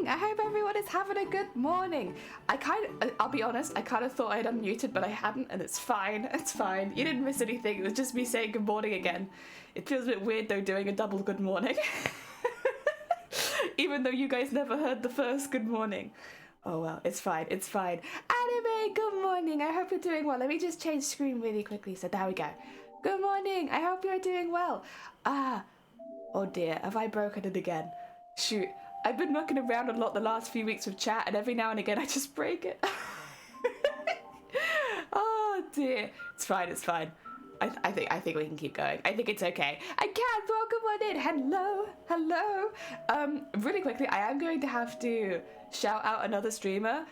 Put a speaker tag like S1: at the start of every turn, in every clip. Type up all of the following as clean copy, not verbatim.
S1: I hope everyone is having a good morning. I'll be honest, I kind of thought I'd unmuted, but I hadn't, and it's fine, it's fine. You didn't miss anything, it was just me saying good morning again. It feels a bit weird though doing a double good morning. Even though you guys never heard the first good morning. Oh well, it's fine, it's fine. Anime, good morning, I hope you're doing well. Let me just change screen really quickly, so there we go. Good morning, I hope you're doing well. Oh dear, have I broken it again? Shoot. I've been mucking around a lot the last few weeks with chat, and every now and again I just break it. Oh dear. It's fine, it's fine. I think we can keep going. I think it's okay. I can't, welcome on in. Hello, hello. Really quickly, I am going to have to shout out another streamer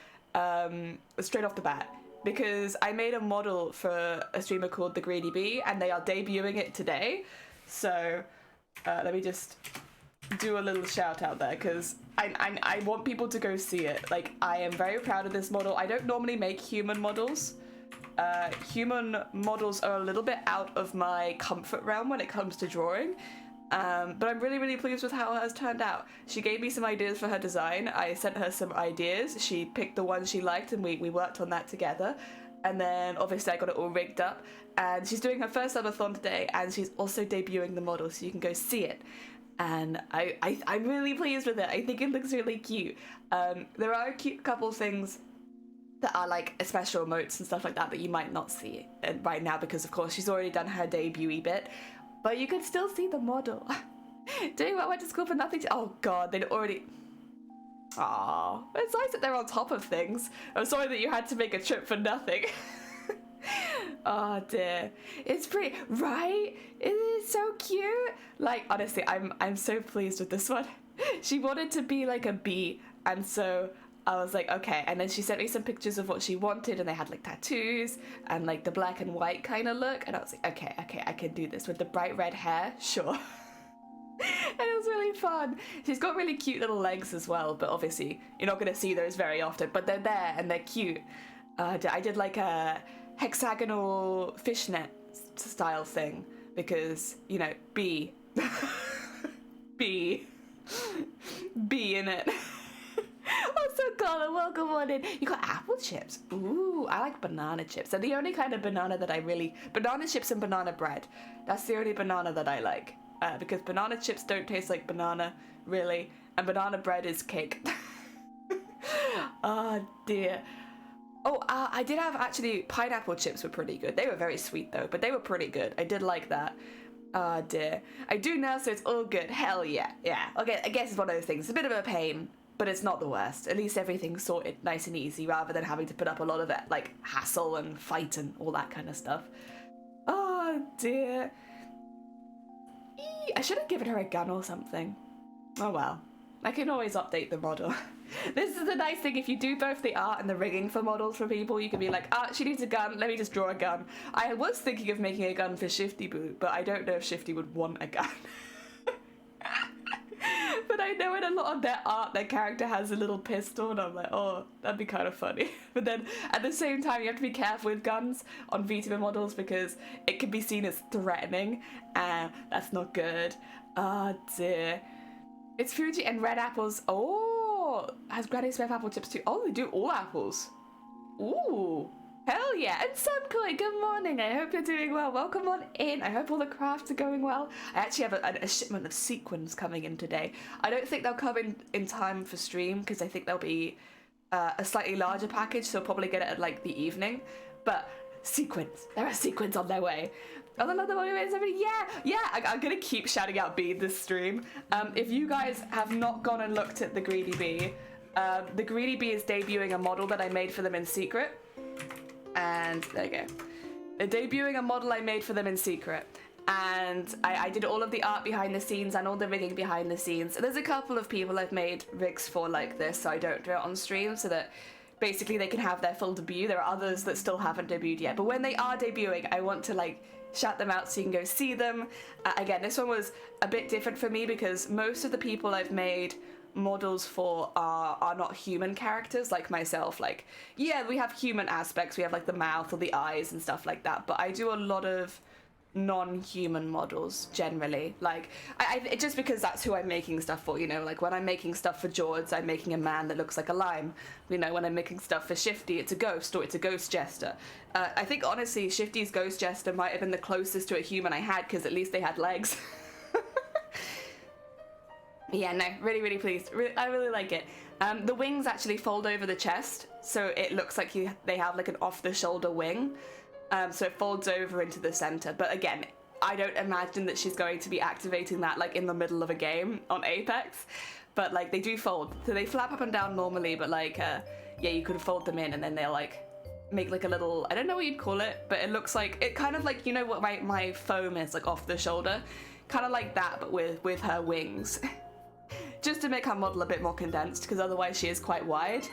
S1: straight off the bat, because I made a model for a streamer called The Greedy Bee, and they are debuting it today. So let me just do a little shout out there, because I want people to go see it. Like, I am very proud of this model. I don't normally make human models. Human models are a little bit out of my comfort realm when it comes to drawing, but I'm really pleased with how it has turned out. She gave me some ideas for her design. I sent her some ideas. She picked the one she liked, and we worked on that together. And then obviously I got it all rigged up, and she's doing her first subathon today, and she's also debuting the model, so you can go see it. And I'm really pleased with it. I think it looks really cute. There are a cute couple things that are like special emotes and stuff like that you might not see right now, because of course she's already done her debut bit, but you can still see the model. Doing what I went to school for nothing oh god, they'd already... Aww, it's nice that they're on top of things. I'm sorry that you had to make a trip for nothing. Oh dear, it's pretty, right? It is so cute. Like, honestly, I'm so pleased with this one. She wanted to be like a bee, and so I was like, okay. And then she sent me some pictures of what she wanted, and they had like tattoos and like the black and white kind of look, and I was like, okay, I can do this with the bright red hair, sure. And it was really fun. She's got really cute little legs as well, but obviously you're not going to see those very often, but they're there and they're cute. I did like a hexagonal fishnet style thing, because, you know, bee. Bee in it. Also, Carla, welcome on in. You got apple chips. Ooh, I like banana chips. They're the only kind of banana that I really... Banana chips and banana bread. That's the only banana that I like. Because banana chips don't taste like banana, really. And banana bread is cake. Oh, dear. Oh, I did have, actually, pineapple chips were pretty good. They were very sweet, though, but they were pretty good. I did like that. Oh, dear. I do now, so it's all good. Hell yeah. Yeah. Okay, I guess it's one of those things. It's a bit of a pain, but it's not the worst. At least everything's sorted nice and easy, rather than having to put up a lot of, like, hassle and fight and all that kind of stuff. Oh, dear. I should have given her a gun or something. Oh, well. I can always update the model. This is the nice thing, if you do both the art and the rigging for models for people, you can be like, she needs a gun, let me just draw a gun. I was thinking of making a gun for Shifty Boo, but I don't know if Shifty would want a gun. But I know in a lot of their art, their character has a little pistol, and I'm like, oh, that'd be kind of funny. But then, at the same time, you have to be careful with guns on VTuber models, because it can be seen as threatening, and that's not good. Oh, dear. It's Fuji and red apples. Oh, has Granny Smith apple chips too? Oh, they do all apples. Ooh, hell yeah. And Sunkoi, good morning. I hope you're doing well. Welcome on in. I hope all the crafts are going well. I actually have a shipment of sequins coming in today. I don't think they'll come in time for stream, because I think they'll be a slightly larger package, so I'll probably get it at like the evening. But sequins, there are sequins on their way. Oh, I love the motivators. Yeah, I'm gonna keep shouting out Bee this stream. If you guys have not gone and looked at The Greedy Bee, The Greedy Bee is debuting a model that I made for them in secret. And there you go. They're debuting a model I made for them in secret. And I did all of the art behind the scenes and all the rigging behind the scenes. There's a couple of people I've made rigs for like this, so I don't do it on stream, so that basically they can have their full debut. There are others that still haven't debuted yet, but when they are debuting, I want to like shout them out so you can go see them. Again, this one was a bit different for me because most of the people I've made models for are not human characters like myself. Like, yeah, we have human aspects, we have like the mouth or the eyes and stuff like that, but I do a lot of non-human models generally. Like, I just because that's who I'm making stuff for, you know. Like when I'm making stuff for George, I'm making a man that looks like a lime. You know, when I'm making stuff for Shifty, it's a ghost or it's a ghost jester. I think honestly Shifty's ghost jester might have been the closest to a human I had, because at least they had legs. Yeah, no, really pleased. I really like it. The wings actually fold over the chest, so it looks like they have like an off-the-shoulder wing. So it folds over into the center. But again, I don't imagine that she's going to be activating that like in the middle of a game on Apex. But like they do fold. So they flap up and down normally, but like, yeah, you could fold them in and then they'll like make like a little, I don't know what you'd call it, but it looks like, it kind of like, you know what my foam is, like off the shoulder? Kind of like that, but with her wings. Just to make her model a bit more condensed, because otherwise she is quite wide.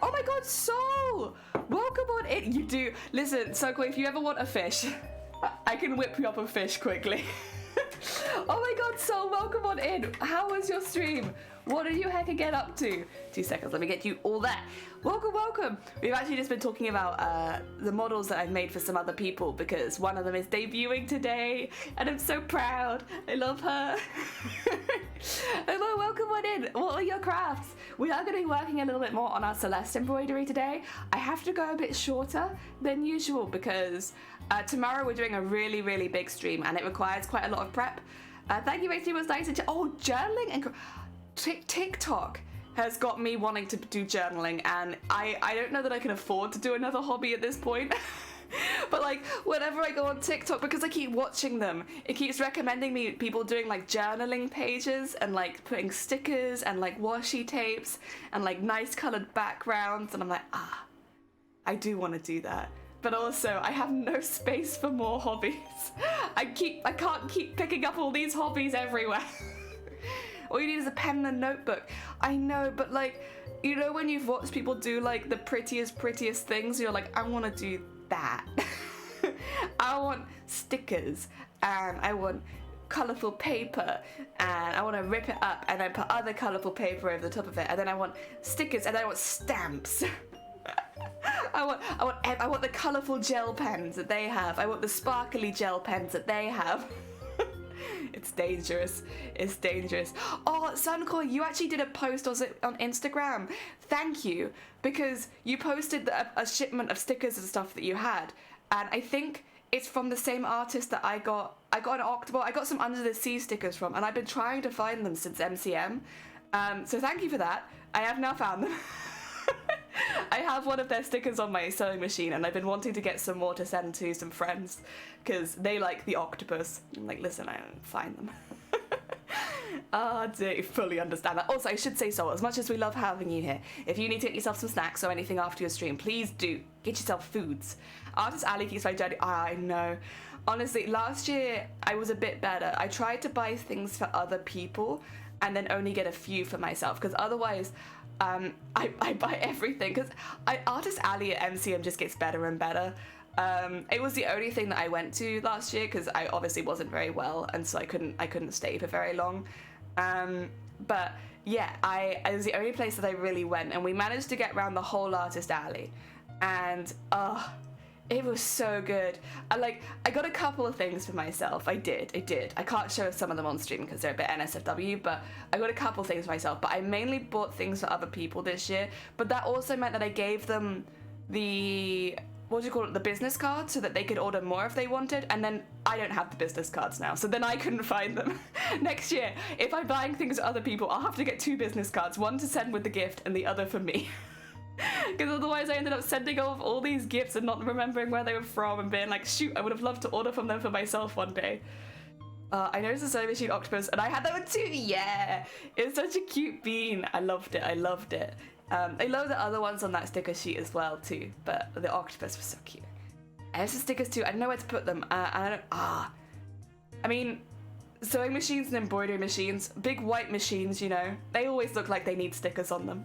S1: Oh my god, Soul! Welcome on in. You do. Listen, Soko, if you ever want a fish, I can whip you up a fish quickly. Oh my god, Soul, welcome on in. How was your stream? What did you heck get up to? 2 seconds, let me get you all that. Welcome. We've actually just been talking about the models that I've made for some other people, because one of them is debuting today, and I'm so proud. I love her. Hello, welcome on in. What are your crafts? We are going to be working a little bit more on our Celeste embroidery today. I have to go a bit shorter than usual because tomorrow we're doing a really big stream and it requires quite a lot of prep. Thank you, Rachel. It was nice to journaling and TikTok has got me wanting to do journaling, and I don't know that I can afford to do another hobby at this point. But like whenever I go on TikTok, because I keep watching them, it keeps recommending me people doing like journaling pages and like putting stickers and like washi tapes and like nice colored backgrounds, and I'm like, I do want to do that. But also I have no space for more hobbies. I can't keep picking up all these hobbies everywhere. All you need is a pen and a notebook. I know, but like, you know when you've watched people do like the prettiest things, you're like, I want to do that. I want stickers and I want colourful paper and I want to rip it up and then put other colourful paper over the top of it, and then I want stickers and then I want stamps. I want the colourful gel pens that they have. I want the sparkly gel pens that they have. It's dangerous. It's dangerous. Oh, Suncore, you actually did a post on Instagram. Thank you, because you posted a shipment of stickers and stuff that you had, and I think it's from the same artist that I got an Octobot. I got some Under the Sea stickers from, and I've been trying to find them since MCM. So thank you for that. I have now found them. I have one of their stickers on my sewing machine, and I've been wanting to get some more to send to some friends because they like the octopus. I'm like, listen, I don't find them. I do fully understand that. Also, I should say, so as much as we love having you here, if you need to get yourself some snacks or anything after your stream, please do get yourself foods. Artist Ali keeps my journey. I know. Honestly, last year I was a bit better. I tried to buy things for other people and then only get a few for myself, because otherwise I buy everything, because Artist Ali at MCM just gets better and better. It was the only thing that I went to last year because I obviously wasn't very well, and so I couldn't stay for very long. But yeah, it was the only place that I really went, and we managed to get around the whole Artist Alley, and it was so good. I got a couple of things for myself. I did. I can't show some of them on stream because they're a bit NSFW, but I got a couple of things for myself. But I mainly bought things for other people this year. But that also meant that I gave them the, the business card, so that they could order more if they wanted. And then I don't have the business cards now, so then I couldn't find them. Next year, if I'm buying things for other people, I'll have to get 2 business cards, one to send with the gift and the other for me. Because otherwise I ended up sending off all these gifts and not remembering where they were from and being like, shoot, I would have loved to order from them for myself one day. I noticed the sewing machine octopus, and I had that one too. Yeah, it's such a cute bean. I loved it. I loved it. I love the other ones on that sticker sheet as well too, but the octopus was so cute. I have some stickers too. I don't know where to put them. I mean, sewing machines and embroidery machines, big white machines, you know, they always look like they need stickers on them.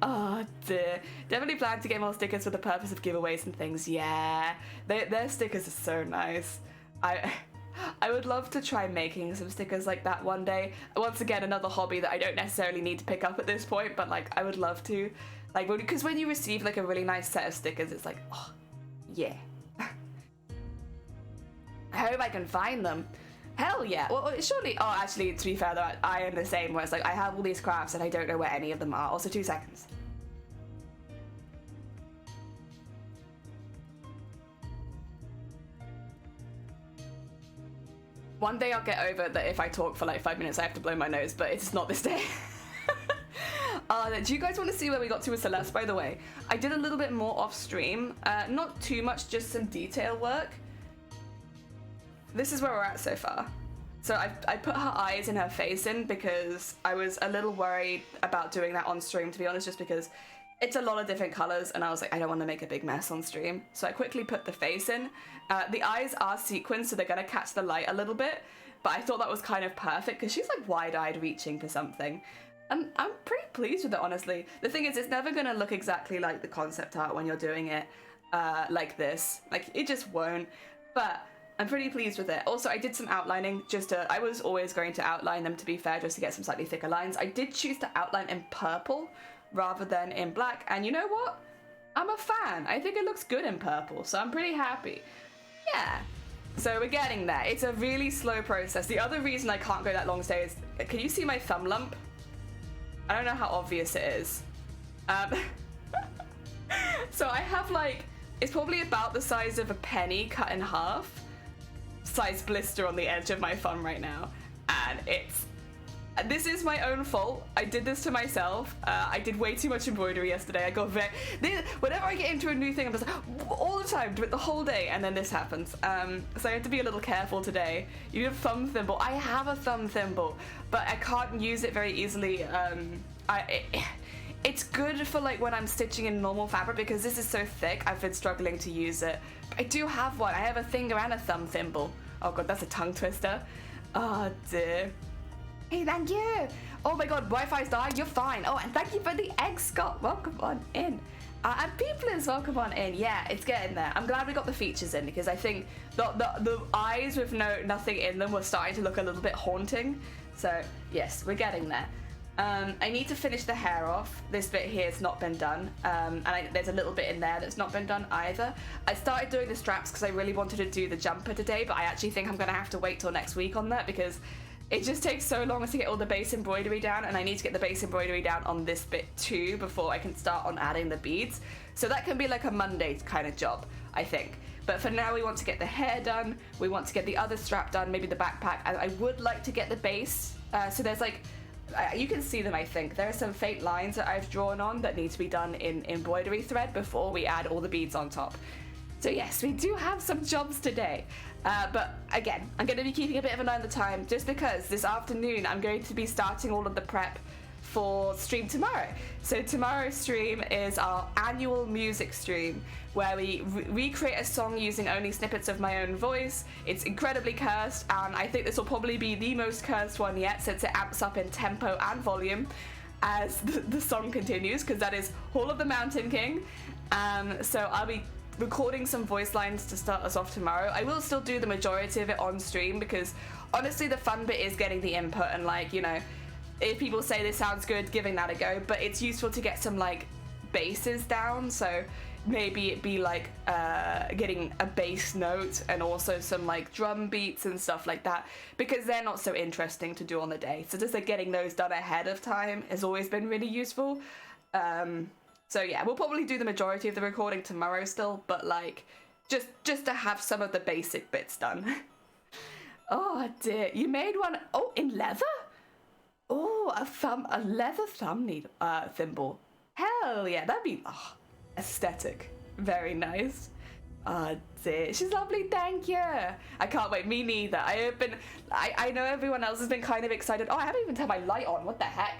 S1: Oh dear. Definitely plan to get more stickers for the purpose of giveaways and things. Yeah, their stickers are so nice. I would love to try making some stickers like that one day. Once again, another hobby that I don't necessarily need to pick up at this point, but like I would love to. Like, because when you receive like a really nice set of stickers, it's like, oh, yeah. I hope I can find them. Hell yeah. Well, surely, oh, actually, to be fair though, I am the same, where it's like, I have all these crafts and I don't know where any of them are. Also, 2 seconds. One day I'll get over that if I talk for like 5 minutes I have to blow my nose, but it's not this day. Do you guys want to see where we got to with Celeste, by the way? I did a little bit more off stream. Not too much, just some detail work. This is where we're at so far. So I put her eyes and her face in because I was a little worried about doing that on stream, to be honest, just because it's a lot of different colors and I was like, I don't want to make a big mess on stream. So I quickly put the face in. The eyes are sequins, so they're going to catch the light a little bit, but I thought that was kind of perfect because she's like wide-eyed reaching for something. And I'm pretty pleased with it, honestly. The thing is, it's never going to look exactly like the concept art when you're doing it like this. Like, it just won't. But I'm pretty pleased with it. Also, I did some outlining I was always going to outline them, to be fair, just to get some slightly thicker lines. I did choose to outline in purple rather than in black, and you know what? I'm a fan. I think it looks good in purple, so I'm pretty happy. Yeah. So we're getting there. It's a really slow process. The other reason I can't go that long today is, can you see my thumb lump? I don't know how obvious it is. So I have like, it's probably about the size of a penny cut in half, size blister on the edge of my thumb right now, and this is my own fault. I did this to myself. I did way too much embroidery yesterday. I got whenever I get into a new thing, I'm just like, all the time, do it the whole day, and then this happens. So I have to be a little careful today. You have a thumb thimble. I have a thumb thimble, but I can't use it very easily. It's good for like when I'm stitching in normal fabric because this is so thick. I've been struggling to use it. I do have one. I have a finger and a thumb thimble. Oh god, that's a tongue twister. Oh dear. Hey, thank you. Oh my god, Wi-Fi's died. You're fine. Oh, and thank you for the egg, Scott. Welcome on in. And people is welcome on in. Yeah, it's getting there. I'm glad we got the features in because I think the eyes with nothing in them were starting to look a little bit haunting. So yes, we're getting there. I need to finish the hair off. This bit here has not been done. And there's a little bit in there that's not been done either. I started doing the straps because I really wanted to do the jumper today, but I actually think I'm going to have to wait till next week on that because it just takes so long to get all the base embroidery down, and I need to get the base embroidery down on this bit too before I can start on adding the beads. So that can be like a Monday kind of job, I think. But for now, we want to get the hair done. We want to get the other strap done, maybe the backpack. And I would like to get the base. So there's like, you can see them, I think. There are some faint lines that I've drawn on that need to be done in embroidery thread before we add all the beads on top. So yes, we do have some jobs today. But again, I'm going to be keeping a bit of an eye on the time just because this afternoon I'm going to be starting all of the prep for stream tomorrow. So tomorrow's stream is our annual music stream where we recreate a song using only snippets of my own voice. It's incredibly cursed, and I think this will probably be the most cursed one yet since it amps up in tempo and volume as the song continues, because that is Hall of the Mountain King. So I'll be recording some voice lines to start us off tomorrow. I will still do the majority of it on stream because honestly the fun bit is getting the input and like, you know, if people say this sounds good, giving that a go, but it's useful to get some like basses down. So maybe it be like getting a bass note and also some like drum beats and stuff like that, because they're not so interesting to do on the day. So just like getting those done ahead of time has always been really useful. So yeah, we'll probably do the majority of the recording tomorrow still, but like just to have some of the basic bits done. Oh dear, you made one, oh, in leather? Oh, a leather thumb needle, thimble. Hell yeah, that'd be aesthetic. Very nice. Oh dear, she's lovely, thank you. I can't wait, me neither. I know everyone else has been kind of excited. Oh, I haven't even turned my light on, what the heck?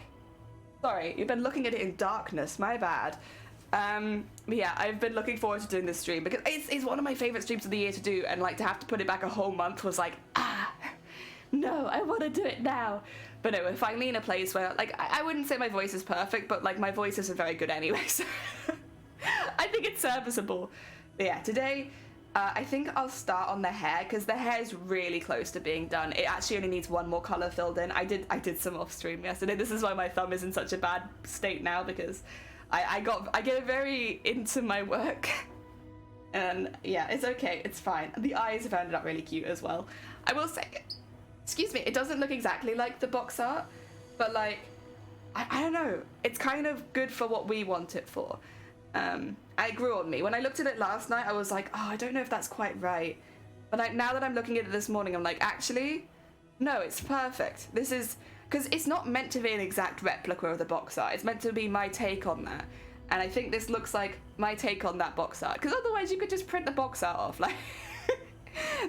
S1: Sorry, you've been looking at it in darkness, my bad. Yeah, I've been looking forward to doing this stream because it's one of my favorite streams of the year to do, and like to have to put it back a whole month was like, no, I want to do it now. But no, we're finally in a place where, like, I wouldn't say my voice is perfect, but like my voice isn't very good anyway, so I think it's serviceable. But yeah, today, I think I'll start on the hair because the hair is really close to being done. It actually only needs one more color filled in. I did some off stream yesterday. This is why my thumb is in such a bad state now, because I get very into my work. And yeah, it's okay, it's fine. The eyes have ended up really cute as well. I will say, excuse me, it doesn't look exactly like the box art, but like, I don't know, it's kind of good for what we want it for. It grew on me. When I looked at it last night, I was like, oh, I don't know if that's quite right. But like, now that I'm looking at it this morning, I'm like, actually, no, it's perfect. This is, because it's not meant to be an exact replica of the box art. It's meant to be my take on that. And I think this looks like my take on that box art. Because otherwise you could just print the box art off. Like,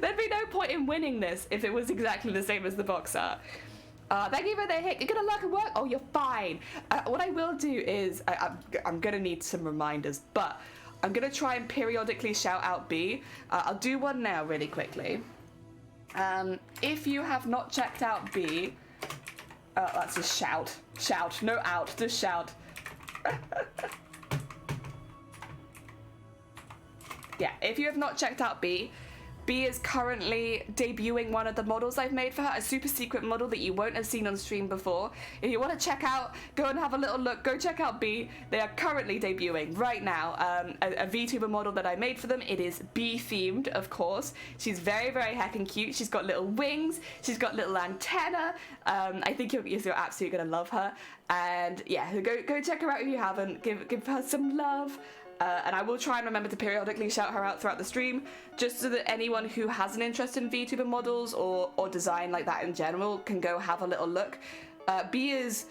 S1: there'd be no point in winning this if it was exactly the same as the box art. Thank you for the hit. You're gonna look at work? Oh, you're fine. What I will do is, I'm gonna need some reminders, but I'm gonna try and periodically shout out B. I'll do one now really quickly. If you have not checked out B, that's just shout. Shout, no out, just shout. Yeah, if you have not checked out B is currently debuting one of the models I've made for her, a super secret model that you won't have seen on stream before. If you want to check out, go and have a little look, go check out B. They are currently debuting right now a VTuber model that I made for them. It is Bee themed, of course. She's very, very heckin' cute. She's got little wings, she's got little antenna. I think you're absolutely gonna love her. And yeah, go check her out if you haven't. Give her some love. And I will try and remember to periodically shout her out throughout the stream, just so that anyone who has an interest in VTuber models or design like that in general can go have a little look. Bee is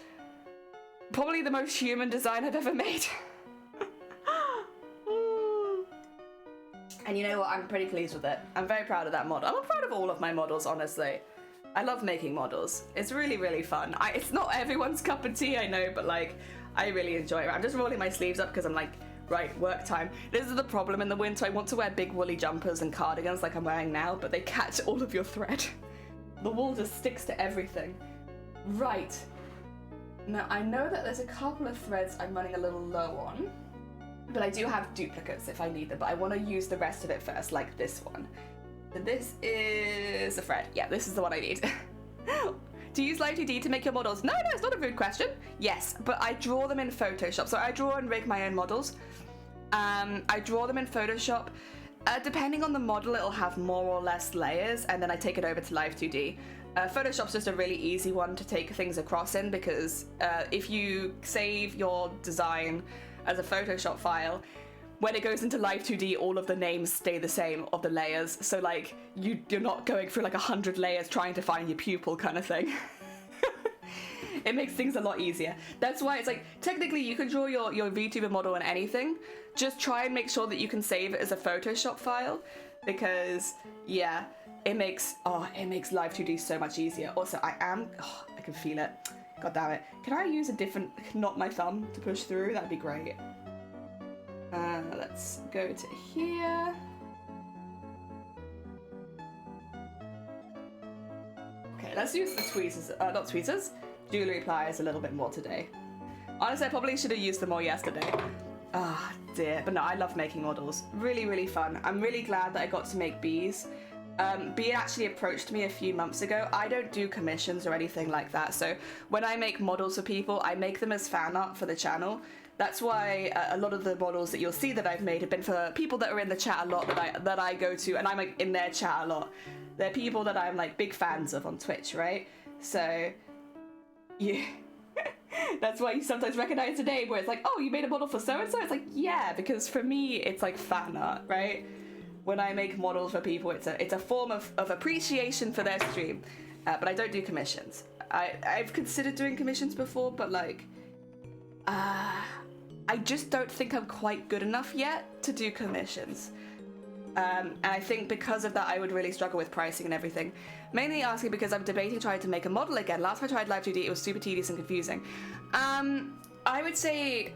S1: probably the most human design I've ever made. And you know what, I'm pretty pleased with it. I'm very proud of that model. I'm proud of all of my models, honestly. I love making models. It's really, really fun. It's not everyone's cup of tea, I know, but like, I really enjoy it. I'm just rolling my sleeves up because I'm like, right, work time. This is the problem in the winter. I want to wear big woolly jumpers and cardigans like I'm wearing now, but they catch all of your thread. The wool just sticks to everything. Right. Now, I know that there's a couple of threads I'm running a little low on, but I do have duplicates if I need them, but I want to use the rest of it first, like this one. So this is a thread. Yeah, this is the one I need. Do you use Live 2D to make your models? No, it's not a rude question. Yes, but I draw them in Photoshop. So I draw and rig my own models. I draw them in Photoshop. Depending on the model, it'll have more or less layers, and then I take it over to Live 2D. Photoshop's just a really easy one to take things across in, because if you save your design as a Photoshop file, when it goes into Live 2D, all of the names stay the same of the layers. So like, you're not going through like 100 layers trying to find your pupil kind of thing. It makes things a lot easier. That's why it's like, technically you can draw your VTuber model in anything. Just try and make sure that you can save it as a Photoshop file, because yeah, it makes Live 2D so much easier. Also, I can feel it. God damn it. Can I use a different, not my thumb, to push through? That'd be great. Let's go to here. Okay, let's use the tweezers, not tweezers, jewelry pliers a little bit more today. Honestly, I probably should have used them more yesterday. Ah, dear. But no, I love making models. Really, really fun. I'm really glad that I got to make bees. Bee actually approached me a few months ago. I don't do commissions or anything like that, so when I make models for people, I make them as fan art for the channel. That's why a lot of the models that you'll see that I've made have been for people that are in the chat a lot, that I go to, and I'm like in their chat a lot. They're people that I'm like big fans of on Twitch, right? So, yeah. That's why you sometimes recognize a name where it's like, oh, you made a model for so-and-so? It's like, yeah, because for me, it's like fan art, right? When I make models for people, it's a form of appreciation for their stream. But I don't do commissions. I've considered doing commissions before, but like, I just don't think I'm quite good enough yet to do commissions. And I think because of that, I would really struggle with pricing and everything. Mainly asking because I'm debating trying to make a model again. Last time I tried Live 2D, it was super tedious and confusing. I would say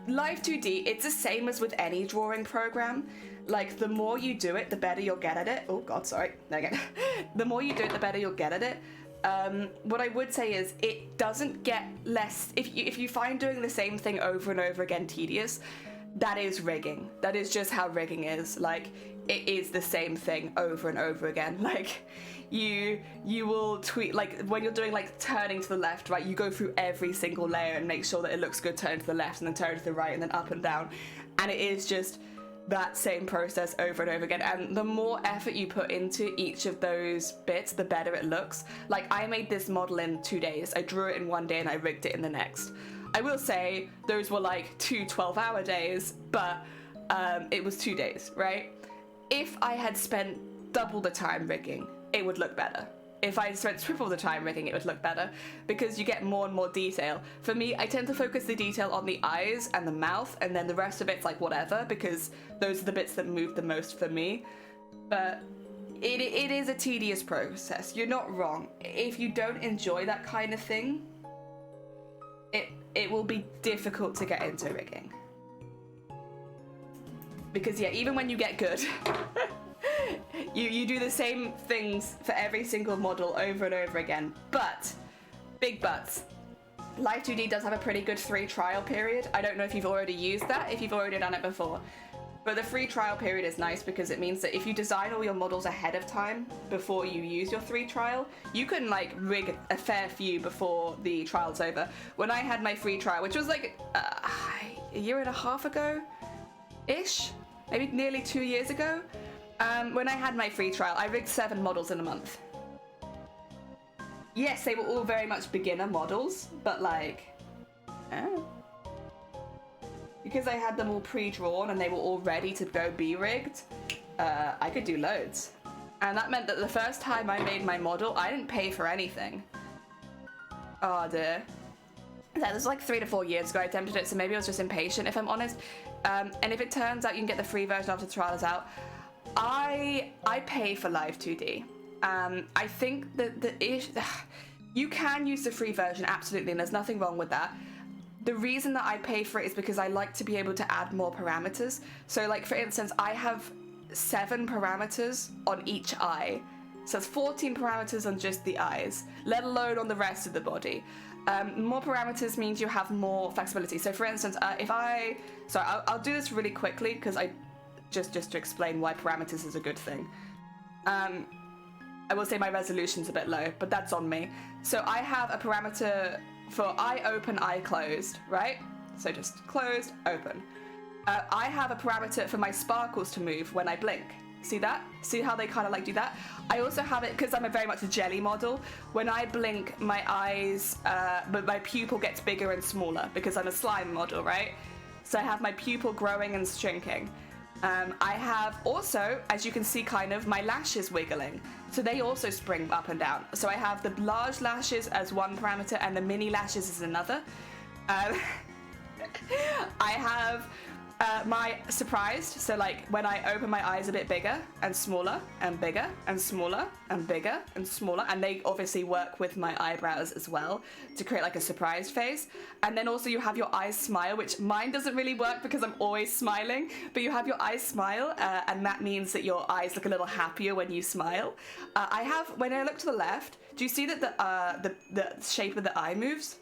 S1: Live 2D, it's the same as with any drawing program. Like, the more you do it, the better you'll get at it. Oh God, sorry. Again. The more you do it, the better you'll get at it. What I would say is it doesn't get less. If you find doing the same thing over and over again tedious, that is rigging. That is just how rigging is. Like, it is the same thing over and over again. Like, you will tweak, like when you're doing like turning to the left, right, you go through every single layer and make sure that it looks good, turn to the left and then turn to the right and then up and down, and it is just that same process over and over again. And the more effort you put into each of those bits, the better it looks. Like, I made this model in 2 days. I drew it in 1 day and I rigged it in the next. I will say those were like 2 12-hour days, but it was 2 days, right? If I had spent double the time rigging, it would look better. If I spent triple the time rigging, it would look better because you get more and more detail. For me, I tend to focus the detail on the eyes and the mouth, and then the rest of it's like whatever, because those are the bits that move the most for me. But it is a tedious process. You're not wrong. If you don't enjoy that kind of thing, it will be difficult to get into rigging. Because yeah, even when you get good, you do the same things for every single model over and over again. But, big buts, Live 2D does have a pretty good free trial period. I don't know if you've already used that, if you've already done it before. But the free trial period is nice because it means that if you design all your models ahead of time before you use your free trial, you can like rig a fair few before the trial's over. When I had my free trial, which was like a year and a half ago-ish, maybe nearly 2 years ago, when I had my free trial, I rigged 7 models in a month. Yes, they were all very much beginner models, but like, because I had them all pre-drawn and they were all ready to go be rigged, I could do loads. And that meant that the first time I made my model, I didn't pay for anything. Oh dear. That was like 3 to 4 years ago I attempted it, so maybe I was just impatient, if I'm honest. And if it turns out you can get the free version after the trial is out, I pay for Live 2D. I think that you can use the free version, absolutely, and there's nothing wrong with that. The reason that I pay for it is because I like to be able to add more parameters. So like, for instance, I have 7 parameters on each eye. So it's 14 parameters on just the eyes, let alone on the rest of the body. More parameters means you have more flexibility. So for instance, I'll do this really quickly because just to explain why parameters is a good thing. I will say my resolution's a bit low, but that's on me. So I have a parameter for eye open, eye closed, right? So just closed, open. I have a parameter for my sparkles to move when I blink. See that? See how they kind of like do that? I also have it, because I'm very much a jelly model, when I blink my eyes, but my pupil gets bigger and smaller because I'm a slime model, right? So I have my pupil growing and shrinking. I have also, as you can see, kind of my lashes wiggling. So they also spring up and down. So I have the large lashes as one parameter and the mini lashes as another. I have my surprised, so like when I open my eyes a bit bigger and smaller and bigger and smaller and bigger and smaller, and they obviously work with my eyebrows as well to create like a surprised face. And then also you have your eyes smile, which mine doesn't really work because I'm always smiling, but you have your eyes smile, and that means that your eyes look a little happier when you smile. I have, when I look to the left, do you see that the shape of the eye moves?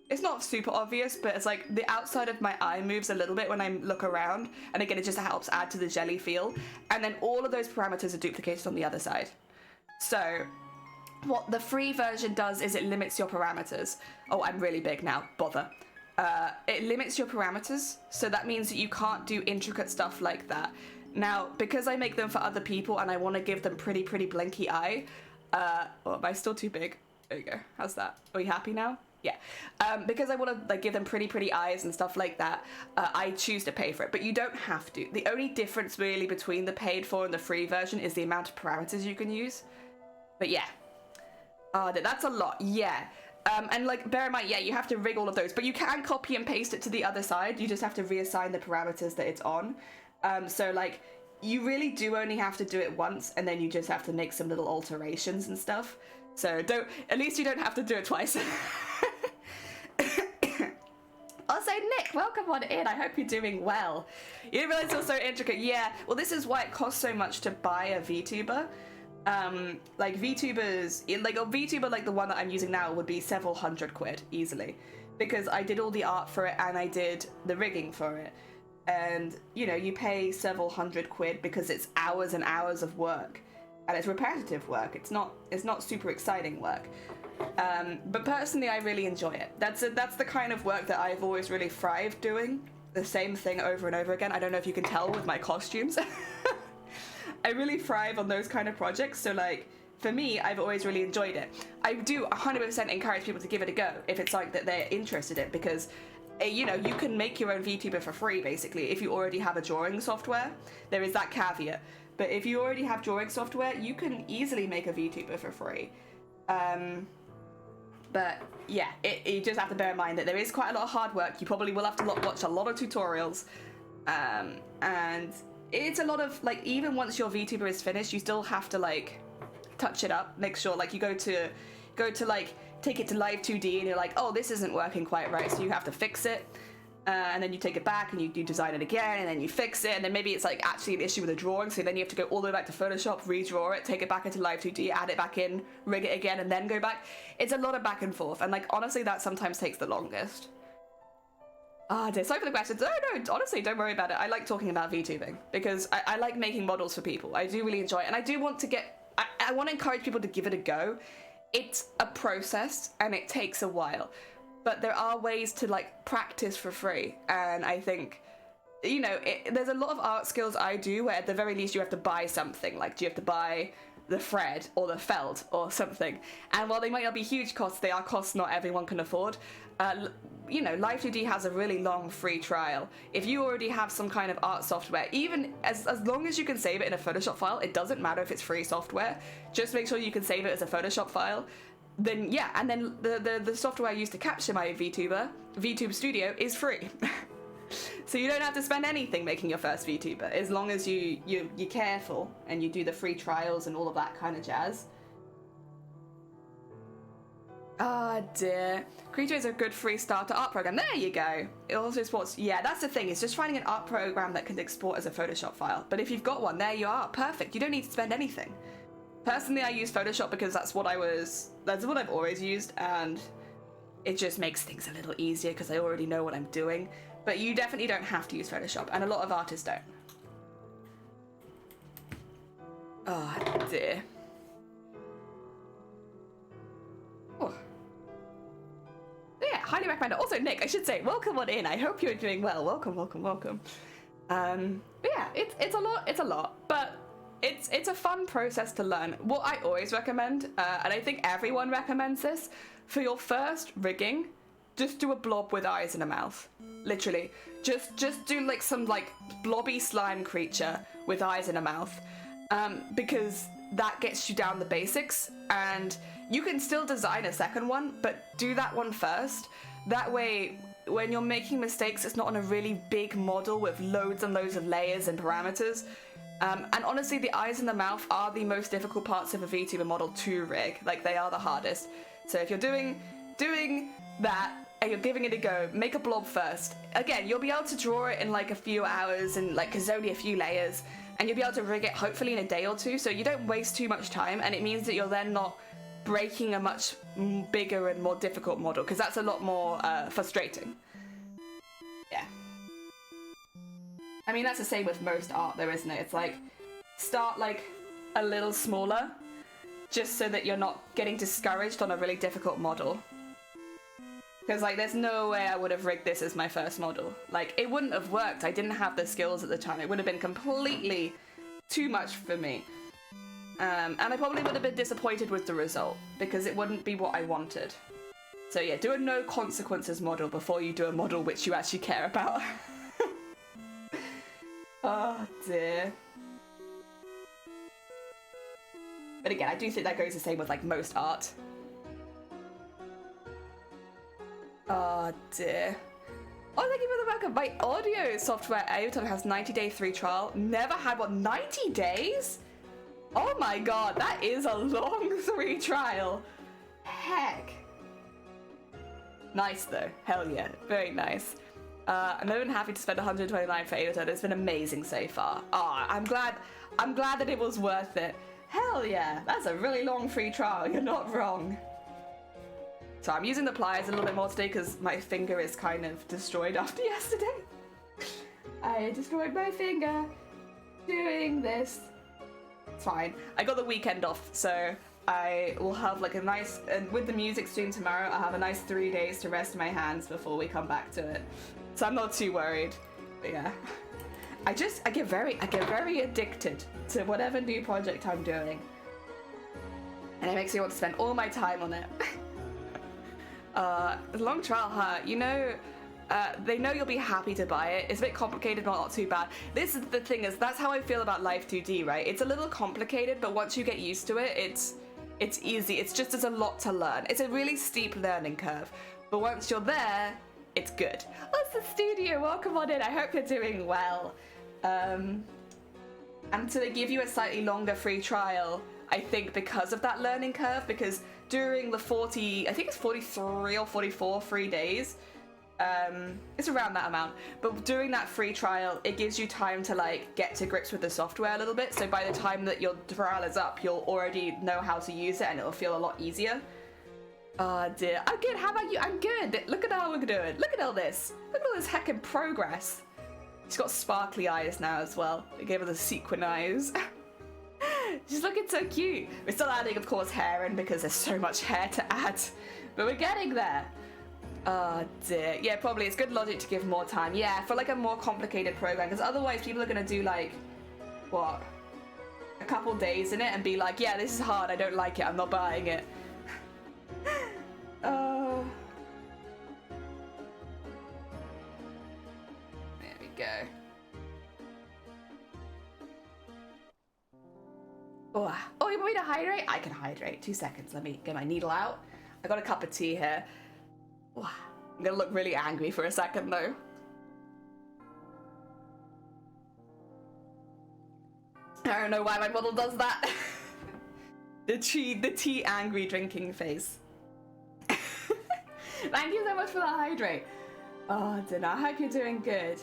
S1: It's not super obvious, but it's like the outside of my eye moves a little bit when I look around. And again, it just helps add to the jelly feel. And then all of those parameters are duplicated on the other side. So what the free version does is it limits your parameters. Oh, I'm really big now, bother. It limits your parameters. So that means that you can't do intricate stuff like that. Now, because I make them for other people and I want to give them pretty blinky eye. Oh, am I still too big? There you go. How's that? Are you happy now? Yeah, because I want to like give them pretty eyes and stuff like that, I choose to pay for it, but you don't have to. The only difference really between the paid for and the free version is the amount of parameters you can use. But yeah, that's a lot, yeah. And like, bear in mind, yeah, you have to rig all of those, but you can copy and paste it to the other side. You just have to reassign the parameters that it's on. So like, you really do only have to do it once, and then you just have to make some little alterations and stuff. So at least you don't have to do it twice. Also, Nick, welcome on in. I hope you're doing well. You didn't realize it was so intricate. Yeah, well, this is why it costs so much to buy a VTuber. Like VTubers, like a VTuber like the one that I'm using now would be several £100 easily, because I did all the art for it and I did the rigging for it. And you know, you pay several £100 because it's hours and hours of work, and it's repetitive work. It's not super exciting work. But personally, I really enjoy it. That's the kind of work that I've always really thrived doing. The same thing over and over again. I don't know if you can tell with my costumes. I really thrive on those kind of projects. So like, for me, I've always really enjoyed it. I do 100% encourage people to give it a go if it's like that they're interested in, because you know, you can make your own VTuber for free basically if you already have a drawing software. There is that caveat. But if you already have drawing software, you can easily make a VTuber for free. But yeah, you just have to bear in mind that there is quite a lot of hard work. You probably will have to watch a lot of tutorials. And it's a lot of, like, even once your VTuber is finished, you still have to, like, touch it up. Make sure, like, you go to like, take it to Live 2D and you're like, oh, this isn't working quite right, so you have to fix it. And then you take it back and you design it again, and then you fix it, and then maybe it's like actually an issue with the drawing, so then you have to go all the way back to Photoshop, redraw it, take it back into Live 2D, add it back in, rig it again, and then go back. It's a lot of back and forth, and like honestly that sometimes takes the longest. Dear, sorry for the questions. No, honestly, don't worry about it. I like talking about VTubing because I like making models for people. I do really enjoy it, and I do want to I want to encourage people to give it a go. It's a process and it takes a while. But there are ways to like practice for free, and I think, you know, there's a lot of art skills I do where at the very least you have to buy something. Like, do you have to buy the thread or the felt or something? And while they might not be huge costs, they are costs not everyone can afford. You know, Live 2D has a really long free trial. If you already have some kind of art software, even as long as you can save it in a Photoshop file, it doesn't matter if it's free software. Just make sure you can save it as a Photoshop file. Then yeah, and then the software I use to capture my VTuber, VTube Studio, is free. So you don't have to spend anything making your first VTuber, as long as you're careful and you do the free trials and all of that kind of jazz. Ah, dear. Creator is a good free starter art program. There you go. It also exports. Yeah, that's the thing. It's just finding an art program that can export as a Photoshop file. But if you've got one, there you are. Perfect. You don't need to spend anything. Personally, I use Photoshop because that's what I've always used, and it just makes things a little easier because I already know what I'm doing. But you definitely don't have to use Photoshop, and a lot of artists don't. Oh dear. Oh. Yeah, highly recommend it. Also, Nick, I should say, welcome on in. I hope you're doing well. Welcome, welcome, welcome. But yeah, it's a lot, but it's a fun process to learn. What I always recommend, and I think everyone recommends this, for your first rigging, just do a blob with eyes and a mouth. Literally. Just do like some like blobby slime creature with eyes and a mouth. Because that gets you down the basics, and you can still design a second one, but do that one first. That way, when you're making mistakes, it's not on a really big model with loads and loads of layers and parameters. And honestly, the eyes and the mouth are the most difficult parts of a VTuber model to rig. Like, they are the hardest. So if you're doing that and you're giving it a go, make a blob first. Again, you'll be able to draw it in like a few hours, and like, 'cause there's only a few layers, and you'll be able to rig it hopefully in a day or two, so you don't waste too much time, and it means that you're then not breaking a much bigger and more difficult model, because that's a lot more frustrating. Yeah. I mean, that's the same with most art though, isn't it? It's like, start like a little smaller, just so that you're not getting discouraged on a really difficult model. Because like, there's no way I would have rigged this as my first model. Like, it wouldn't have worked. I didn't have the skills at the time. It would have been completely too much for me. And I probably would have been disappointed with the result, because it wouldn't be what I wanted. So yeah, do a no consequences model before you do a model which you actually care about. Oh dear. But again, I do think that goes the same with like most art. Oh dear. Oh, thank you for the backup. My audio software Ableton has 90-day free trial. Never had one. 90 days? Oh my god, that is a long free trial. Heck. Nice though. Hell yeah. Very nice. I'm more than happy to spend 129 for Ableton. It's been amazing so far. Ah, I'm glad that it was worth it. Hell yeah. That's a really long free trial. You're not wrong. So I'm using the pliers a little bit more today because my finger is kind of destroyed after yesterday. I destroyed my finger doing this. It's fine. I got the weekend off, so I will have like a nice, and with the music stream tomorrow, I'll have a nice 3 days to rest my hands before we come back to it. So I'm not too worried. But yeah. I get very addicted to whatever new project I'm doing. And it makes me want to spend all my time on it. The long trial, huh? You know, they know you'll be happy to buy it. It's a bit complicated, but not too bad. This is the thing, is that's how I feel about Live 2D, right? It's a little complicated, but once you get used to it, it's easy. It's just there's a lot to learn. It's a really steep learning curve, but once you're there, it's good. Oh, it's the studio. Welcome on in. I hope you're doing well. And so they give you a slightly longer free trial, I think, because of that learning curve, because during the 40, I think it's 43 or 44 free days, it's around that amount, but during that free trial, it gives you time to like get to grips with the software a little bit, so by the time that your trial is up, you'll already know how to use it and it'll feel a lot easier. Oh dear. I'm good. How about you? I'm good. Look at how we're doing. Look at all this. Look at all this heckin' progress. She's got sparkly eyes now as well. They gave her the sequin eyes. She's looking so cute. We're still adding, of course, hair in because there's so much hair to add. But we're getting there. Oh dear. Yeah, probably it's good logic to give more time. Yeah, for like a more complicated program. Because otherwise people are going to do like, what? A couple days in it and be like, yeah, this is hard. I don't like it. I'm not buying it. Oh. There we go. Oh, you want me to hydrate? I can hydrate. 2 seconds. Let me get my needle out. I got a cup of tea here. Oh, I'm gonna look really angry for a second though. I don't know why my model does that. the tea angry drinking face. Thank you so much for the hydrate. Oh, dinner. I hope you're doing good.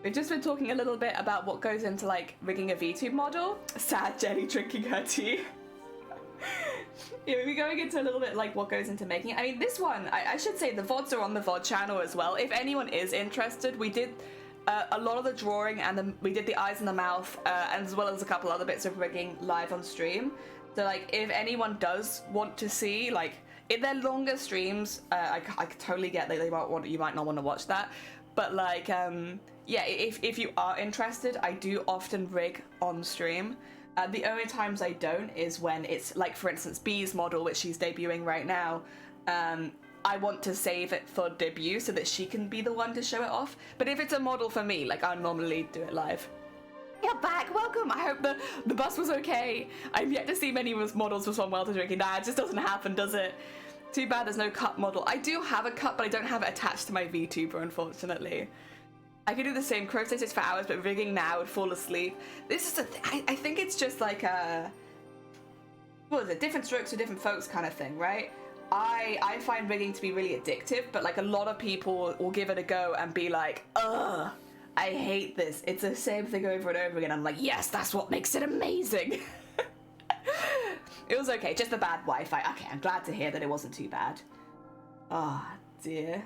S1: We've just been talking a little bit about what goes into like rigging a VTube model. Sad Jenny drinking her tea. Yeah, we'll be going into a little bit like what goes into making it. I mean, this one, I should say the VODs are on the VOD channel as well. If anyone is interested, we did a lot of the drawing and we did the eyes and the mouth, as well as a couple other bits of rigging live on stream. So like, if anyone does want to see, like, in their longer streams, I totally get that you might not want to watch that. But like, yeah, if you are interested, I do often rig on stream. The only times I don't is when it's like, for instance, Bee's model, which she's debuting right now. I want to save it for debut so that she can be the one to show it off. But if it's a model for me, like, I normally do it live. You're back, welcome. I hope the bus was okay. I've yet to see many models respond well to drinking. Nah, it just doesn't happen, does it? Too bad there's no cup model. I do have a cup, but I don't have it attached to my VTuber, unfortunately. I could do the same crochet stitch for hours, but rigging now would fall asleep. This is I think it's just like a, what is it, different strokes for different folks kind of thing, right? I find rigging to be really addictive, but like a lot of people will give it a go and be like, ugh, I hate this. It's the same thing over and over again. I'm like, yes, that's what makes it amazing. It was okay, just the bad Wi-Fi. Okay, I'm glad to hear that it wasn't too bad. Oh dear.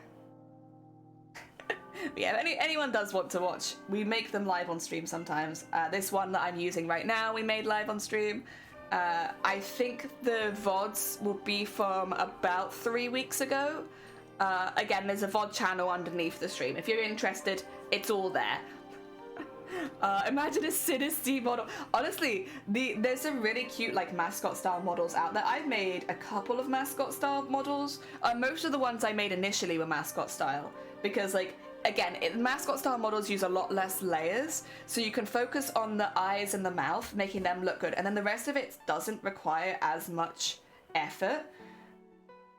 S1: But yeah, if anyone does want to watch, we make them live on stream sometimes. This one that I'm using right now, we made live on stream. I think the VODs will be from about 3 weeks ago. Again, there's a VOD channel underneath the stream. If you're interested, it's all there. Imagine a Sinisty model. Honestly, there's some really cute like mascot style models out there. I've made a couple of mascot style models. Most of the ones I made initially were mascot style because, like, again, mascot style models use a lot less layers, so you can focus on the eyes and the mouth, making them look good, and then the rest of it doesn't require as much effort.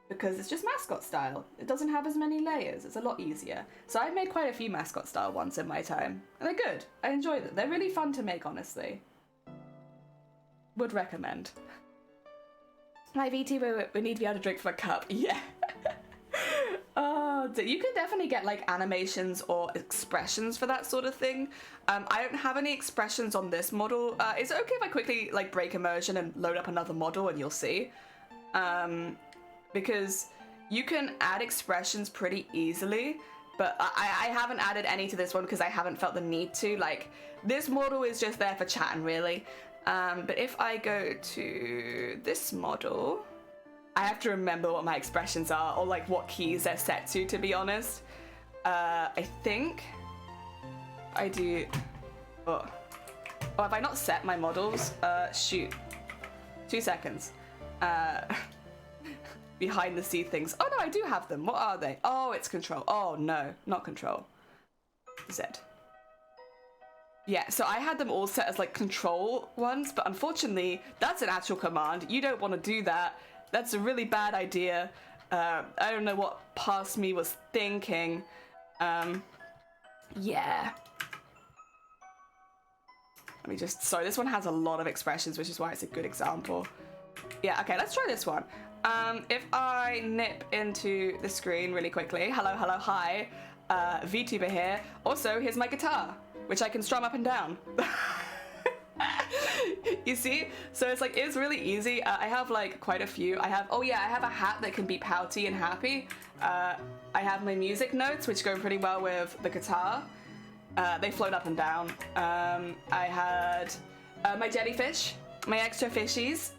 S1: because it's just mascot style. It doesn't have as many layers. It's a lot easier. So I've made quite a few mascot style ones in my time, and they're good. I enjoy them. They're really fun to make, honestly. Would recommend. My VTuber would need to be able to drink from a cup. Yeah. Oh, you can definitely get like animations or expressions for that sort of thing. I don't have any expressions on this model. Is it okay if I quickly like break immersion and load up another model and you'll see? Because you can add expressions pretty easily, but I haven't added any to this one because I haven't felt the need to. Like, this model is just there for chatting, really. But if I go to this model, I have to remember what my expressions are or like what keys they're set to be honest. I think I do. Oh, have I not set my models? Shoot. 2 seconds. Behind the sea things. Oh no, I do have them. What are they? Oh, it's control. Oh no, not control. Z. Yeah, so I had them all set as like control ones, but unfortunately, that's an actual command. You don't want to do that. That's a really bad idea. I don't know what past me was thinking. Yeah. Let me just, sorry, this one has a lot of expressions, which is why it's a good example. Yeah, okay, let's try this one. If I nip into the screen really quickly, hello, hello, hi, VTuber here. Also, here's my guitar, which I can strum up and down. You see? So it's like, it's really easy. I have like quite a few. I have a hat that can be pouty and happy. I have my music notes, which go pretty well with the guitar. They float up and down. I had my jellyfish, my extra fishies.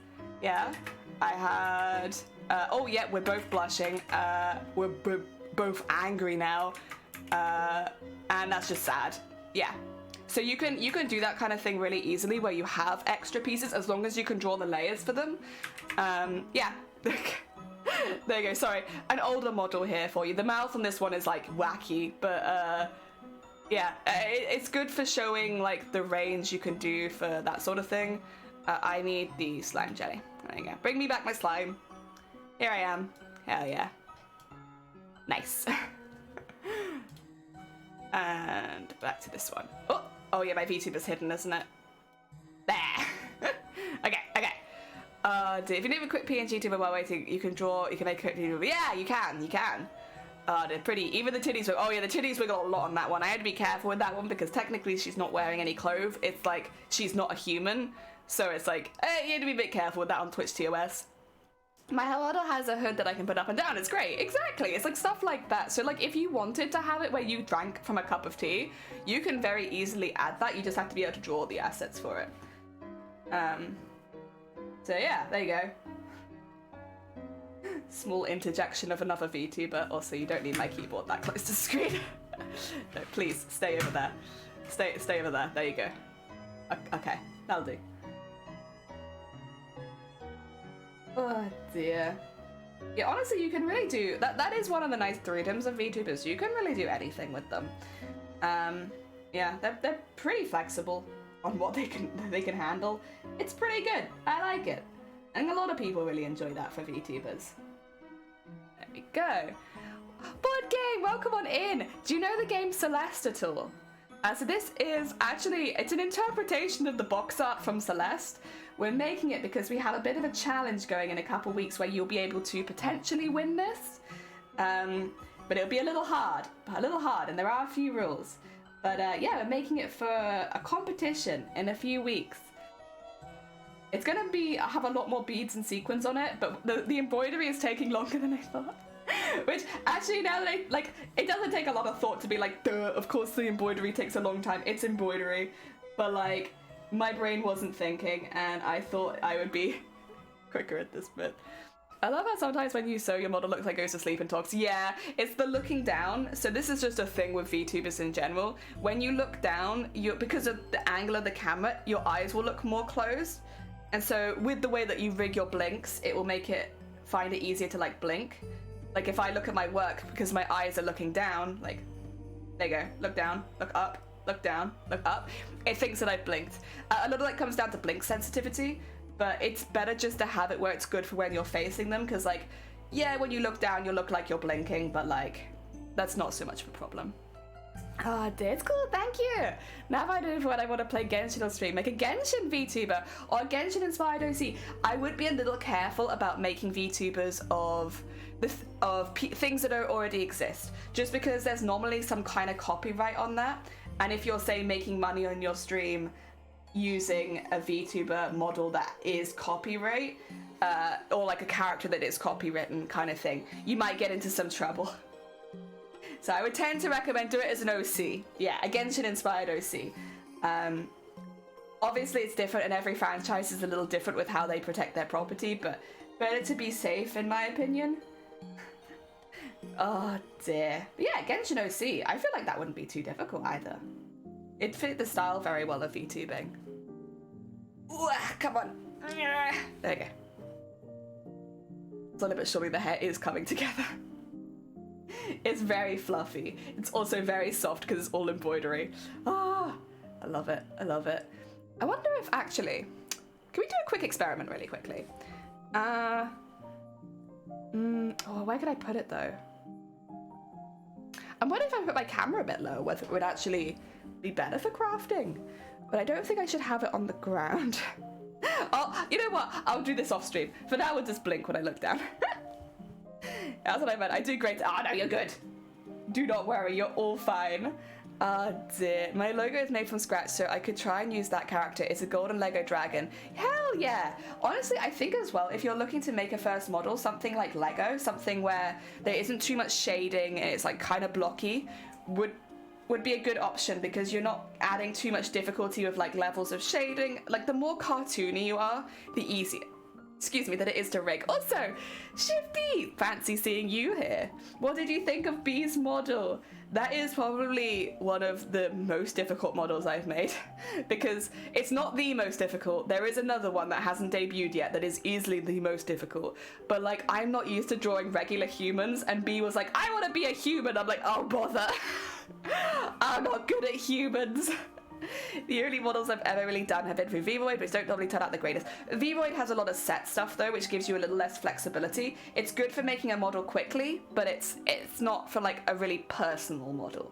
S1: Yeah. I had, oh yeah, we're both blushing. We're both angry now. And that's just sad. Yeah. So you can do that kind of thing really easily where you have extra pieces as long as you can draw the layers for them. Yeah. There you go. Sorry, an older model here for you. The mouth on this one is like wacky, but yeah, it's good for showing like the range you can do for that sort of thing. I need the slime jelly. There you go. Bring me back my slime. Here I am. Hell yeah. Nice. And back to this one. Oh yeah, my VTuber's hidden, isn't it? There. Okay. If you need a quick PNG tuber while waiting, you can draw, you can make a quick tuber. Yeah, you can. They're pretty. Even the titties wiggle. Oh yeah, the titties wiggle a lot on that one. I had to be careful with that one because technically she's not wearing any clothes. It's like she's not a human. So it's like, you have to be a bit careful with that on Twitch TOS. My model has a hood that I can put up and down. It's great. Exactly. It's like stuff like that. So like if you wanted to have it where you drank from a cup of tea, you can very easily add that. You just have to be able to draw the assets for it. So yeah, there you go. Small interjection of another VTuber. Also, you don't need my keyboard that close to the screen. No, please stay over there. Stay over there. There you go. Okay, that'll do. Oh dear. Yeah, honestly, you can really do that. That is one of the nice freedoms of VTubers. You can really do anything with them. Yeah, they're pretty flexible on what they can handle. It's pretty good. I like it. I think a lot of people really enjoy that for VTubers. There we go. Board game, welcome on in. Do you know the game Celeste at all? So this is actually, it's an interpretation of the box art from Celeste. We're making it because we have a bit of a challenge going in a couple weeks where you'll be able to potentially win this. But it'll be a little hard, and there are a few rules. But yeah, we're making it for a competition in a few weeks. It's gonna have a lot more beads and sequins on it, but the embroidery is taking longer than I thought. Which, actually, now that it doesn't take a lot of thought to be like, duh, of course the embroidery takes a long time, it's embroidery. But like, my brain wasn't thinking, and I thought I would be quicker at this bit. I love how sometimes when you sew, your model looks like goes to sleep and talks. Yeah, it's the looking down. So this is just a thing with VTubers in general. When you look down, because of the angle of the camera, your eyes will look more closed. And so with the way that you rig your blinks, it will find it easier to like blink. Like if I look at my work, because my eyes are looking down, like, there you go, look down, look up, look down, look up, it thinks that I've blinked. A lot of that comes down to blink sensitivity, but it's better just to have it where it's good for when you're facing them, because like, yeah, when you look down, you'll look like you're blinking, but like, that's not so much of a problem. Oh dear, it's cool, thank you! Now I know when I want to play Genshin on stream, make a Genshin VTuber or a Genshin inspired OC. I would be a little careful about making VTubers of things that already exist, just because there's normally some kind of copyright on that, and if you're, say, making money on your stream using a VTuber model that is copyright, or like a character that is copywritten kind of thing, you might get into some trouble. So I would tend to recommend do it as an OC. Yeah, a Genshin-inspired OC. Obviously it's different and every franchise is a little different with how they protect their property, but better to be safe in my opinion. Oh dear. But yeah, Genshin OC. I feel like that wouldn't be too difficult either. It'd fit the style very well of VTubing. Ooh, come on. There you go. Slowly but surely the hair is coming together. It's very fluffy. It's also very soft because it's all embroidery. Ah, I love it. I love it. I wonder if actually, can we do a quick experiment really quickly? Oh, where could I put it though? I'm wondering if I put my camera a bit low, whether it would actually be better for crafting. But I don't think I should have it on the ground. Oh, you know what? I'll do this off stream. For now, we'll just blink when I look down. That's what I meant. I do great. Oh, no, you're good. Do not worry. You're all fine. Oh, dear. My logo is made from scratch, so I could try and use that character. It's a golden Lego dragon. Hell yeah. Honestly, I think as well, if you're looking to make a first model, something like Lego, something where there isn't too much shading and it's like kind of blocky, would be a good option because you're not adding too much difficulty with like levels of shading. Like the more cartoony you are, the easier, excuse me, that it is to rig. Also, Shifty, fancy seeing you here. What did you think of Bee's model? That is probably one of the most difficult models I've made because it's not the most difficult. There is another one that hasn't debuted yet that is easily the most difficult. But like, I'm not used to drawing regular humans and Bee was like, I want to be a human. I'm like, oh bother. I'm not good at humans. The only models I've ever really done have been through Vivoid, which don't normally turn out the greatest. Vivoid has a lot of set stuff though, which gives you a little less flexibility. It's good for making a model quickly, but it's not for like a really personal model.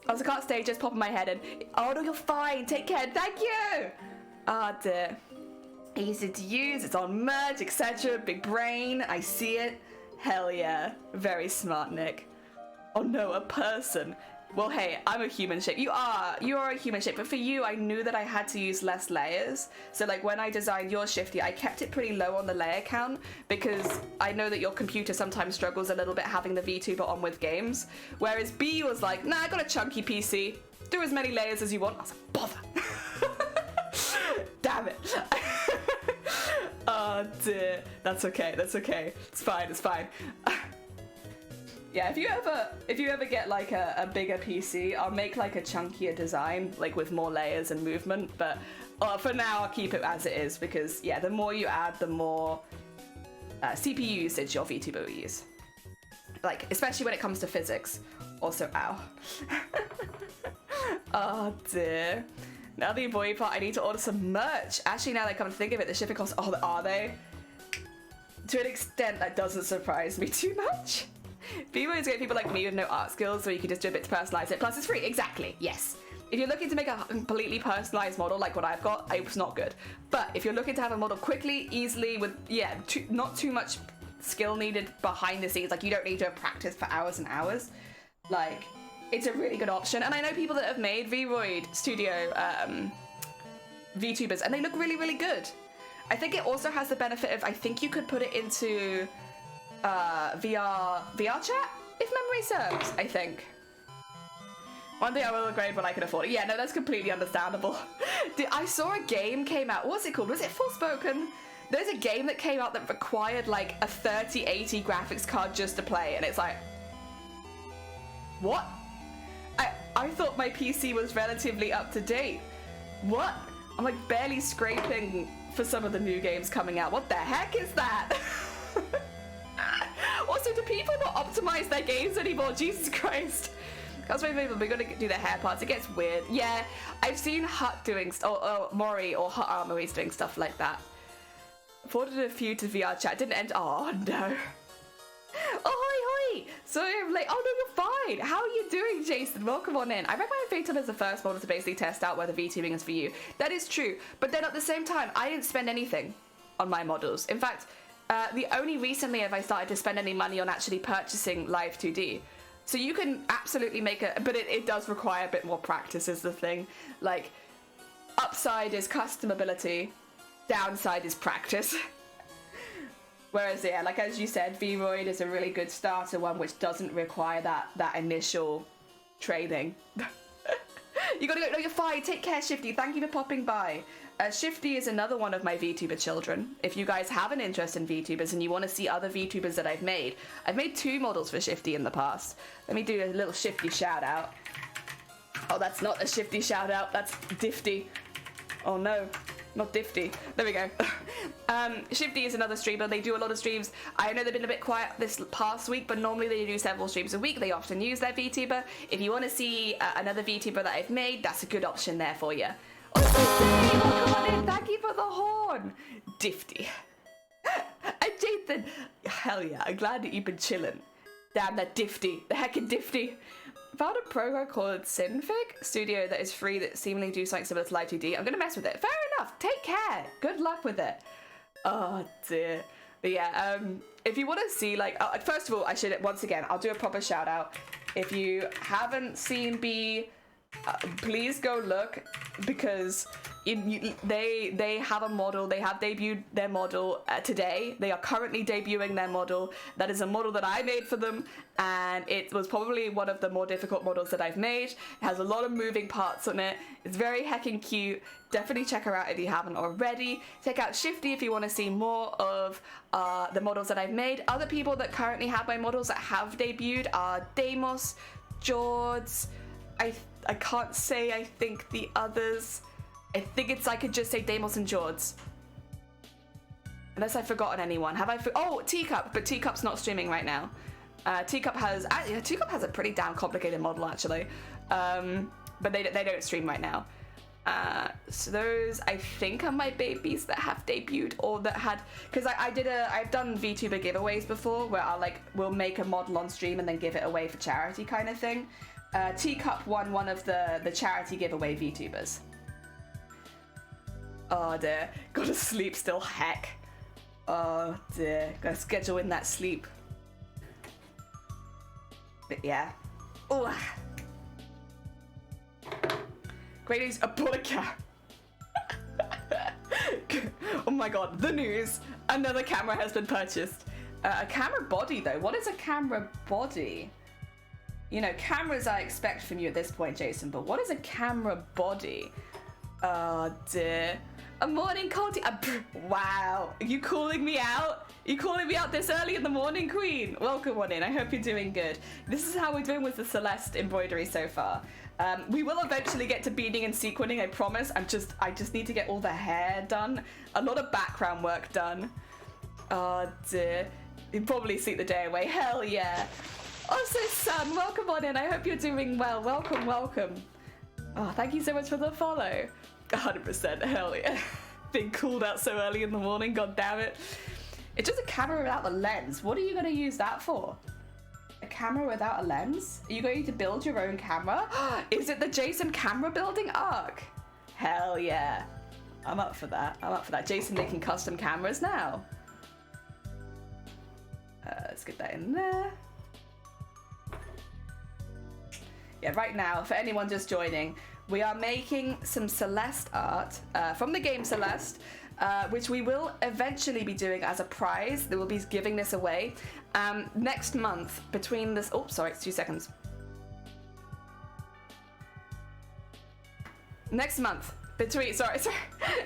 S1: I was can't stay, just popping my head in. Oh no, you're fine. Take care. Thank you. Ah dear. Easy to use. It's on merge, etc. Big brain. I see it. Hell yeah. Very smart, Nick. Oh no, a person. Well, hey, I'm a human shape. You are a human shape, but for you, I knew that I had to use less layers. So like when I designed your Shifty, I kept it pretty low on the layer count because I know that your computer sometimes struggles a little bit having the VTuber on with games. Whereas Bee was like, nah, I got a chunky PC. Do as many layers as you want. I was like, bother. Damn it. Oh dear. That's okay. That's okay. It's fine. It's fine. Yeah, if you ever get like a bigger PC, I'll make like a chunkier design, like with more layers and movement, but for now I'll keep it as it is because yeah, the more you add, the more CPU usage your VTuber will use. Like, especially when it comes to physics. Also, ow. Oh dear. Now the embroidery part, I need to order some merch. Actually, now that I come to think of it, the shipping costs, oh, are they? To an extent, that doesn't surprise me too much. People is get people like me with no art skills, so you can just do a bit to personalize it. Plus, it's free. Exactly. Yes. If you're looking to make a completely personalized model like what I've got, it's not good. But if you're looking to have a model quickly, easily, with not too much skill needed behind the scenes, like you don't need to practice for hours and hours. Like, it's a really good option. And I know people that have made Vroid Studio VTubers, and they look really, really good. I think it also has the benefit of, I think you could put it into VR chat, if memory serves, I think. One day I will upgrade when I can afford it. Yeah, no, that's completely understandable. I saw a game came out. What's it called? Was it Forspoken? There's a game that came out that required like a 3080 graphics card just to play, and it's like, what? I thought my PC was relatively up to date. What? I'm like barely scraping for some of the new games coming out. What the heck is that? Also, do people not optimize their games anymore? Jesus Christ. That's why we're gonna do the hair parts. It gets weird. Yeah, I've seen Hut doing, or Mori or Hut Armories doing stuff like that. Forwarded a few to VR chat. Didn't end. Oh no. Oh, hoi, hoi! Sorry I'm late. Oh, no, you're fine. How are you doing, Jason? Welcome on in. I recommend VTube as the first model to basically test out whether VTubing is for you. That is true. But then at the same time, I didn't spend anything on my models. In fact, the only recently have I started to spend any money on actually purchasing Live 2D. So you can absolutely make it, but it does require a bit more practice is the thing. Like, upside is customability, downside is practice. Whereas, yeah, like as you said, Vroid is a really good starter one which doesn't require that initial training. You gotta go, no, you're fine, take care, Shifty, thank you for popping by. Shifty is another one of my VTuber children. If you guys have an interest in VTubers and you want to see other VTubers that I've made 2 models for Shifty in the past. Let me do a little Shifty shout out. Oh, that's not a Shifty shout out, that's Difty. Oh no, not Difty. There we go. Shifty is another streamer. They do a lot of streams. I know they've been a bit quiet this past week, but normally they do several streams a week. They often use their VTuber. If you want to see another VTuber that I've made, that's a good option there for you. Oh, come on in. Thank you for the horn. Difty. And Jathan. Hell yeah. I'm glad that you've been chilling. Damn, that Difty. The heckin' Difty. Found a program called Synfig Studio that is free that seemingly do something similar to Live 2D. I'm going to mess with it. Fair enough. Take care. Good luck with it. Oh, dear. But yeah, if you want to see, like, first of all, I should, once again, I'll do a proper shout out. If you haven't seen Biiiiig, please go look, because they have a model. They have debuted their model today. They are currently debuting their model. That is a model that I made for them, and it was probably one of the more difficult models that I've made. It has a lot of moving parts on it. It's very heckin' cute. Definitely check her out if you haven't already. Check out Shifty if you want to see more of the models that I've made. Other people that currently have my models that have debuted are Deimos, Jords. I can't say, I think, the others. I think I could just say Deimos and Jords. Unless I've forgotten anyone. Have I? Oh, Teacup, but Teacup's not streaming right now. Teacup has a pretty damn complicated model, actually. But they don't stream right now. So those, I think, are my babies that have debuted or that had, because I've done VTuber giveaways before where we'll make a model on stream and then give it away for charity kind of thing. Teacup won one of the charity giveaway VTubers. Oh dear, gotta sleep still, heck. Oh dear, gotta schedule in that sleep. But yeah. Oh. Great news, a Bullica. Oh my god, the news. Another camera has been purchased. A camera body though, what is a camera body? You know, cameras I expect from you at this point, Jason, but what is a camera body? Oh dear. A morning Conti. Wow. Are you calling me out? You calling me out this early in the morning, Queen? Welcome on in. I hope you're doing good. This is how we're doing with the Celeste embroidery so far. We will eventually get to beading and sequining, I promise. I just need to get all the hair done. A lot of background work done. Oh dear. You probably sleep the day away. Hell yeah. Also, Sun, welcome on in. I hope you're doing well. Welcome, welcome. Oh, thank you so much for the follow. 100%, hell yeah. Being called out so early in the morning, god damn it. It's just a camera without the lens. What are you going to use that for? A camera without a lens? Are you going to build your own camera? Is it the Jason camera building arc? Hell yeah. I'm up for that. I'm up for that. Jason making custom cameras now. Let's get that in there. Yeah, right now, for anyone just joining, we are making some Celeste art from the game Celeste, which we will eventually be doing as a prize. They will be giving this away next month between this. Oh, sorry, it's 2 seconds. Next month.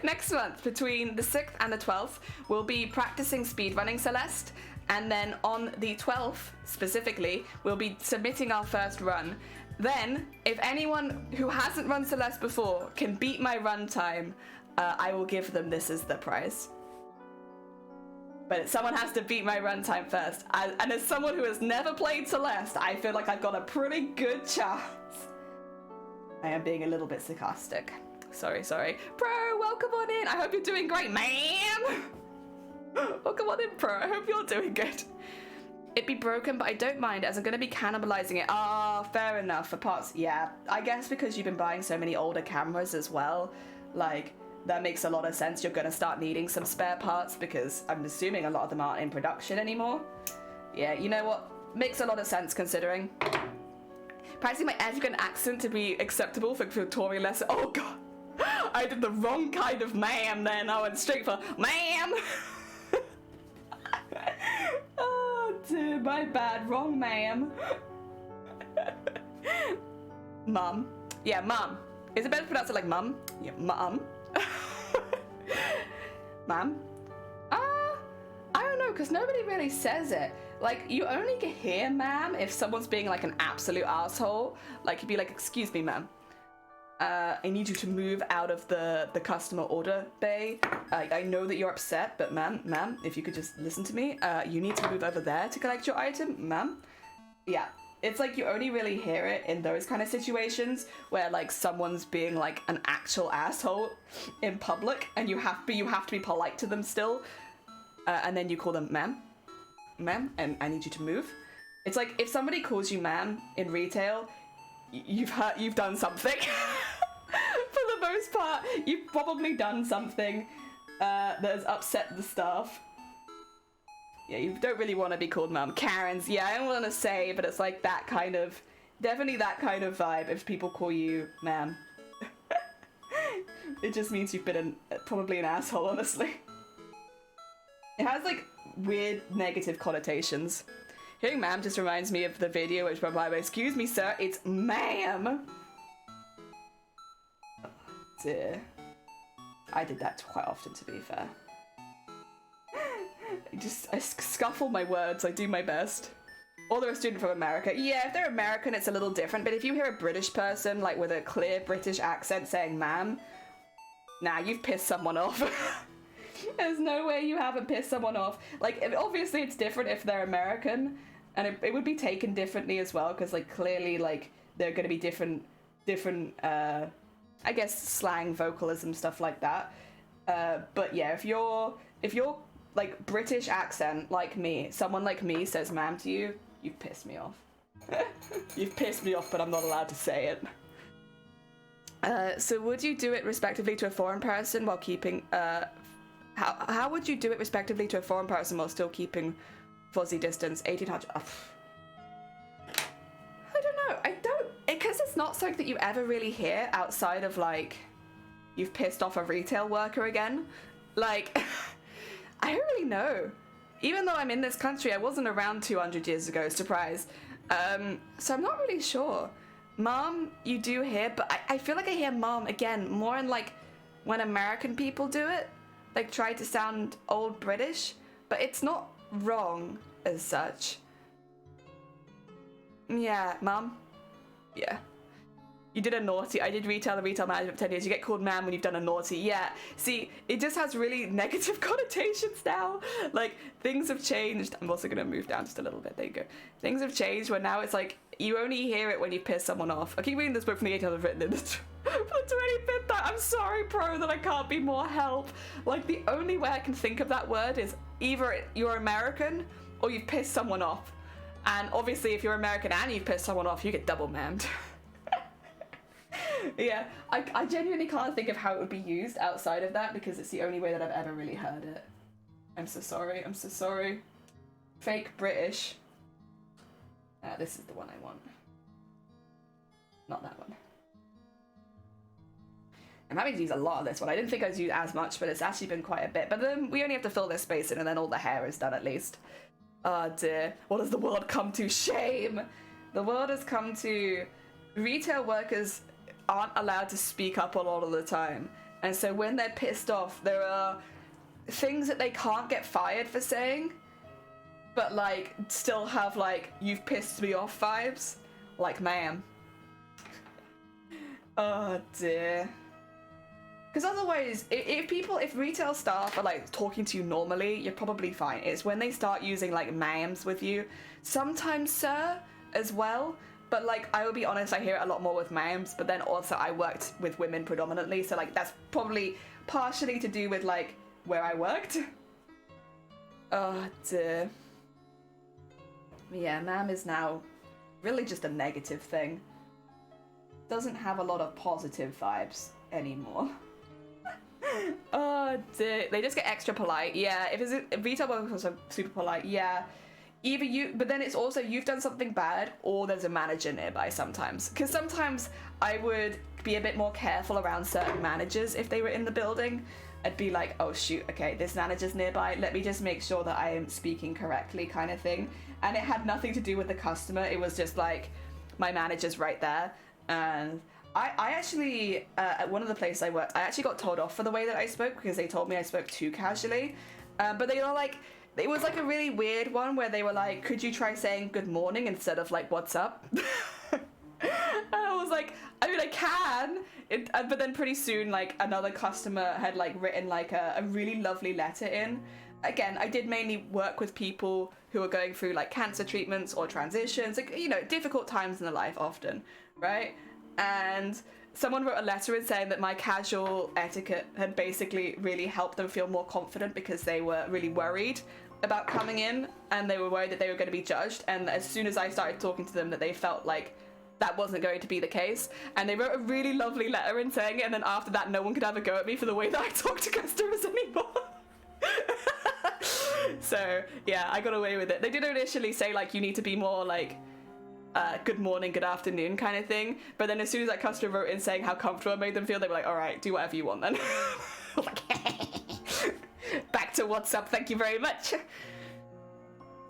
S1: Next month, between the 6th and the 12th, we'll be practicing speedrunning Celeste, and then on the 12th, specifically, we'll be submitting our first run. Then, if anyone who hasn't run Celeste before can beat my run time, I will give them this as the prize. But someone has to beat my run time first. And as someone who has never played Celeste, I feel like I've got a pretty good chance. I am being a little bit sarcastic. Sorry. Pro, welcome on in. I hope you're doing great, man. Welcome on in, Pro. I hope you're doing good. it be broken, but I don't mind as I'm going to be cannibalizing it. Ah, fair enough. For parts, yeah. I guess because you've been buying so many older cameras as well, like, that makes a lot of sense. You're going to start needing some spare parts because I'm assuming a lot of them aren't in production anymore. Yeah, you know what? Makes a lot of sense considering. Practicing my African accent to be acceptable for tutorial lesson. Oh, God. I did the wrong kind of ma'am then. I went straight for ma'am. Oh, dear, my bad. Wrong ma'am. Mum. Yeah, mum. Is it better to pronounce it like mum? Yeah, mum. Ma'am? I don't know, because nobody really says it. Like, you only hear ma'am if someone's being like an absolute asshole. Like, you'd be like, excuse me, ma'am. I need you to move out of the customer order bay. I know that you're upset, but ma'am, if you could just listen to me, you need to move over there to collect your item, ma'am. Yeah, it's like you only really hear it in those kind of situations where like someone's being like an actual asshole in public, and you have to be polite to them still, and then you call them ma'am, and I need you to move. It's like if somebody calls you ma'am in retail, you've done something. For the most part, you've probably done something that has upset the staff. Yeah, you don't really want to be called mum. Karens, yeah, I don't want to say, but it's like that kind of, definitely that kind of vibe if people call you ma'am. It just means you've been probably an asshole, honestly. It has like weird negative connotations. Hearing ma'am just reminds me of the video which replied, excuse me sir, it's ma'am. Oh, dear. I did that quite often, to be fair. I scuffle my words, I do my best. Or they're a student from America. Yeah, if they're American it's a little different, but if you hear a British person like with a clear British accent saying ma'am, nah, you've pissed someone off. There's no way you haven't pissed someone off. Like, obviously it's different if they're American, and it would be taken differently as well, because like clearly like they're going to be different I guess slang, vocalism, stuff like that. But yeah, if you're like British accent like me, someone like me says ma'am to you, you've pissed me off. You've pissed me off, but I'm not allowed to say it. So would you do it respectively to a foreign person while keeping how would you do it respectively to a foreign person while still keeping fuzzy distance? 1800. Oh. I don't know. Because it's not something that you ever really hear outside of like you've pissed off a retail worker again. Like, I don't really know. Even though I'm in this country, I wasn't around 200 years ago, surprise. So I'm not really sure. Mom, you do hear, but I feel like I hear mom again more in like when American people do it, like try to sound old British, but it's not wrong as such. Yeah, mom. Yeah. You did a naughty. I did retail management for 10 years. You get called ma'am when you've done a naughty. Yeah. See, it just has really negative connotations now. Like, things have changed. I'm also going to move down just a little bit. There you go. Things have changed where now it's like, you only hear it when you piss someone off. I keep reading this book from the 1800s I've written in the 25th time. I'm sorry, pro, that I can't be more help. Like, the only way I can think of that word is either you're American or you've pissed someone off. And obviously, if you're American and you've pissed someone off, you get double ma'amed. Yeah, I genuinely can't think of how it would be used outside of that because it's the only way that I've ever really heard it. I'm so sorry, I'm so sorry. Fake British. This is the one I want. Not that one. I'm having to use a lot of this one. I didn't think I'd use as much, but it's actually been quite a bit. But then we only have to fill this space in and then all the hair is done at least. Oh dear, what has the world come to? Shame! The world has come to retail workers aren't allowed to speak up a lot of the time, and so when they're pissed off there are things that they can't get fired for saying, but like still have like you've pissed me off vibes, like ma'am. Oh dear. Because otherwise if retail staff are like talking to you normally, you're probably fine. It's when they start using like ma'ams with you, sometimes sir as well. But like, I will be honest, I hear it a lot more with ma'ams, but then also I worked with women predominantly, so like that's probably partially to do with like where I worked. Oh dear. Yeah, ma'am is now really just a negative thing. Doesn't have a lot of positive vibes anymore. Oh dear. They just get extra polite. Yeah, if retail workers are super polite, yeah. Either you, but then it's also you've done something bad or there's a manager nearby sometimes. Because sometimes I would be a bit more careful around certain managers if they were in the building. I'd be like, oh shoot, okay, this manager's nearby. Let me just make sure that I am speaking correctly kind of thing. And it had nothing to do with the customer. It was just like, my manager's right there. And I actually, at one of the places I worked, I actually got told off for the way that I spoke because they told me I spoke too casually. But they were like, it was like a really weird one where they were like, could you try saying good morning instead of like, what's up? And I was like, I mean, I can. But then pretty soon, like another customer had like written like a really lovely letter in. Again, I did mainly work with people who are going through like cancer treatments or transitions, like, you know, difficult times in their life often, right? And someone wrote a letter in saying that my casual etiquette had basically really helped them feel more confident because they were really worried about coming in and they were worried that they were going to be judged. And as soon as I started talking to them, that they felt like that wasn't going to be the case. And they wrote a really lovely letter in saying it. And then after that, no one could have a go at me for the way that I talk to customers anymore. So yeah, I got away with it. They did initially say like, you need to be more like, good morning, good afternoon kind of thing. But then as soon as that customer wrote in saying how comfortable it made them feel, they were like, all right, do whatever you want then. Back to what's up, thank you very much.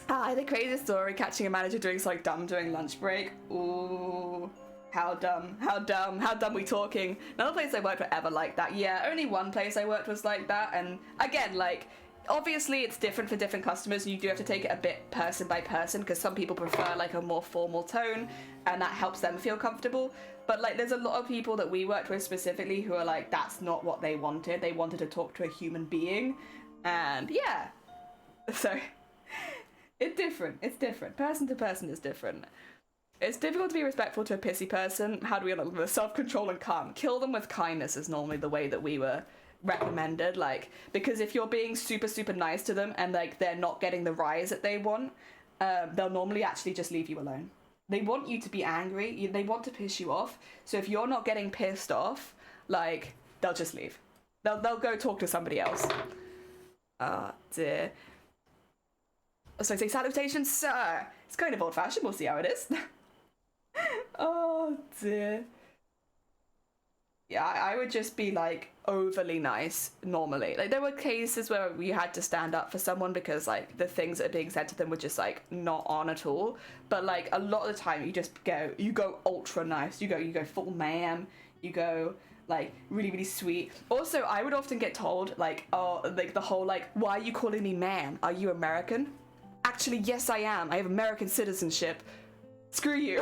S1: The craziest story, catching a manager doing something dumb during lunch break. Ooh, how dumb we talking? None of the places I worked were ever like that. Yeah, only one place I worked was like that. And again, like, obviously it's different for different customers and you do have to take it a bit person by person because some people prefer like a more formal tone and that helps them feel comfortable. But like there's a lot of people that we worked with specifically who are like, that's not what they wanted. They wanted to talk to a human being. And yeah, so it's different. Person to person is different. It's difficult to be respectful to a pissy person. How do we look with self-control and calm? Kill them with kindness is normally the way that we were recommended, like, because if you're being super nice to them and like they're not getting the rise that they want, they'll normally actually just leave you alone. They want you to be angry, they want to piss you off, so if you're not getting pissed off, like, they'll just leave. They'll go talk to somebody else. Ah, dear. So I say, salutations, sir. It's kind of old-fashioned, we'll see how it is. Oh dear. Yeah, I would just be like overly nice normally. Like there were cases where we had to stand up for someone because like the things that are being said to them were just like not on at all. But like a lot of the time you go ultra nice. You go full ma'am. You go like really sweet. Also, I would often get told like, oh, like the whole like, why are you calling me ma'am? Are you American? Actually, yes, I am. I have American citizenship. Screw you.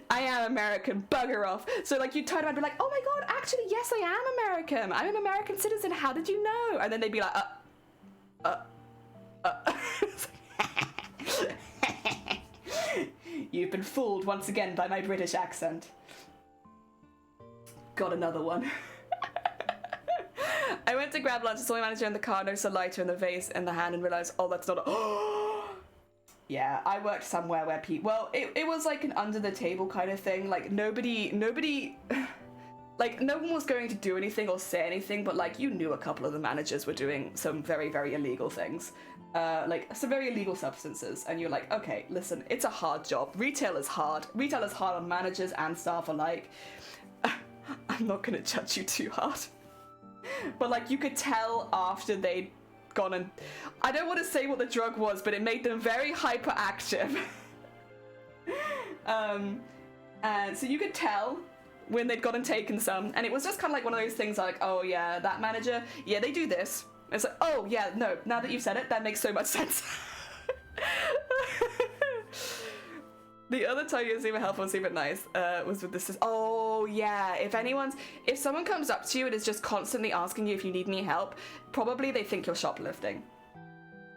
S1: I am American, bugger off. So like you turn around and be like, oh my god, actually yes I am American. I'm an American citizen, how did you know? And then they'd be like, You've been fooled once again by my British accent. Got another one. I went to grab lunch, saw my manager in the car, noticed a lighter in the vase in the hand and realised, oh, that's not a... Yeah, I worked somewhere where well, it was like an under the table kind of thing. Like nobody, like no one was going to do anything or say anything, but like you knew a couple of the managers were doing some very illegal things, like some very illegal substances. And you're like, okay, listen, it's a hard job. Retail is hard. Retail is hard on managers and staff alike. I'm not gonna judge you too hard. But like you could tell after they'd gone and I don't want to say what the drug was, but it made them very hyperactive. And so you could tell when they'd gone and taken some, and it was just kind of like one of those things like, oh yeah, that manager, yeah, they do this. It's like, oh yeah, no, now that you've said it, that makes so much sense. The other time you were super helpful and super nice was with this. Oh yeah, if someone comes up to you and is just constantly asking you if you need any help, probably they think you're shoplifting.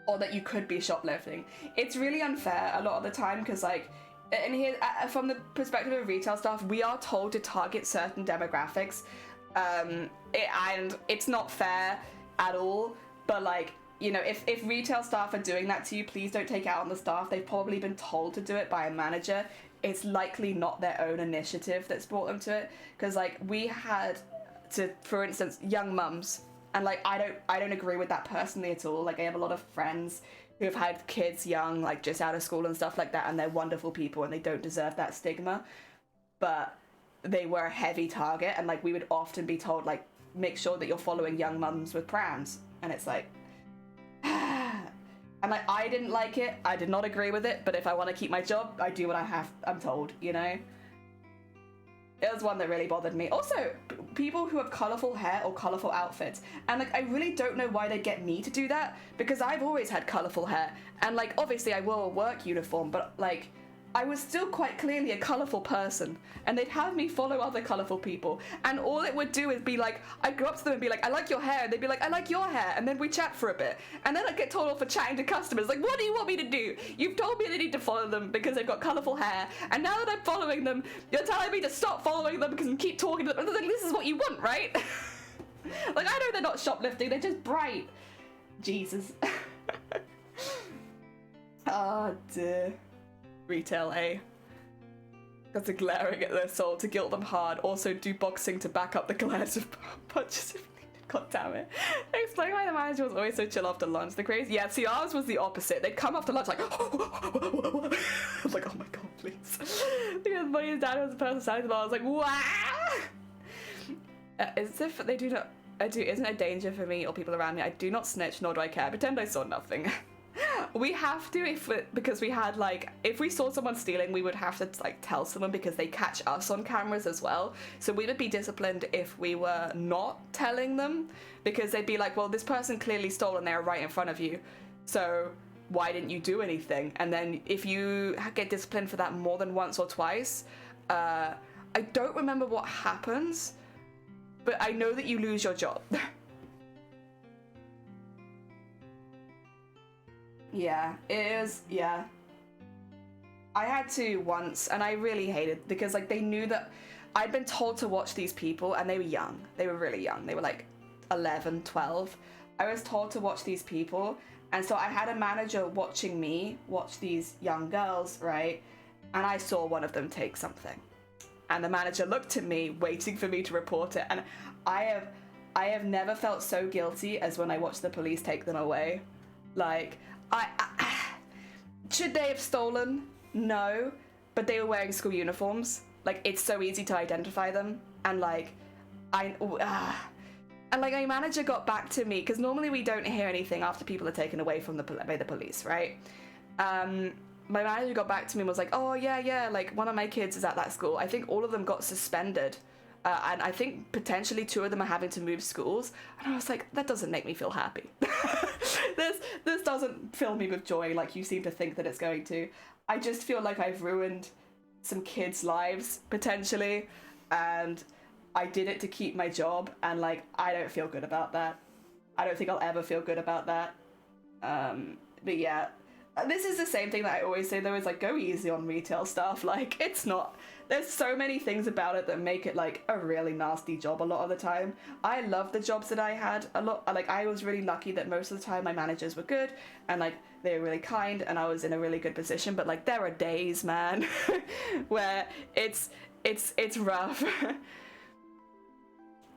S1: Or that you could be shoplifting. It's really unfair a lot of the time because like, and here, from the perspective of retail staff, we are told to target certain demographics. And it's not fair at all, but like, you know, if retail staff are doing that to you, please don't take it out on the staff. They've probably been told to do it by a manager. It's likely not their own initiative that's brought them to it. Because, like, we had to, for instance, young mums, and like I don't agree with that personally at all. Like, I have a lot of friends who have had kids young, like just out of school and stuff like that, and they're wonderful people and they don't deserve that stigma. But they were a heavy target, and like we would often be told, like, make sure that you're following young mums with prams, and it's like, and like I didn't like it, I did not agree with it, but if I want to keep my job, I do what I'm told, you know. It was one that really bothered me. Also, people who have colourful hair or colourful outfits, and like I really don't know why they get me to do that, because I've always had colourful hair, and like obviously I wore a work uniform, but like I was still quite clearly a colourful person, and they'd have me follow other colourful people, and all it would do is be like, I'd go up to them and be like, I like your hair, and they'd be like, I like your hair, and then we'd chat for a bit, and then I'd get told off for chatting to customers, like, what do you want me to do? You've told me I need to follow them because they've got colourful hair, and now that I'm following them, you're telling me to stop following them because I keep talking to them, and like, this is what you want, right? Like, I know they're not shoplifting, they're just bright. Jesus. Oh dear. Retail A. Got to glaring at their soul to guilt them hard. Also do boxing to back up the glares of punches if needed. God damn it. Explain why the manager was always so chill after lunch. The crazy, yeah, see, ours was the opposite. They'd come after lunch like, I was like, oh my god, please. Because my dad was the person standing there. I was like, wow. As if they do not, isn't a danger for me or people around me. I do not snitch, nor do I care. Pretend I saw nothing. We have to, because we had like, if we saw someone stealing, we would have to like tell someone because they catch us on cameras as well. So we would be disciplined if we were not telling them, because they'd be like, well, this person clearly stole and they were right in front of you. So why didn't you do anything? And then if you get disciplined for that more than once or twice, I don't remember what happens, but I know that you lose your job. Yeah, it is, yeah. I had to once, and I really hated, because like they knew that I'd been told to watch these people, and they were young. They were really young. They were like 11, 12. I was told to watch these people, and so I had a manager watching me watch these young girls, right? And I saw one of them take something. And the manager looked at me, waiting for me to report it, and I have never felt so guilty as when I watched the police take them away. Like, should they have stolen? No, but they were wearing school uniforms. Like, it's so easy to identify them, and like, and like my manager got back to me, because normally we don't hear anything after people are taken away from by the police, right? My manager got back to me and was like, oh yeah, like one of my kids is at that school. I think all of them got suspended. And I think potentially 2 of them are having to move schools. And I was like, that doesn't make me feel happy. This doesn't fill me with joy like you seem to think that it's going to. I just feel like I've ruined some kids' lives, potentially. And I did it to keep my job. And like, I don't feel good about that. I don't think I'll ever feel good about that. But yeah, this is the same thing that I always say though, is like, go easy on retail stuff. Like, it's not, there's so many things about it that make it like a really nasty job a lot of the time. I love the jobs that I had a lot. Like, I was really lucky that most of the time my managers were good and like they were really kind and I was in a really good position. But like, there are days, man, where it's rough.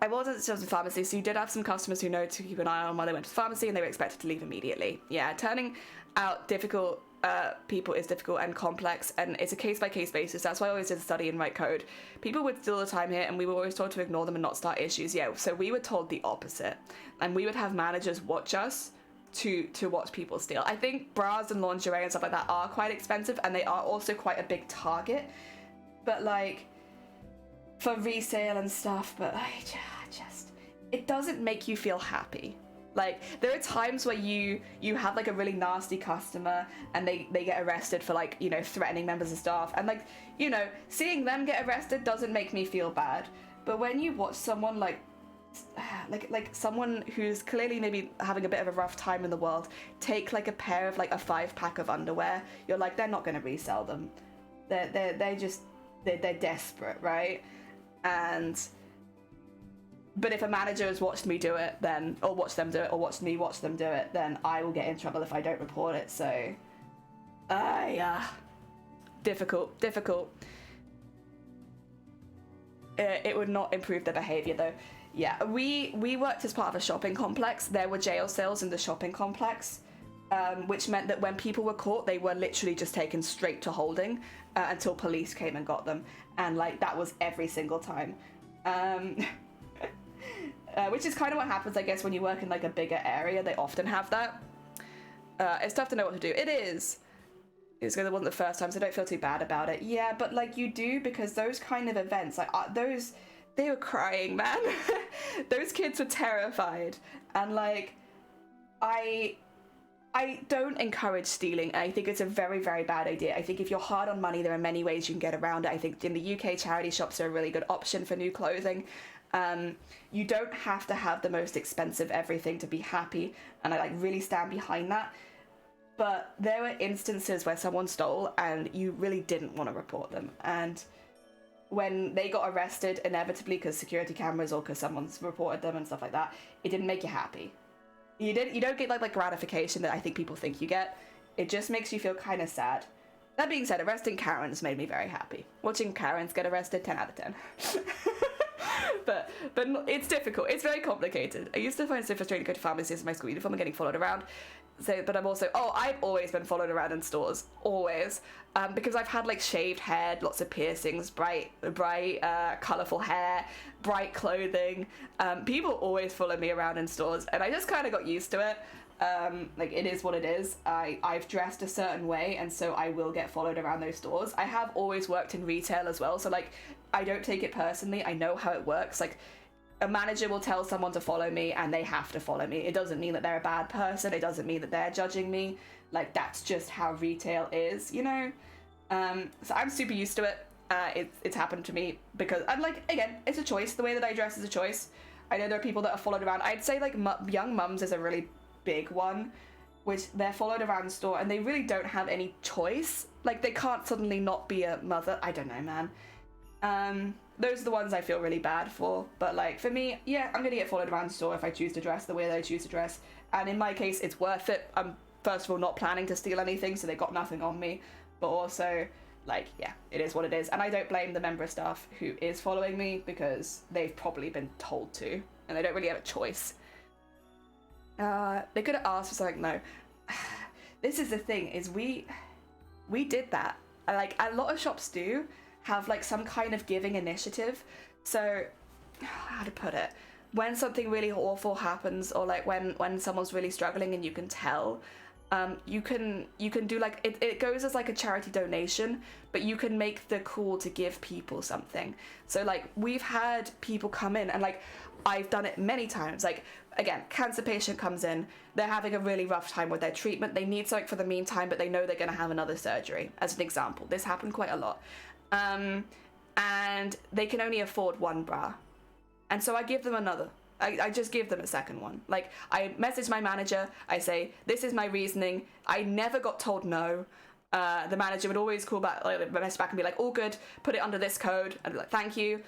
S1: I wasn't just a pharmacy, so you did have some customers who know to keep an eye on while they went to the pharmacy, and they were expected to leave immediately. Yeah, turning out difficult people is difficult and complex, and it's a case-by-case basis. That's why I always did study and write code. People would steal the time here, and we were always told to ignore them and not start issues. Yeah, so we were told the opposite, and we would have managers watch us to watch people steal. I think bras and lingerie and stuff like that are quite expensive, and they are also quite a big target, but like, for resale and stuff, but I just, it doesn't make you feel happy. Like, there are times where you have like a really nasty customer and they get arrested for like, you know, threatening members of staff, and like, you know, seeing them get arrested doesn't make me feel bad. But when you watch someone like someone who's clearly maybe having a bit of a rough time in the world take like a pair of like a 5-pack of underwear, you're like, they're not going to resell them. They're desperate, right? And But if a manager has watched me do it, then, or watched them do it, or watched me watch them do it, then I will get in trouble if I don't report it. So, yeah, difficult. It would not improve their behavior though. Yeah, we worked as part of a shopping complex. There were jail cells in the shopping complex, which meant that when people were caught, they were literally just taken straight to holding until police came and got them. And like, that was every single time. Which is kind of what happens, I guess, when you work in like a bigger area. They often have that. It's tough to know what to do. It is. It's because it wasn't the first time, so don't feel too bad about it. Yeah, but like you do, because those kind of events, like they were crying, man. Those kids were terrified. And like, I don't encourage stealing. I think it's a very, very bad idea. I think if you're hard on money, there are many ways you can get around it. I think in the UK, charity shops are a really good option for new clothing. You don't have to have the most expensive everything to be happy, and I like really stand behind that. But there were instances where someone stole and you really didn't want to report them, and when they got arrested, inevitably because security cameras or because someone's reported them and stuff like that, it didn't make you happy. You don't get like gratification that I think people think you get. It just makes you feel kind of sad. That being said, arresting Karens made me very happy. Watching Karens get arrested, 10 out of 10. But it's difficult. It's very complicated. I used to find it so frustrating to go to pharmacies in my school uniform and getting followed around. So, but I'm also, I've always been followed around in stores, always, because I've had like shaved head, lots of piercings, bright, colourful hair, bright clothing. People always follow me around in stores, and I just kind of got used to it. Like, it is what it is. I've dressed a certain way, and so I will get followed around those stores. I have always worked in retail as well, so like, I don't take it personally. I know how it works. Like, a manager will tell someone to follow me and they have to follow me. It doesn't mean that they're a bad person. It doesn't mean that they're judging me. Like, that's just how retail is, you know? So I'm super used to it. It's happened to me because I'm like, again, it's a choice. The way that I dress is a choice. I know there are people that are followed around. I'd say like young mums is a really big one, which they're followed around the store and they really don't have any choice. Like, they can't suddenly not be a mother. I don't know, man. Those are the ones I feel really bad for. But like, for me, yeah, I'm gonna get followed around the store if I choose to dress the way that I choose to dress. And in my case, it's worth it. I'm, first of all, not planning to steal anything, so they got nothing on me. But also, like, yeah, it is what it is. And I don't blame the member of staff who is following me, because they've probably been told to, and they don't really have a choice. They could have asked for something. No. This is the thing, is we did that. Like, a lot of shops do have like some kind of giving initiative. So, how to put it, when something really awful happens, or like when someone's really struggling and you can tell, you can do like, it goes as like a charity donation, but you can make the call to give people something. So like, we've had people come in, and like, I've done it many times. Like, again, cancer patient comes in, they're having a really rough time with their treatment, they need something for the meantime, but they know they're going to have another surgery, as an example. This happened quite a lot. And they can only afford one bra, and so I give them another. I just give them a second one. Like, I message my manager, I say, this is my reasoning. I never got told no. The manager would always call back, like, message back and be like, all good, put it under this code. I'd be like, thank you.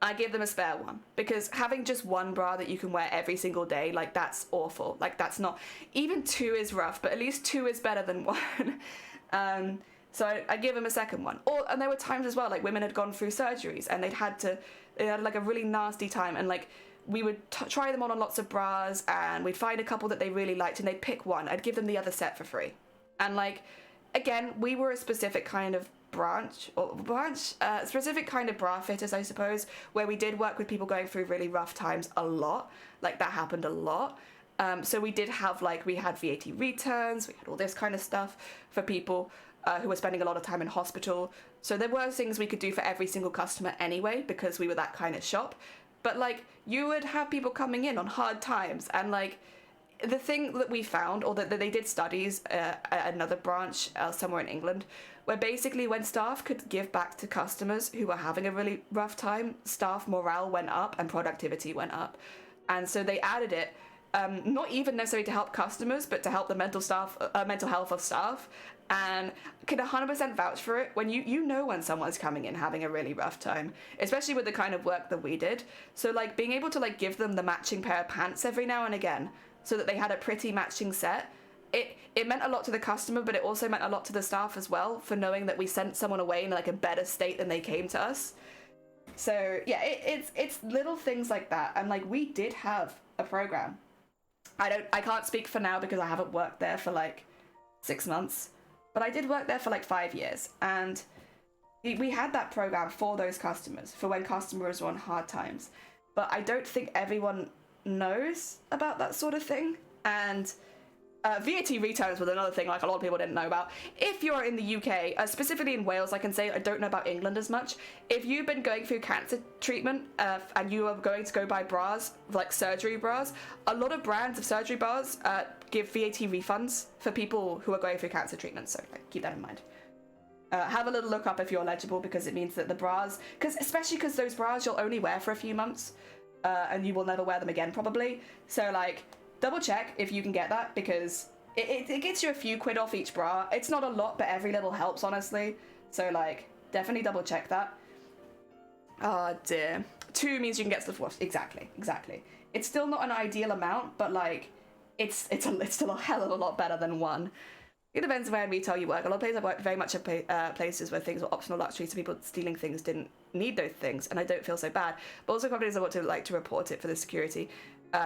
S1: I give them a spare one, because having just one bra that you can wear every single day, like, that's awful. Like, that's not, even two is rough, but at least two is better than one. So I give them a second one. And there were times as well, like, women had gone through surgeries and they had like a really nasty time, and like, we would try them on lots of bras, and we'd find a couple that they really liked and they'd pick one. I'd give them the other set for free. And like, again, we were a specific kind of specific kind of bra fitters, I suppose, where we did work with people going through really rough times a lot. Like, that happened a lot. So we did have, like, we had VAT returns, we had all this kind of stuff for people who were spending a lot of time in hospital. So there were things we could do for every single customer anyway, because we were that kind of shop. But like, you would have people coming in on hard times, and like, the thing that we found, or that they did studies at another branch somewhere in England, where basically when staff could give back to customers who were having a really rough time, staff morale went up and productivity went up. And so they added it, not even necessarily to help customers, but to help the mental health of staff. and can 100% vouch for it when you know when someone's coming in having a really rough time, especially with the kind of work that we did. So like being able to like give them the matching pair of pants every now and again so that they had a pretty matching set, it meant a lot to the customer, but it also meant a lot to the staff as well, for knowing that we sent someone away in like a better state than they came to us. So yeah, it's little things like that. And like we did have a program. I can't speak for now because I haven't worked there for like 6 months, but I did work there for like 5 years, and we had that program for those customers, for when customers were on hard times. But I don't think everyone knows about that sort of thing. And VAT returns was another thing like a lot of people didn't know about. If you're in the UK, specifically in Wales, I can say I don't know about England as much. If you've been going through cancer treatment and you are going to go buy bras, like surgery bras, a lot of brands of surgery bras give VAT refunds for people who are going through cancer treatment, so like, keep that in mind. Have a little look up if you're eligible, because it means that the bras, especially because those bras you'll only wear for a few months and you will never wear them again probably, so like double check if you can get that, because it gets you a few quid off each bra. It's not a lot, but every little helps, honestly. So like definitely double check that. Oh dear. 2 means you can get stuff off. Exactly. It's still not an ideal amount, but like it's still a hell of a lot better than 1. It depends where in retail you work. A lot of places I've worked very much at places where things were optional luxury, so people stealing things didn't need those things, and I don't feel so bad. But also companies I want to like to report it for the security,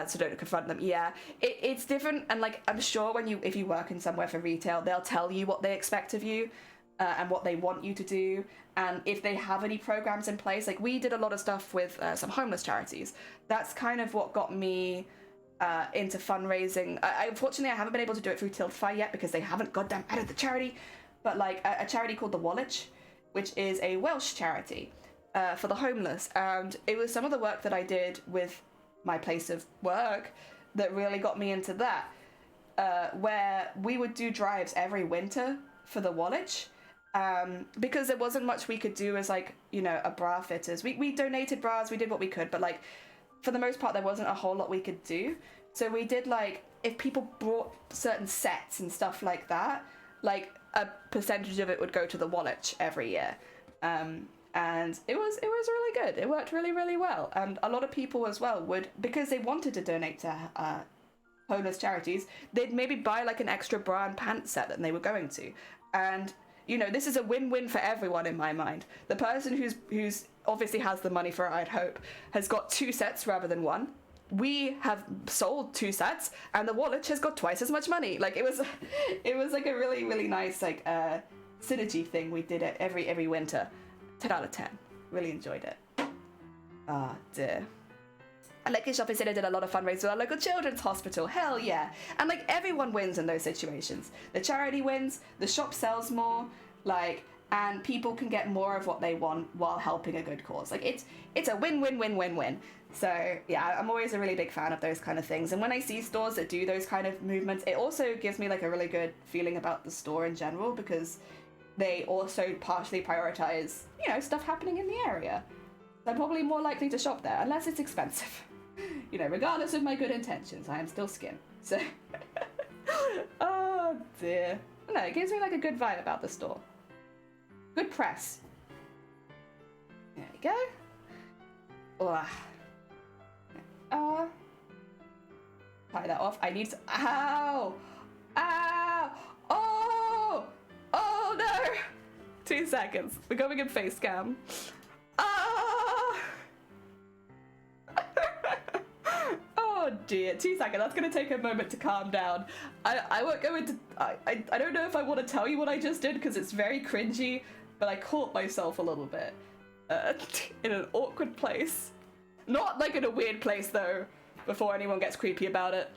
S1: so don't confront them. Yeah, it's different, and like I'm sure if you work in somewhere for retail, they'll tell you what they expect of you, and what they want you to do, and if they have any programs in place. Like we did a lot of stuff with some homeless charities. That's kind of what got me into fundraising. Unfortunately, I haven't been able to do it through Tiltify yet because they haven't goddamn added the charity, but like a charity called the Woolwich, which is a Welsh charity for the homeless, and it was some of the work that I did with my place of work that really got me into that, where we would do drives every winter for the Woolwich, because there wasn't much we could do as like, you know, a bra fitters. We donated bras, we did what we could, but like for the most part there wasn't a whole lot we could do. So we did like, if people brought certain sets and stuff like that, like a percentage of it would go to the Woolwich every year, and it was really good. It worked really, really well, and a lot of people as well would, because they wanted to donate to homeless charities, they'd maybe buy like an extra bra and pants set that they were going to. And you know, this is a win-win for everyone in my mind. The person who's obviously has the money for it, I'd hope, has got 2 sets rather than 1. We have sold 2 sets, and the Woolwich has got twice as much money. Like it was like a really, really nice like synergy thing. We did it every winter. 10 out of 10. Really enjoyed it. Ah, dear. And like Shopping Center did a lot of fundraisers with our local children's hospital. Hell yeah. And like everyone wins in those situations. The charity wins, the shop sells more, like, and people can get more of what they want while helping a good cause. Like it's a win-win-win-win-win. So yeah, I'm always a really big fan of those kind of things. And when I see stores that do those kind of movements, it also gives me like a really good feeling about the store in general, because they also partially prioritize, you know, stuff happening in the area. So I'm probably more likely to shop there, unless it's expensive. You know, regardless of my good intentions, I am still skin. So, oh dear. No, it gives me like a good vibe about the store. Good press. There we go. Tie that off. I need to. Ow! Ow! Oh! Oh no! 2 seconds. We're going in face cam. Ah! Oh dear. 2 seconds. That's gonna take a moment to calm down. I won't go into. I don't know if I want to tell you what I just did because it's very cringy, but I caught myself a little bit in an awkward place. Not like in a weird place though, before anyone gets creepy about it.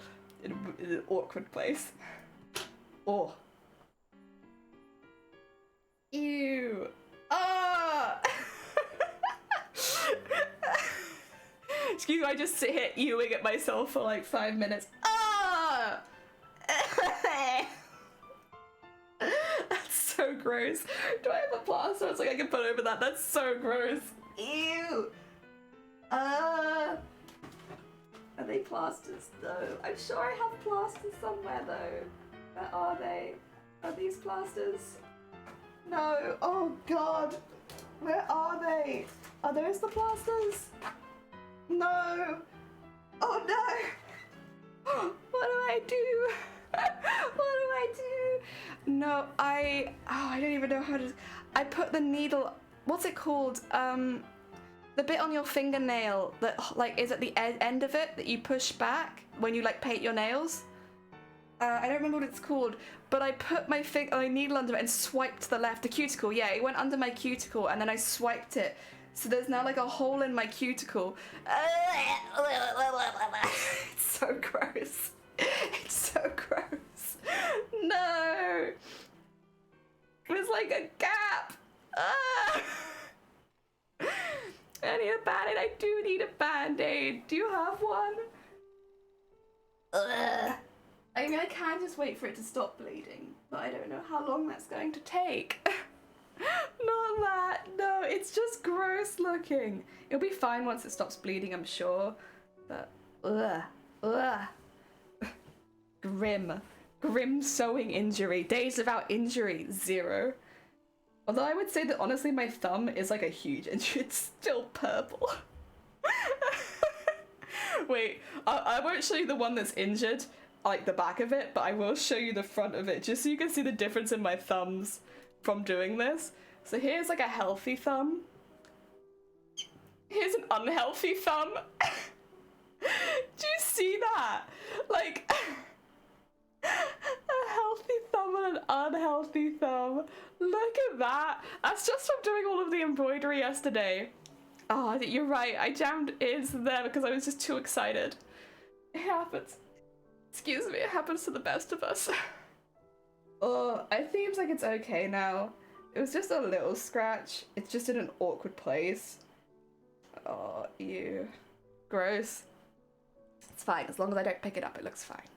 S1: In an awkward place. Oh. Ew. Ah! Excuse me, I just sit here ewing at myself for like 5 minutes. Ah! That's so gross. Do I have a plaster? It's like I can put over that. That's so gross. Ew. Are they plasters though? I'm sure I have plasters somewhere though. Where are they? Are these plasters? No. Oh God. Where are they? Are those the plasters? No. Oh no. What do I do? What do I do? No, I don't even know how to. I put the needle. What's it called? The bit on your fingernail that like is at the end of it that you push back when you like paint your nails. I don't remember what it's called, but I put my needle under it and swiped the cuticle. Yeah, it went under my cuticle and then I swiped it. So there's now like a hole in my cuticle. It's so gross. It's so gross. No. There's like a gap. Ah. I need a band-aid. I do need a band-aid. Do you have one? Ugh. I mean, I can just wait for it to stop bleeding, but I don't know how long that's going to take. Not that. No, it's just gross looking. It'll be fine once it stops bleeding, I'm sure. But, ugh. Grim. Grim sewing injury. Days without injury, 0. Although I would say that honestly my thumb is like a huge injury. It's still purple. Wait, I won't show you the one that's injured, like the back of it, but I will show you the front of it just so you can see the difference in my thumbs from doing this. So here's like a healthy thumb. Here's an unhealthy thumb. Do you see that? Like a healthy thumb and an unhealthy thumb. Look at that. That's just from doing all of the embroidery yesterday. Oh, you're right. I jammed is there because I was just too excited. It happens. Excuse me, it happens to the best of us. Oh, it seems like it's okay now. It was just a little scratch. It's just in an awkward place. Oh, ew. Gross. It's fine. As long as I don't pick it up, it looks fine.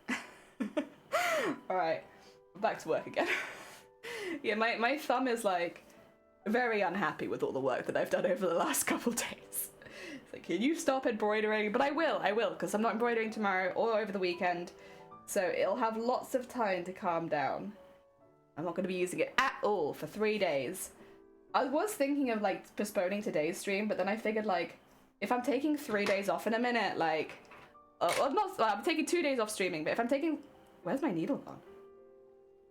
S1: Alright, back to work again. Yeah, my thumb is like very unhappy with all the work that I've done over the last couple days. It's like, can you stop embroidering? But I will, because I'm not embroidering tomorrow or over the weekend. So it'll have lots of time to calm down. I'm not going to be using it at all for 3 days. I was thinking of like postponing today's stream, but then I figured like, if I'm taking 3 days off in a minute, like, I'm taking 2 days off streaming, but if I'm taking, where's my needle gone?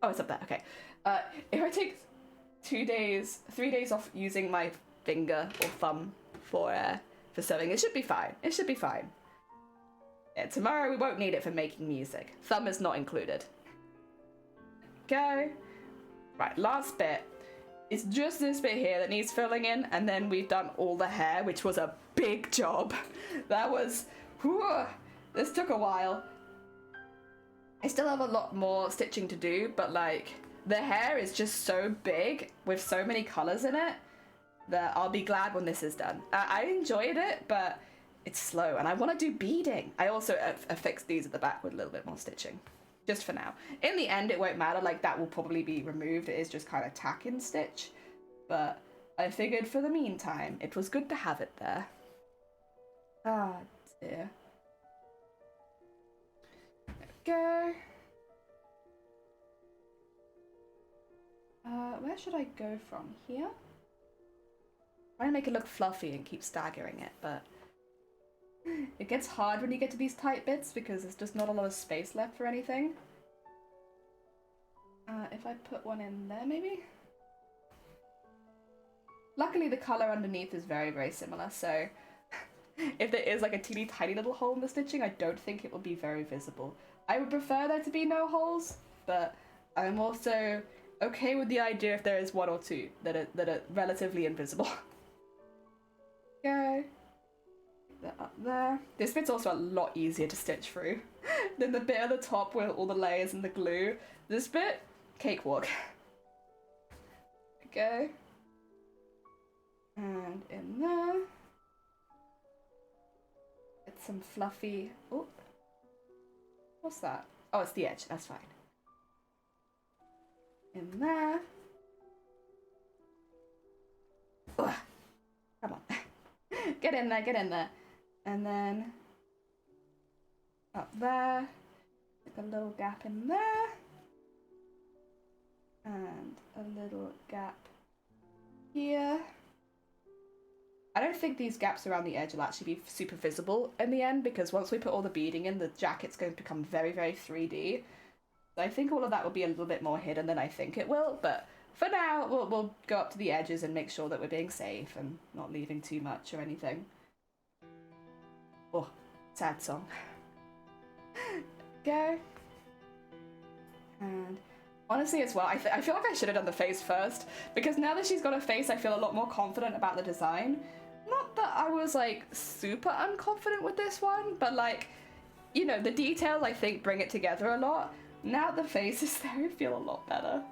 S1: Oh, it's up there, okay. If I take 3 days off using my finger or thumb for sewing, it should be fine. It should be fine. Yeah, tomorrow we won't need it for making music. Thumb is not included. Go. Right, last bit. It's just this bit here that needs filling in, and then we've done all the hair, which was a big job. That was, whew, this took a while. I still have a lot more stitching to do, but like, the hair is just so big with so many colors in it that I'll be glad when this is done. I enjoyed it, but it's slow, and I want to do beading. I also affixed these at the back with a little bit more stitching, just for now. In the end, it won't matter, like that will probably be removed. It is just kind of tack and stitch, but I figured for the meantime, it was good to have it there. Ah, dear. There we go. Where should I go from here? Trying to make it look fluffy and keep staggering it, but it gets hard when you get to these tight bits because there's just not a lot of space left for anything. If I put one in there, maybe? Luckily, the color underneath is very, very similar, so if there is like a teeny tiny little hole in the stitching, I don't think it will be very visible. I would prefer there to be no holes, but I'm also okay with the idea if there is one or two that are relatively invisible. Go. Put that up there. This bit's also a lot easier to stitch through than the bit at the top with all the layers and the glue. This bit, cakewalk. Go. And in there. Get some fluffy. Oh. What's that? Oh, it's the edge. That's fine. In there. Ugh. Come on. Get in there, get in there. And then up there. Like a little gap in there. And a little gap here. I don't think these gaps around the edge will actually be super visible in the end, because once we put all the beading in, the jacket's going to become very, very 3D. So I think all of that will be a little bit more hidden than I think it will, but for now, we'll go up to the edges and make sure that we're being safe and not leaving too much or anything. Oh, sad song. Go. And honestly as well, I feel like I should have done the face first, because now that she's got a face, I feel a lot more confident about the design. Not that I was like super unconfident with this one, but like, you know, the details I think bring it together a lot. Now the face is there, I feel a lot better.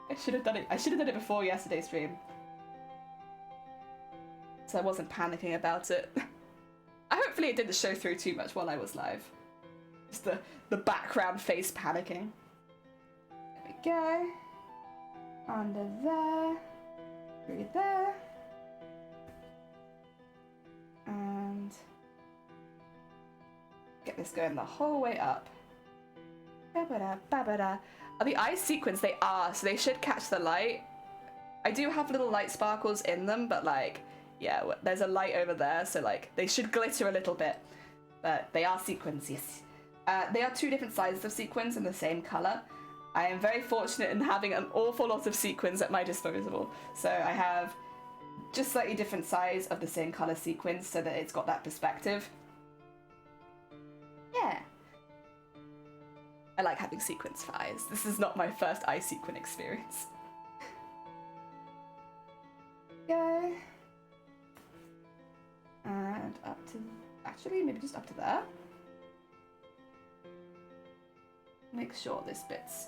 S1: I should have done it before yesterday's stream, so I wasn't panicking about it. Hopefully it didn't show through too much while I was live. Just the background face panicking. There we go. Under there. Through there. And get this going the whole way up. Ba-ba-da, ba-ba-da. Are the eyes sequins? They are, so they should catch the light. I do have little light sparkles in them, but like, yeah, there's a light over there, so like, they should glitter a little bit. But they are sequins, yes. They are 2 different sizes of sequins in the same colour. I am very fortunate in having an awful lot of sequins at my disposal. So I have just slightly different size of the same colour sequins so that it's got that perspective. Yeah. I like having sequins for eyes. This is not my first eye sequin experience. Go. And up to, actually maybe just up to there. Make sure this bit's.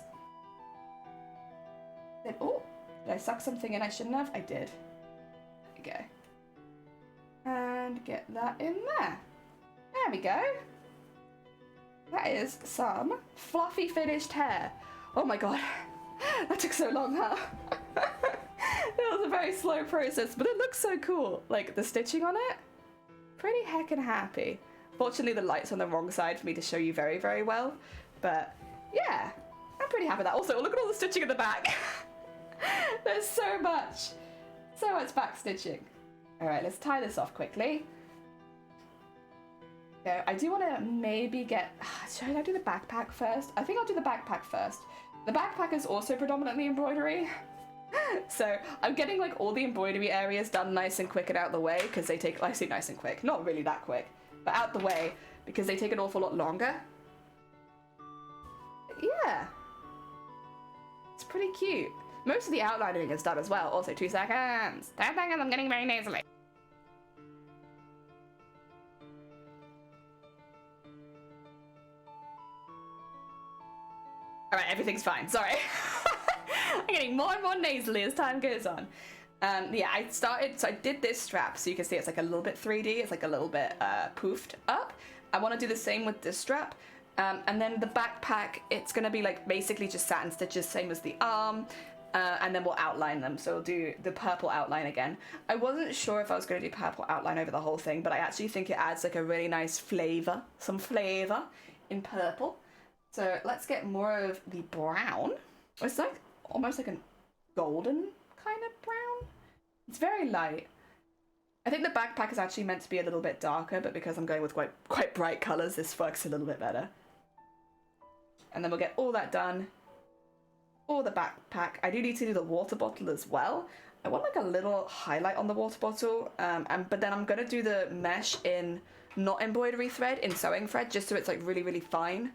S1: Then, oh, did I suck something in I shouldn't have? I did. There we go. And get that in there. There we go. That is some fluffy finished hair. Oh my god, that took so long, huh? It was a very slow process, but it looks so cool. Like, the stitching on it, pretty heckin' happy. Fortunately, the light's on the wrong side for me to show you very, very well, but yeah, I'm pretty happy with that. Also, look at all the stitching in the back. There's so much back stitching. All right, let's tie this off quickly. So I do want to maybe get, should I do the backpack first? I think I'll do the backpack first. The backpack is also predominantly embroidery. So I'm getting like all the embroidery areas done nice and quick and out the way, because they take, I say nice and quick, not really that quick, but out the way because they take an awful lot longer. But yeah, it's pretty cute. Most of the outlining is done as well. Also 2 seconds. 10 seconds, I'm getting very nasally. Alright, everything's fine, sorry. I'm getting more and more nasally as time goes on. Yeah, so I did this strap, so you can see it's like a little bit 3D, it's like a little bit poofed up. I want to do the same with this strap. And then the backpack, it's going to be like basically just satin stitches, same as the arm. And then we'll outline them, so we'll do the purple outline again. I wasn't sure if I was going to do purple outline over the whole thing, but I actually think it adds like a really nice flavour, some flavour in purple. So let's get more of the brown. It's like almost like a golden kind of brown. It's very light. I think the backpack is actually meant to be a little bit darker, but because I'm going with quite bright colours, this works a little bit better. And then we'll get all that done. For the backpack, I do need to do the water bottle as well. I want like a little highlight on the water bottle, but then I'm gonna do the mesh in not embroidery thread, in sewing thread, just so it's like really, really fine.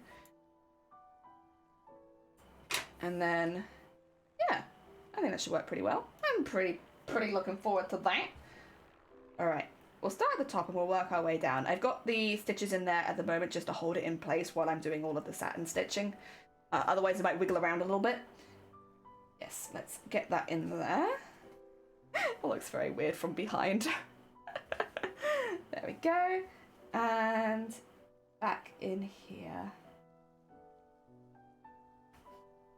S1: And then, yeah, I think that should work pretty well. I'm pretty looking forward to that. All right, we'll start at the top and we'll work our way down. I've got the stitches in there at the moment just to hold it in place while I'm doing all of the satin stitching. Otherwise it might wiggle around a little bit. Yes, let's get that in there. It looks very weird from behind. There we go. And back in here.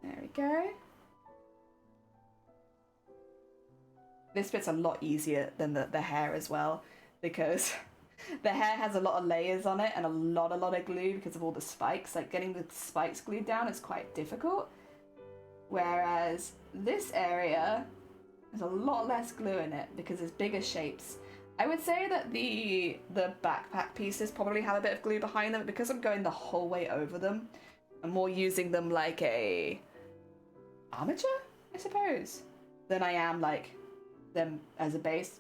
S1: There we go. This bit's a lot easier than the hair as well, because the hair has a lot of layers on it and a lot of glue because of all the spikes. Like, getting the spikes glued down is quite difficult. Whereas this area has a lot less glue in it because it's bigger shapes. I would say that the backpack pieces probably have a bit of glue behind them, but because I'm going the whole way over them, I'm more using them like a armature, I suppose, than I am like them as a base.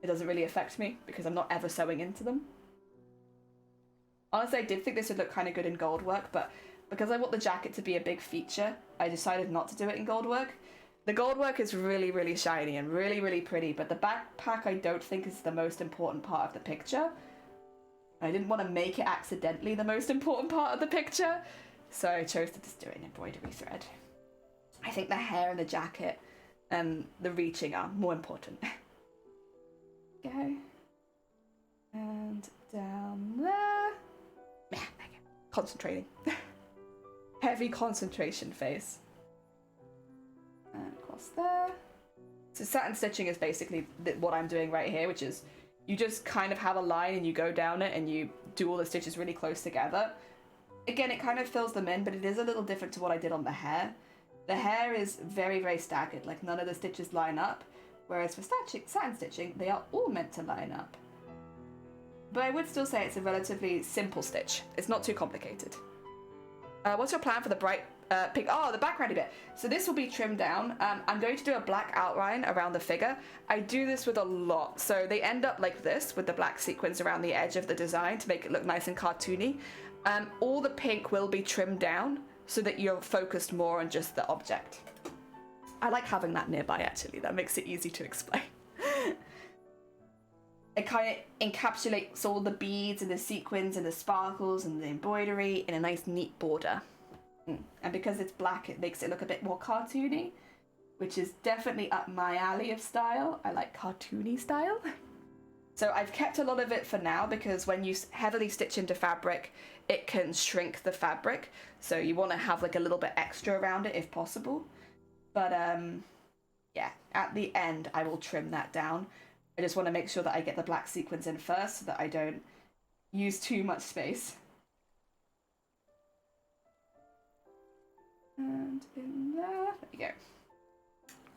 S1: It doesn't really affect me because I'm not ever sewing into them. Honestly, I did think this would look kind of good in gold work, but because I want the jacket to be a big feature, I decided not to do it in gold work. The gold work is really, really shiny and really, really pretty, but the backpack I don't think is the most important part of the picture. I didn't want to make it accidentally the most important part of the picture, so I chose to just do it in embroidery thread. I think the hair and the jacket and the reaching are more important. Go. And down there. Yeah, there you go. Concentrating. Heavy concentration phase. And across there. So satin stitching is basically what I'm doing right here, which is you just kind of have a line and you go down it and you do all the stitches really close together. Again, it kind of fills them in, but it is a little different to what I did on the hair. The hair is very, very staggered, like none of the stitches line up, whereas for satin stitching, they are all meant to line up. But I would still say it's a relatively simple stitch. It's not too complicated. What's your plan for the bright pink? Oh, the backgroundy bit. So this will be trimmed down. I'm going to do a black outline around the figure. I do this with a lot. So they end up like this with the black sequins around the edge of the design to make it look nice and cartoony. All the pink will be trimmed down so that you're focused more on just the object. I like having that nearby, actually. That makes it easy to explain. It kind of encapsulates all the beads and the sequins and the sparkles and the embroidery in a nice neat border. And because it's black, it makes it look a bit more cartoony, which is definitely up my alley of style. I like cartoony style. So I've kept a lot of it for now because when you heavily stitch into fabric, it can shrink the fabric. So you want to have like a little bit extra around it if possible. But yeah, at the end, I will trim that down. I just want to make sure that I get the black sequins in first so that I don't use too much space. And in there you go.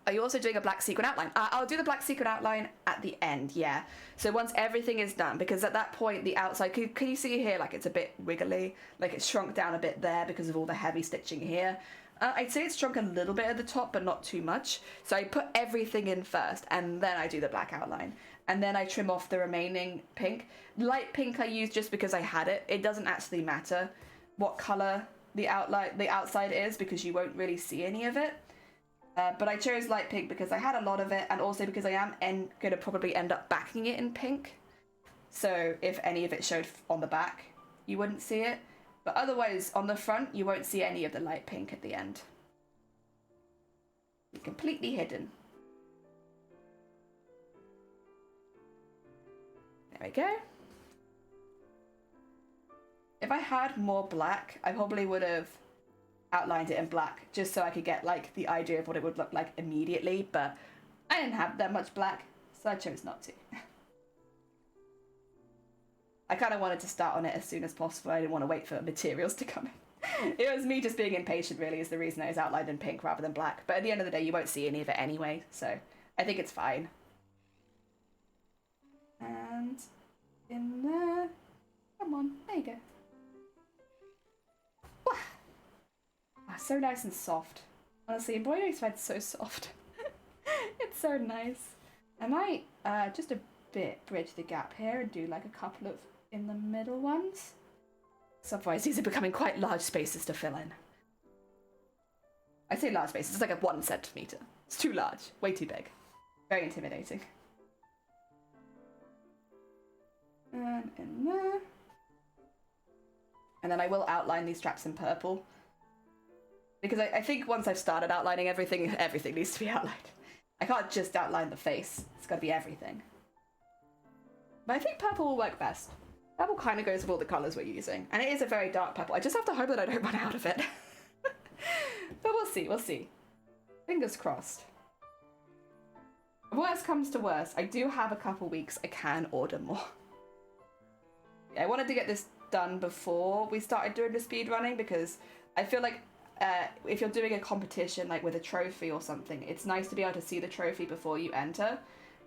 S1: Are you also doing a black sequin outline? I'll do the black sequin outline at the end, yeah. So once everything is done, because at that point the outside, can you see here, like it's a bit wiggly, like it's shrunk down a bit there because of all the heavy stitching here. I'd say it's shrunk a little bit at the top, but not too much. So I put everything in first, and then I do the black outline. And then I trim off the remaining pink. Light pink I use just because I had it. It doesn't actually matter what color the outside is, because you won't really see any of it. But I chose light pink because I had a lot of it, and also because I am going to probably end up backing it in pink. So if any of it showed on the back, you wouldn't see it. But otherwise, on the front, you won't see any of the light pink at the end. It's completely hidden. There we go. If I had more black, I probably would have outlined it in black, just so I could get like the idea of what it would look like immediately, but I didn't have that much black, so I chose not to. I kind of wanted to start on it as soon as possible. I didn't want to wait for materials to come in. It was me just being impatient, really, is the reason I was outlined in pink rather than black. But at the end of the day, you won't see any of it anyway, so I think it's fine. And in there, come on, there you go. Wow. Oh, so nice and soft. Honestly, embroidery thread's so soft. It's so nice. I might just a bit bridge the gap here and do like a couple of in the middle ones. So otherwise these are becoming quite large spaces to fill in. I say large spaces, it's like a 1 centimeter. It's too large, way too big. Very intimidating. And in there. And then I will outline these straps in purple. Because I think once I've started outlining everything needs to be outlined. I can't just outline the face, it's gotta be everything. But I think purple will work best. Purple kind of goes with all the colours we're using. And it is a very dark purple. I just have to hope that I don't run out of it. But we'll see, we'll see. Fingers crossed. If worst comes to worst, I do have a couple weeks I can order more. I wanted to get this done before we started doing the speed running because I feel like if you're doing a competition like with a trophy or something, it's nice to be able to see the trophy before you enter,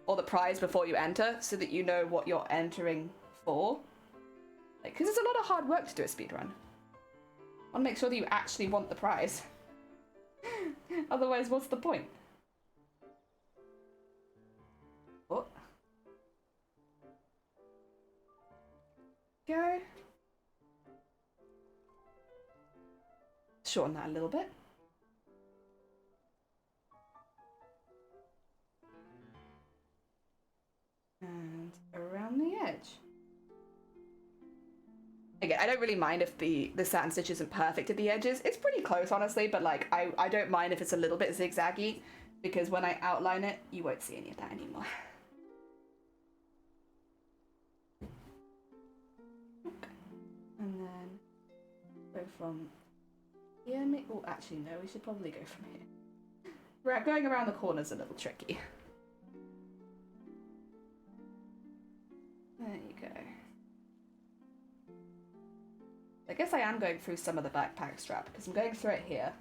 S1: or the prize before you enter, so that you know what you're entering for. Like, because it's a lot of hard work to do a speedrun. I want to make sure that you actually want the prize. Otherwise, what's the point? Oh. Go. Shorten that a little bit. And around the edge. Again, I don't really mind if the satin stitch isn't perfect at the edges. It's pretty close, honestly, but like I don't mind if it's a little bit zigzaggy, because when I outline it, you won't see any of that anymore. Okay. And then go from here. Oh, actually, no, we should probably go from here. Right, going around the corner's a little tricky. There you go. I guess I am going through some of the backpack strap, because I'm going through it here.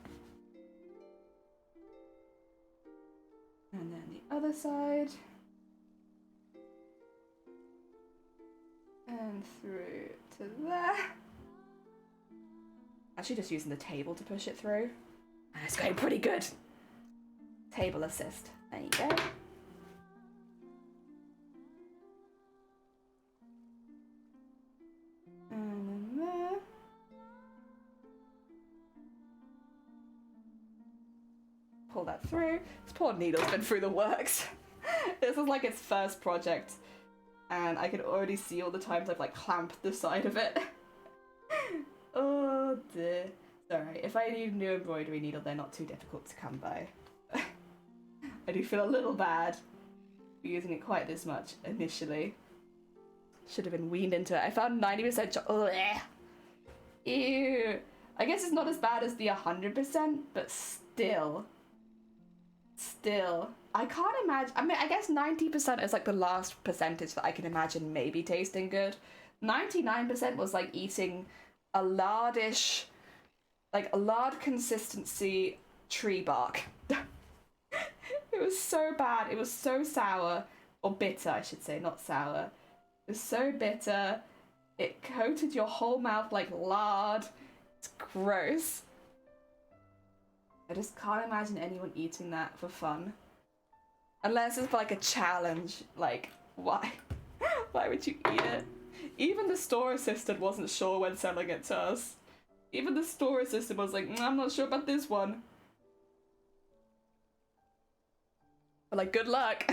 S1: And then the other side. And through to there. Actually just using the table to push it through. And it's going pretty good. Table assist. There you go. And then there. Pull that through. This poor needle's been through the works. This is like its first project, and I can already see all the times I've like clamped the side of it. Oh dear. Sorry, if I need a new embroidery needle, they're not too difficult to come by. I do feel a little bad for using it quite this much initially. Should have been weaned into it. I found 90% Ew. I guess it's not as bad as the 100%, but still. I can't imagine. I mean, I guess 90% is like the last percentage that I can imagine maybe tasting good. 99% was like eating a lardish, like a lard consistency tree bark. It was so bad. It was so sour, or bitter, I should say, not sour. It was so bitter. It coated your whole mouth like lard. It's gross. I just can't imagine anyone eating that for fun. Unless it's like a challenge. Like, why? Why would you eat it? Even the store assistant wasn't sure when selling it to us. Even the store assistant was like, I'm not sure about this one. But like, good luck.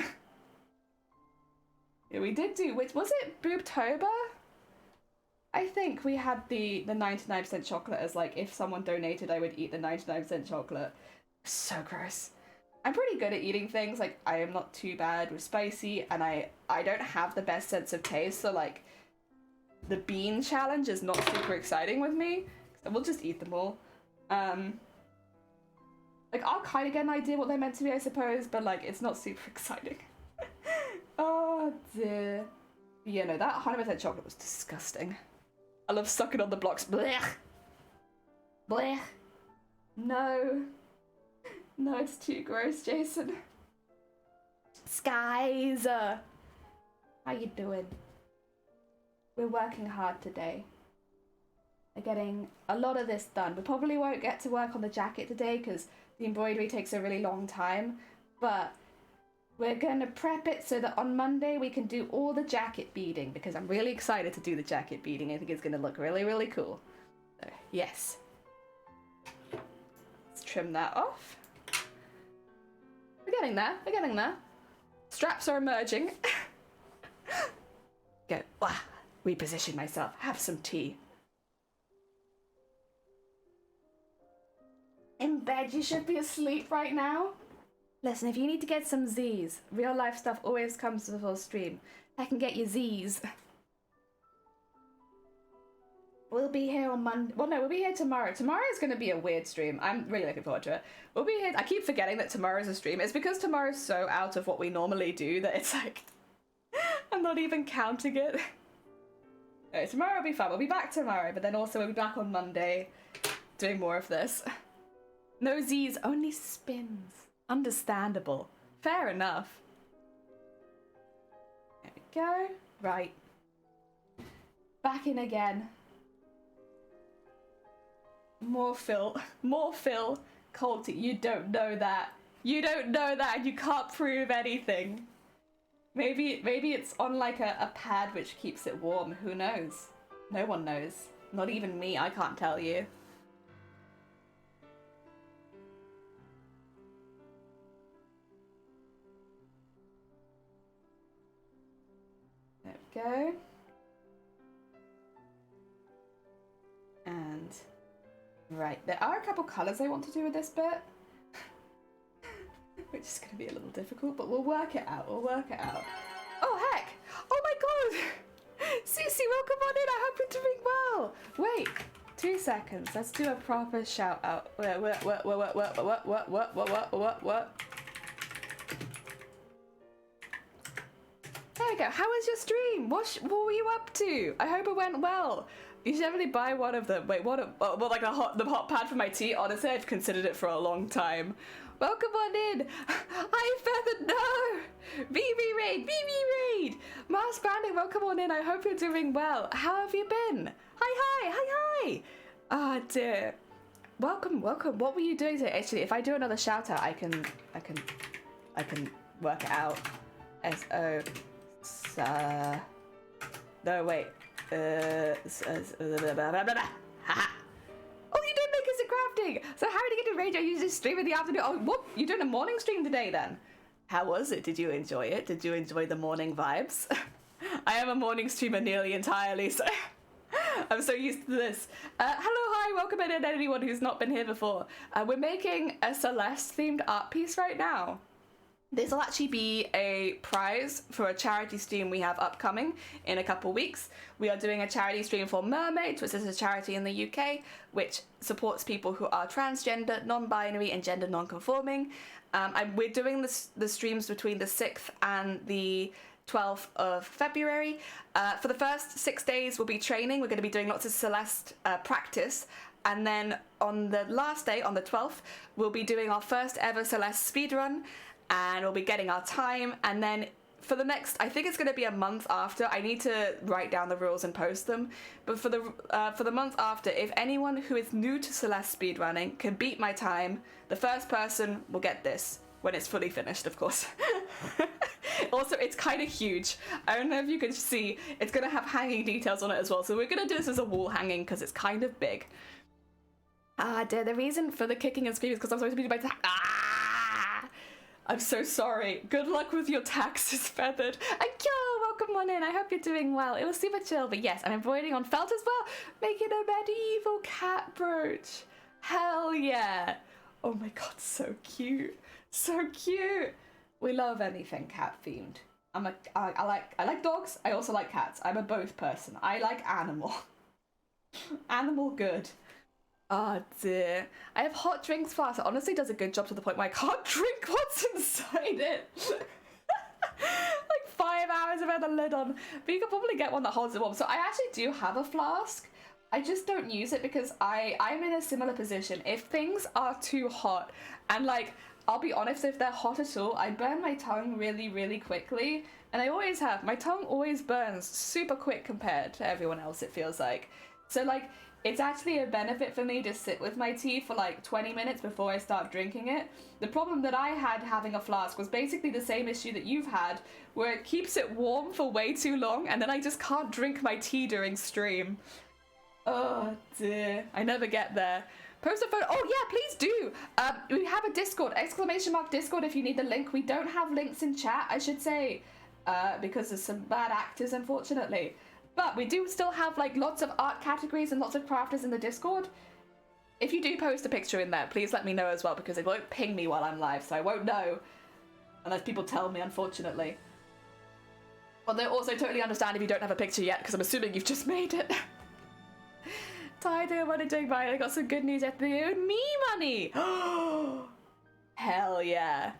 S1: Yeah, we did do, which was it Boobtober? I think we had the 99% chocolate as like, if someone donated, I would eat the 99% chocolate. So gross. I'm pretty good at eating things. Like, I am not too bad with spicy, and I don't have the best sense of taste, so like, the bean challenge is not super exciting with me. So we'll just eat them all. Like, I'll kind of get an idea what they're meant to be, I suppose, but like, it's not super exciting. Oh dear. Yeah, no, that 100% chocolate was disgusting. I love sucking on the blocks. Blech. Blech. No. No, it's too gross, Jason. Skies. How you doing? We're working hard today. We're getting a lot of this done. We probably won't get to work on the jacket today because the embroidery takes a really long time, but we're gonna prep it so that on Monday we can do all the jacket beading, because I'm really excited to do the jacket beading. I think it's gonna look really, really cool. So, yes. Let's trim that off. We're getting there, we're getting there. Straps are emerging. Go, reposition myself, have some tea. In bed, you should be asleep right now. Listen, if you need to get some Z's, real life stuff always comes before stream. I can get you Z's. We'll be here on Monday. Well, no, we'll be here tomorrow. Tomorrow is going to be a weird stream. I'm really looking forward to it. We'll be here. I keep forgetting that tomorrow's a stream. It's because tomorrow's so out of what we normally do that it's like, I'm not even counting it. Okay, tomorrow will be fun. We'll be back tomorrow, but then also we'll be back on Monday doing more of this. No Z's, only spins. Understandable. Fair enough. There we go. Right. Back in again. More fill. More fill. Colty, you don't know that. You don't know that and you can't prove anything. Maybe it's on like a pad which keeps it warm. Who knows? No one knows. Not even me. I can't tell you. There we go. And right, there are a couple colours I want to do with this bit. Which is going to be a little difficult, but we'll work it out. We'll work it out. Oh, heck! Oh my god! Cece, welcome on in. I hope you're doing well. Wait, 2 seconds. Let's do a proper shout out. What? There we go. How was your stream? What were you up to? I hope it went well. You should definitely buy one of them. Wait, what? Well, like the hot pad for my tea. Honestly, I've considered it for a long time. Welcome on in. Hi, Feather. No. BB Raid. Mars Branding, welcome on in. I hope you're doing well. How have you been? Hi. Ah, dear. Welcome. What were you doing today? Actually, if I do another shout out, I can work it out. S-O. No, wait. Oh, you did make us a crafting! So how did you get to rage? Are you just stream in the afternoon? Oh, what? You're doing a morning stream today then? How was it? Did you enjoy it? Did you enjoy the morning vibes? I am a morning streamer nearly entirely, so I'm so used to this. Hello, hi, welcome in anyone who's not been here before. We're making a Celeste themed art piece right now. This will actually be a prize for a charity stream we have upcoming in a couple weeks. We are doing a charity stream for Mermaids, which is a charity in the UK, which supports people who are transgender, non-binary, and gender non-conforming. We're doing the streams between the 6th and the 12th of February. For the first 6 days, we'll be training. We're going to be doing lots of Celeste practice. And then on the last day, on the 12th, we'll be doing our first ever Celeste speedrun. And we'll be getting our time, and then for the next, I think it's going to be a month after. I need to write down the rules and post them. But for the month after, if anyone who is new to Celeste speedrunning can beat my time, the first person will get this when it's fully finished, of course. Also, it's kind of huge. I don't know if you can see. It's going to have hanging details on it as well. So we're going to do this as a wall hanging because it's kind of big. Ah, dear. The reason for the kicking and screaming is because I'm supposed to be doing my I'm so sorry. Good luck with your taxes, Feathered. And yo, welcome on in. I hope you're doing well. It was super chill, but yes, I'm embroidering on felt as well, making a medieval cat brooch. Hell yeah. Oh my god, so cute. So cute. We love anything cat themed. I like dogs. I also like cats. I'm a both person. I like animal. Animal good. Oh dear. I have hot drinks flask. It honestly does a good job to the point where I can't drink what's inside it. Like 5 hours without the lid on. But you can probably get one that holds it warm. So I actually do have a flask. I just don't use it because I'm in a similar position. If things are too hot, and like, I'll be honest, if they're hot at all, I burn my tongue really, really quickly. And I always have. My tongue always burns super quick compared to everyone else, it feels like. So like, it's actually a benefit for me to sit with my tea for like 20 minutes before I start drinking it. The problem that I had having a flask was basically the same issue that you've had, where it keeps it warm for way too long and then I just can't drink my tea during stream. Oh dear, I never get there. Post a photo. Oh yeah, please do. We have a Discord, !Discord if you need the link. We don't have links in chat, I should say, because there's some bad actors, unfortunately. But we do still have like lots of art categories and lots of crafters in the Discord. If you do post a picture in there, please let me know as well, because it won't ping me while I'm live, so I won't know unless people tell me, unfortunately. But they'll also totally understand if you don't have a picture yet, because I'm assuming you've just made it. Tidy, what are you doing, Brian? I got some good news after you. Me money! Hell yeah.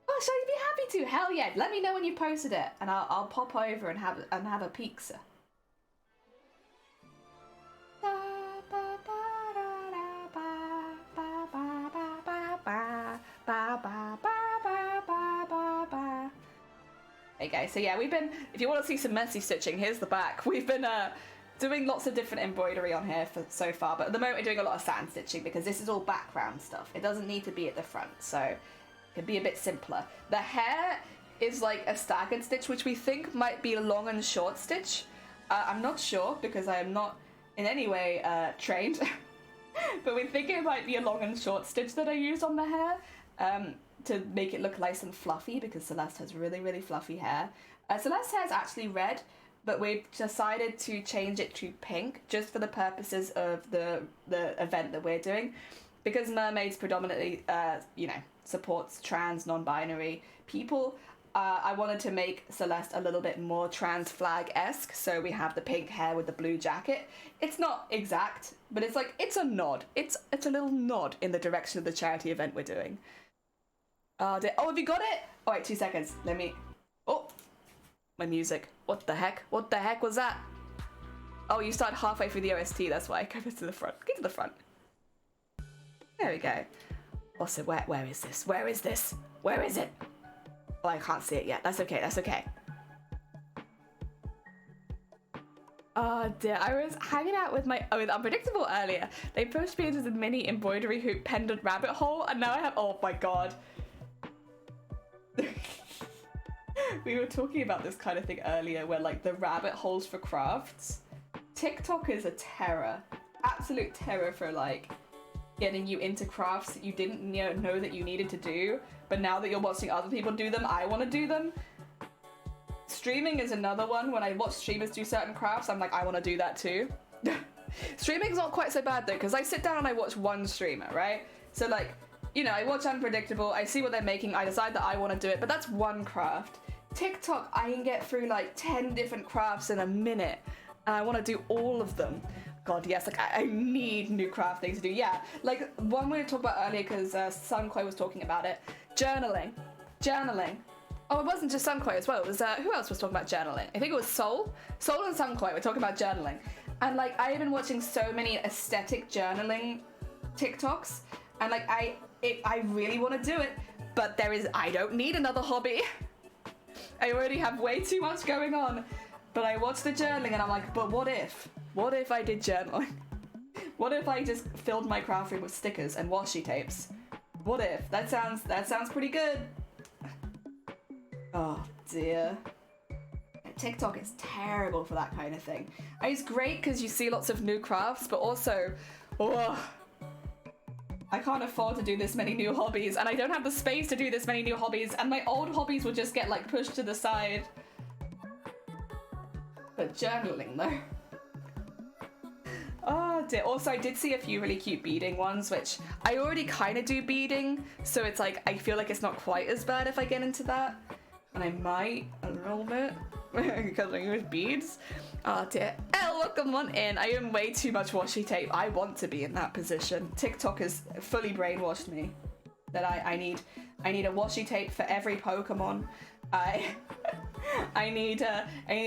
S1: Oh, shall you be happy to? Hell yeah. Let me know when you posted it, and I'll pop over and have a pizza. Okay, so yeah, we've been, if you want to see some messy stitching, here's the back. We've been doing lots of different embroidery on here so far, but at the moment we're doing a lot of sand stitching because this is all background stuff. It doesn't need to be at the front, so it can be a bit simpler. The hair is like a staggered stitch, which we think might be a long and short stitch. I'm not sure because I am not in any way trained, but we think it might be a long and short stitch that I used on the hair. To make it look nice and fluffy because Celeste has really, really fluffy hair. Celeste's hair is actually red, but we've decided to change it to pink just for the purposes of the event that we're doing. Because Mermaids predominantly, you know, supports trans, non-binary people, I wanted to make Celeste a little bit more trans flag-esque, so we have the pink hair with the blue jacket. It's not exact, but it's like, it's a nod. It's a little nod in the direction of the charity event we're doing. Oh, have you got it? All right, 2 seconds. Let me... Oh, my music. What the heck? What the heck was that? Oh, you start halfway through the OST. That's why. Go to the front. Get to the front. There we go. Also, where is this? Where is this? Where is it? Oh, I can't see it yet. That's okay. That's okay. Oh dear, I was hanging out with with Unpredictable earlier. They pushed me into the mini embroidery hoop pendant rabbit hole, and now I have... Oh my god. We were talking about this kind of thing earlier where like the rabbit holes for crafts. TikTok is a terror, absolute terror for like getting you into crafts that you didn't know that you needed to do, but now that you're watching other people do them, I want to do them. Streaming is another one. When I watch streamers do certain crafts, I'm like, I want to do that too. Streaming's not quite so bad though, because I sit down and I watch one streamer, right? So like, you know, I watch Unpredictable, I see what they're making, I decide that I want to do it, but that's one craft. TikTok, I can get through like 10 different crafts in a minute, and I want to do all of them. God, yes, like I need new craft things to do. Yeah, like one we were talking about earlier, because Sunkoi was talking about it. Journaling. Oh, it wasn't just Sunkoi as well, it was, who else was talking about journaling? I think it was Soul and Sunkoi were talking about journaling. And like, I have been watching so many aesthetic journaling TikToks, and like, I really want to do it, but I don't need another hobby. I already have way too much going on. But I watch the journaling and I'm like, but what if? What if I did journaling? What if I just filled my craft room with stickers and washi tapes? What if? That sounds pretty good. Oh dear. TikTok is terrible for that kind of thing. It's great because you see lots of new crafts, but also, I can't afford to do this many new hobbies, and I don't have the space to do this many new hobbies, and my old hobbies would just get like pushed to the side. But journaling though. Oh dear. Also, I did see a few really cute beading ones, which I already kind of do beading, so it's like, I feel like it's not quite as bad if I get into that. And I might a little bit, because I use beads. Oh dear. Welcome on in. I own way too much washi tape. I want to be in that position. TikTok has fully brainwashed me that I need a washi tape for every Pokemon. I need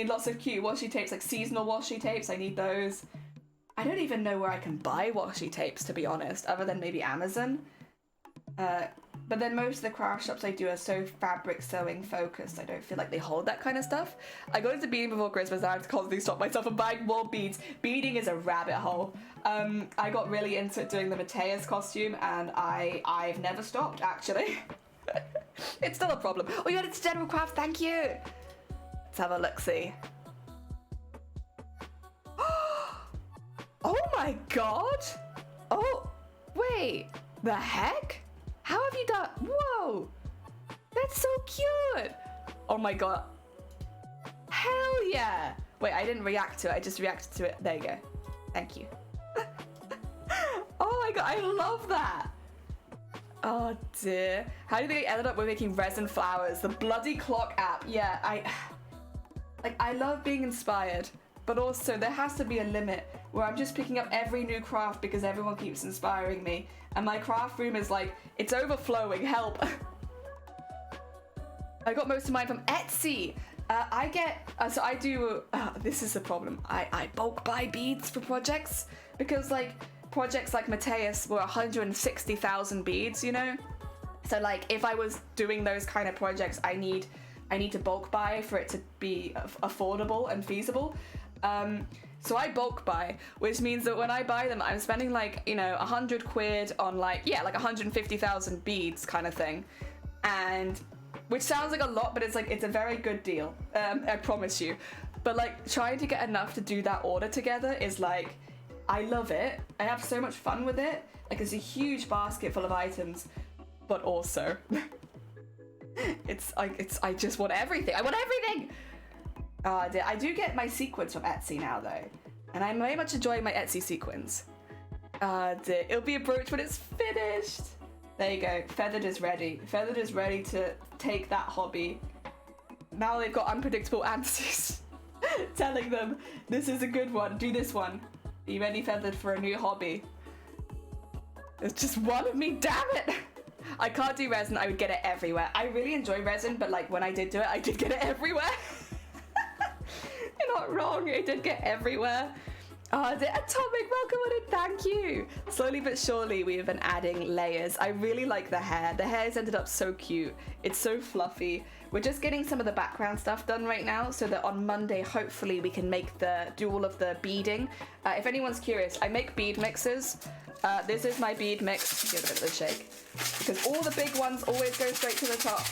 S1: lots of cute washi tapes, like seasonal washi tapes. I need those. I don't even know where I can buy washi tapes, to be honest, other than maybe Amazon. But then most of the craft shops I do are so fabric sewing focused, I don't feel like they hold that kind of stuff. I got into beading before Christmas and I have to constantly stop myself from buying more beads. Beading is a rabbit hole. I got really into doing the Mateus costume and I've never stopped, actually. It's still a problem. Oh, you added to general craft, thank you. Let's have a look-see. Oh my god! Oh, wait, the heck? How have you done? Whoa! That's so cute! Oh my god. Hell yeah! Wait, I didn't react to it, I just reacted to it. There you go. Thank you. Oh my god, I love that! Oh dear. How do you think I ended up with making resin flowers? The bloody clock app. Yeah, I love being inspired, but also there has to be a limit where I'm just picking up every new craft because everyone keeps inspiring me. And my craft room is like, it's overflowing, help. I got most of mine from Etsy. So I do, this is the problem. I bulk buy beads for projects because like projects like Mateus were 160,000 beads, you know? So like if I was doing those kind of projects, I need I need to bulk buy for it to be affordable and feasible. So I bulk buy, which means that when I buy them, I'm spending like, you know, 100 quid on like 150,000 beads kind of thing. And which sounds like a lot, but it's a very good deal. I promise you. But like trying to get enough to do that order together is like, I love it. I have so much fun with it. Like it's a huge basket full of items, but also I just want everything. I want everything. I do get my sequins from Etsy now though, and I'm very much enjoying my Etsy sequins. It'll be a brooch when it's finished. There you go. Feathered is ready. Feathered is ready to take that hobby. Now they've got unpredictable answers telling them this is a good one. Do this one. Are you ready, Feathered, for a new hobby? There's just one of me. Damn it! I can't do resin. I would get it everywhere. I really enjoy resin, but like when I did do it, I did get it everywhere. You're not wrong, it did get everywhere. Atomic, welcome on in, thank you. Slowly but surely we have been adding layers. I really like the hair. The hair's ended up so cute. It's so fluffy. We're just getting some of the background stuff done right now so that on Monday, hopefully we can do all of the beading. If anyone's curious, I make bead mixes. This is my bead mix. Give it a bit of a shake. Because all the big ones always go straight to the top.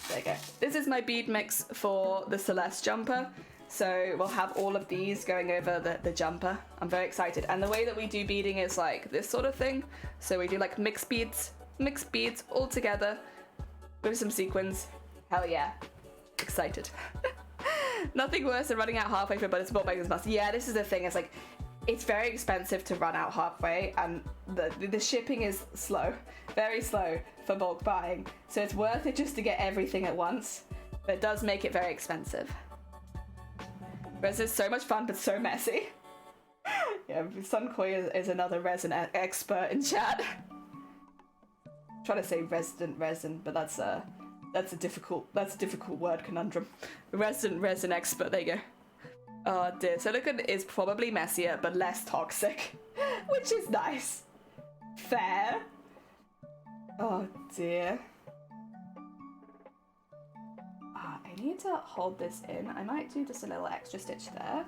S1: There you go. This is my bead mix for the Celeste jumper. So we'll have all of these going over the jumper. I'm very excited. And the way that we do beading is like this sort of thing. So we do like mixed beads all together with some sequins. Hell yeah. Excited. Nothing worse than running out halfway for a buttersport baker's must. Yeah, this is the thing. It's like, it's very expensive to run out halfway, and the shipping is slow, very slow for bulk buying. So it's worth it just to get everything at once, but it does make it very expensive. Resin is so much fun, but so messy. Yeah, Sunkoi is another resin expert in chat. I'm trying to say resident resin, but that's a difficult word conundrum. Resin expert. There you go. Oh dear, silicone is probably messier but less toxic, which is nice. Fair. Oh dear. I need to hold this in. I might do just a little extra stitch there.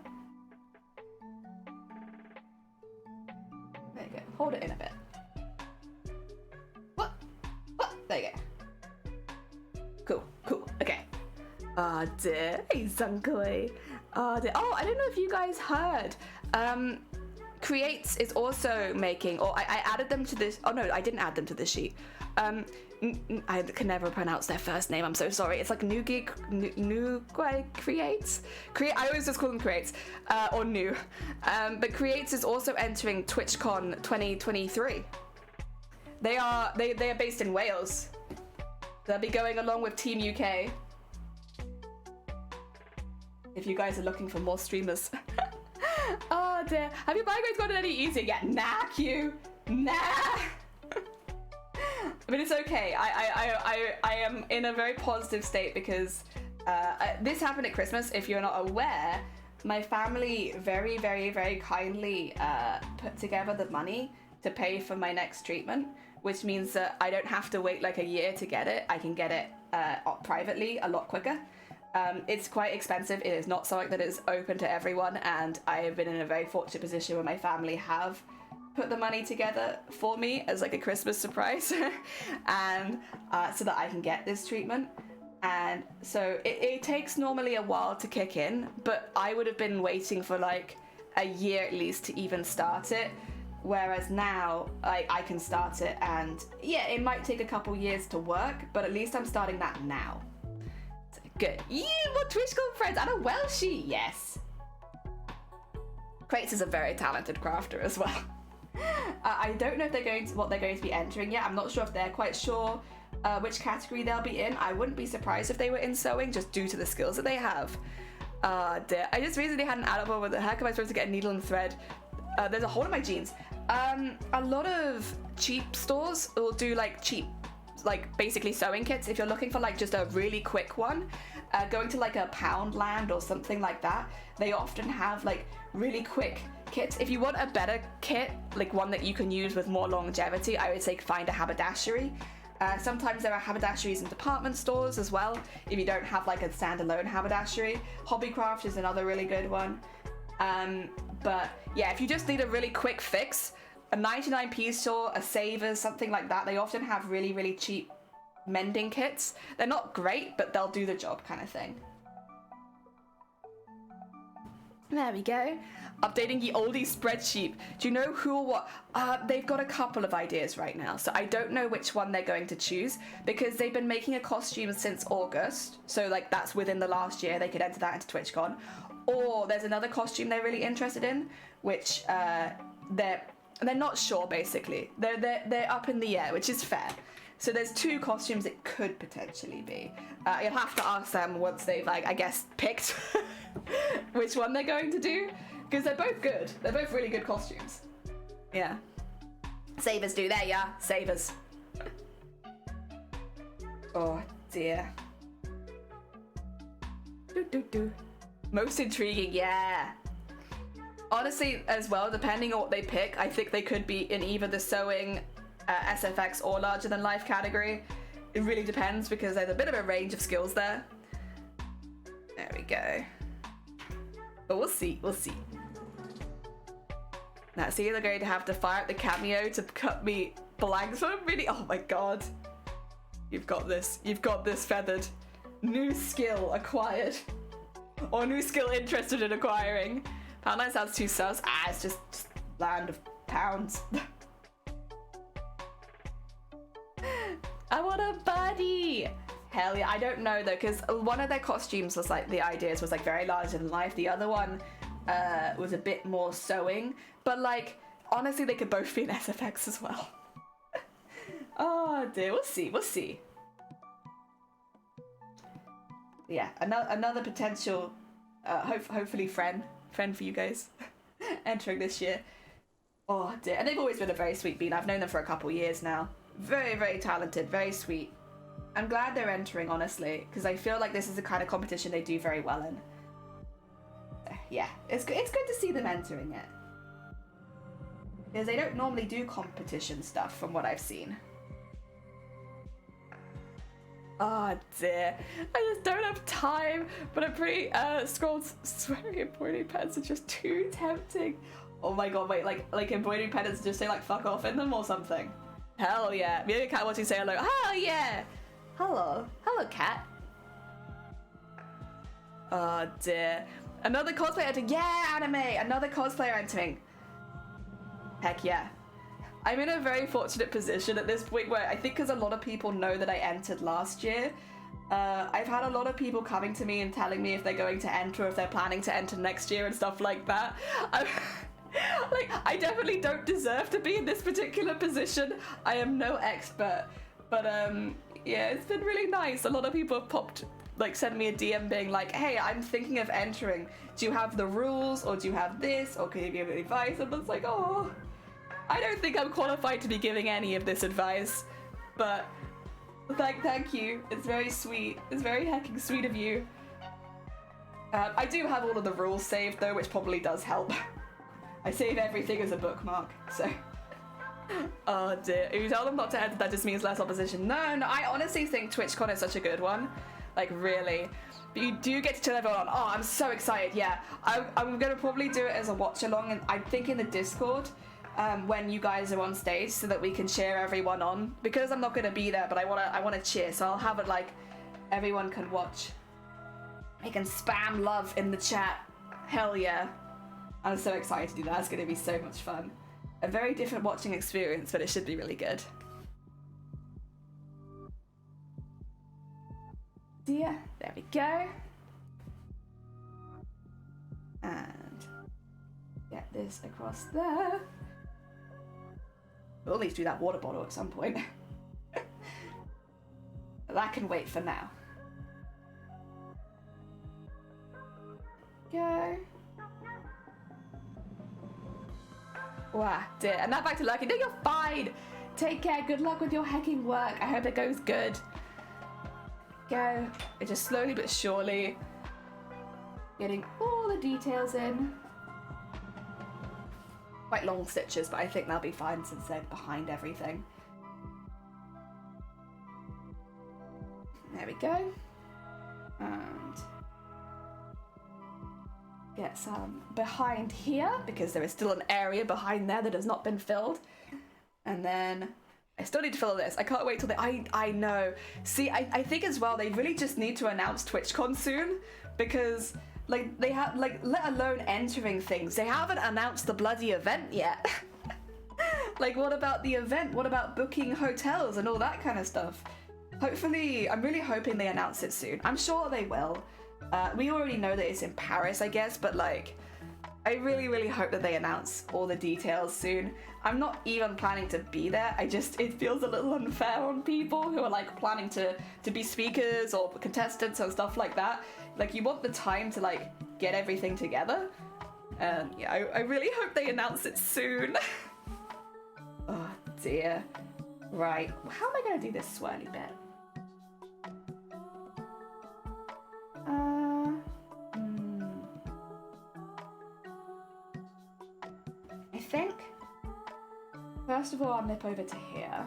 S1: There you go. Hold it in a bit. What? There you go. Cool. Okay. Oh dear. Hey, Sunkoi. Oh, I don't know if you guys heard. Creates is also making, or I added them to this. Oh no, I didn't add them to this sheet. I can never pronounce their first name. I'm so sorry. It's like Nugi Creates. I always just call them Creates or New. But Creates is also entering TwitchCon 2023. They are based in Wales. They'll be going along with Team UK. If you guys are looking for more streamers. Oh dear. Have your migraines gotten any easier yet? Nah, Q. Nah. But it's okay. I am in a very positive state because this happened at Christmas. If you're not aware, my family very, very, very kindly put together the money to pay for my next treatment, which means that I don't have to wait like a year to get it. I can get it privately a lot quicker. It's quite expensive. It is not something that is open to everyone, and I have been in a very fortunate position where my family have put the money together for me as like a Christmas surprise and so that I can get this treatment. And so it takes normally a while to kick in, but I would have been waiting for like a year at least to even start it, whereas now I can start it, and yeah, it might take a couple years to work, but at least I'm starting that now. Good. Yeah, more Twitch friends and a Welshie. Yes. Crates is a very talented crafter as well. I don't know if what they're going to be entering yet. I'm not sure if they're quite sure which category they'll be in. I wouldn't be surprised if they were in sewing, just due to the skills that they have. Dear. I just recently had an ad up with the heck am I supposed to get a needle and thread? There's a hole in my jeans. A lot of cheap stores will do like cheap, like basically sewing kits. If you're looking for like just a really quick one, going to like a Poundland or something like that, they often have like really quick kits. If you want a better kit, like one that you can use with more longevity, I would say find a haberdashery. Sometimes there are haberdasheries in department stores as well, if you don't have like a standalone haberdashery. Hobbycraft is another really good one. But yeah, if you just need a really quick fix, a 99p store, a Savers, something like that, they often have really, really cheap mending kits. They're not great, but they'll do the job kind of thing. There we go. Updating the oldie spreadsheet. Do you know who or what? They've got a couple of ideas right now, so I don't know which one they're going to choose because they've been making a costume since August. So like that's within the last year. They could enter that into TwitchCon. Or there's another costume they're really interested in, which they're not sure basically. They're up in the air, which is fair. So there's two costumes it could potentially be. You'll have to ask them once they've, like, I guess, picked which one they're going to do. Because they're both good. They're both really good costumes. Yeah. Savers do. There, yeah. Savers. Oh, dear. Most intriguing, yeah. Honestly, as well, depending on what they pick, I think they could be in either the sewing, SFX, or larger than life category. It really depends because there's a bit of a range of skills there. There we go. But we'll see, we'll see. Now, see, they're going to have to fire up the cameo to cut me blank. So I'm really, oh my god. You've got this, Feathered. New skill acquired. Or new skill interested in acquiring. Pound 9 sounds too sus. It's just land of pounds. I want a buddy. Hell yeah, I don't know though, because one of their costumes was like, the ideas was like very larger than life. The other one was a bit more sewing, but like, honestly, they could both be in SFX as well. Oh dear, we'll see, we'll see. Yeah, another potential, hopefully friend for you guys entering this year. Oh dear, and they've always been a very sweet bean. I've known them for a couple years now. Very, very talented, very sweet. I'm glad they're entering, honestly, because I feel like this is the kind of competition they do very well in. Yeah, it's good to see them entering it. Because they don't normally do competition stuff from what I've seen. Oh dear, I just don't have time, but I'm pretty, scrolls swearing embroidery pens are just too tempting. Oh my god, wait, like embroidery pens just say like fuck off in them or something? Hell yeah, me and Cat watching say hello. Hell yeah! Hello. Hello, Cat. Oh dear. Another cosplayer entering. Yeah, anime! Another cosplayer entering. Heck yeah. I'm in a very fortunate position at this point where I think because a lot of people know that I entered last year, I've had a lot of people coming to me and telling me if they're going to enter, if they're planning to enter next year and stuff like that. Like, I definitely don't deserve to be in this particular position. I am no expert. But, yeah, it's been really nice. A lot of people have popped, like, sent me a DM being like, hey, I'm thinking of entering. Do you have the rules? Or do you have this? Or can you give me advice? And it's like, oh, I don't think I'm qualified to be giving any of this advice. But, thank you. It's very sweet. It's very hecking sweet of you. I do have all of the rules saved, though, which probably does help. I save everything as a bookmark, so... Oh dear. If you tell them not to enter, that just means less opposition. No, I honestly think TwitchCon is such a good one. Like, really. But you do get to chill everyone on. Oh, I'm so excited, yeah. I'm gonna probably do it as a watch-along, and I think in the Discord, when you guys are on stage, so that we can cheer everyone on. Because I'm not gonna be there, but I wanna cheer, so I'll have it like, everyone can watch. We can spam love in the chat. Hell yeah. I'm so excited to do that. It's going to be so much fun. A very different watching experience, but it should be really good. Yeah, there we go. And get this across there. We'll need to do that water bottle at some point. That can wait for now. Go. Wow, dear. And now back to Lucky. No, you're fine. Take care. Good luck with your hacking work. I hope it goes good. Go. It's just slowly but surely getting all the details in. Quite long stitches, but I think they'll be fine since they're behind everything. There we go. And get some behind here because there is still an area behind there that has not been filled. And then I still need to fill this. I can't wait till I know. See, I think as well they really just need to announce TwitchCon soon because like they have like let alone entering things. They haven't announced the bloody event yet. Like what about the event? What about booking hotels and all that kind of stuff? Hopefully, I'm really hoping they announce it soon. I'm sure they will. We already know that it's in Paris, I guess, but like, I really, really hope that they announce all the details soon. I'm not even planning to be there. It feels a little unfair on people who are like planning to be speakers or contestants and stuff like that. Like you want the time to like get everything together. And yeah, I really hope they announce it soon. Oh dear. Right, how am I gonna do this swirly bit? I think, first of all, I'll nip over to here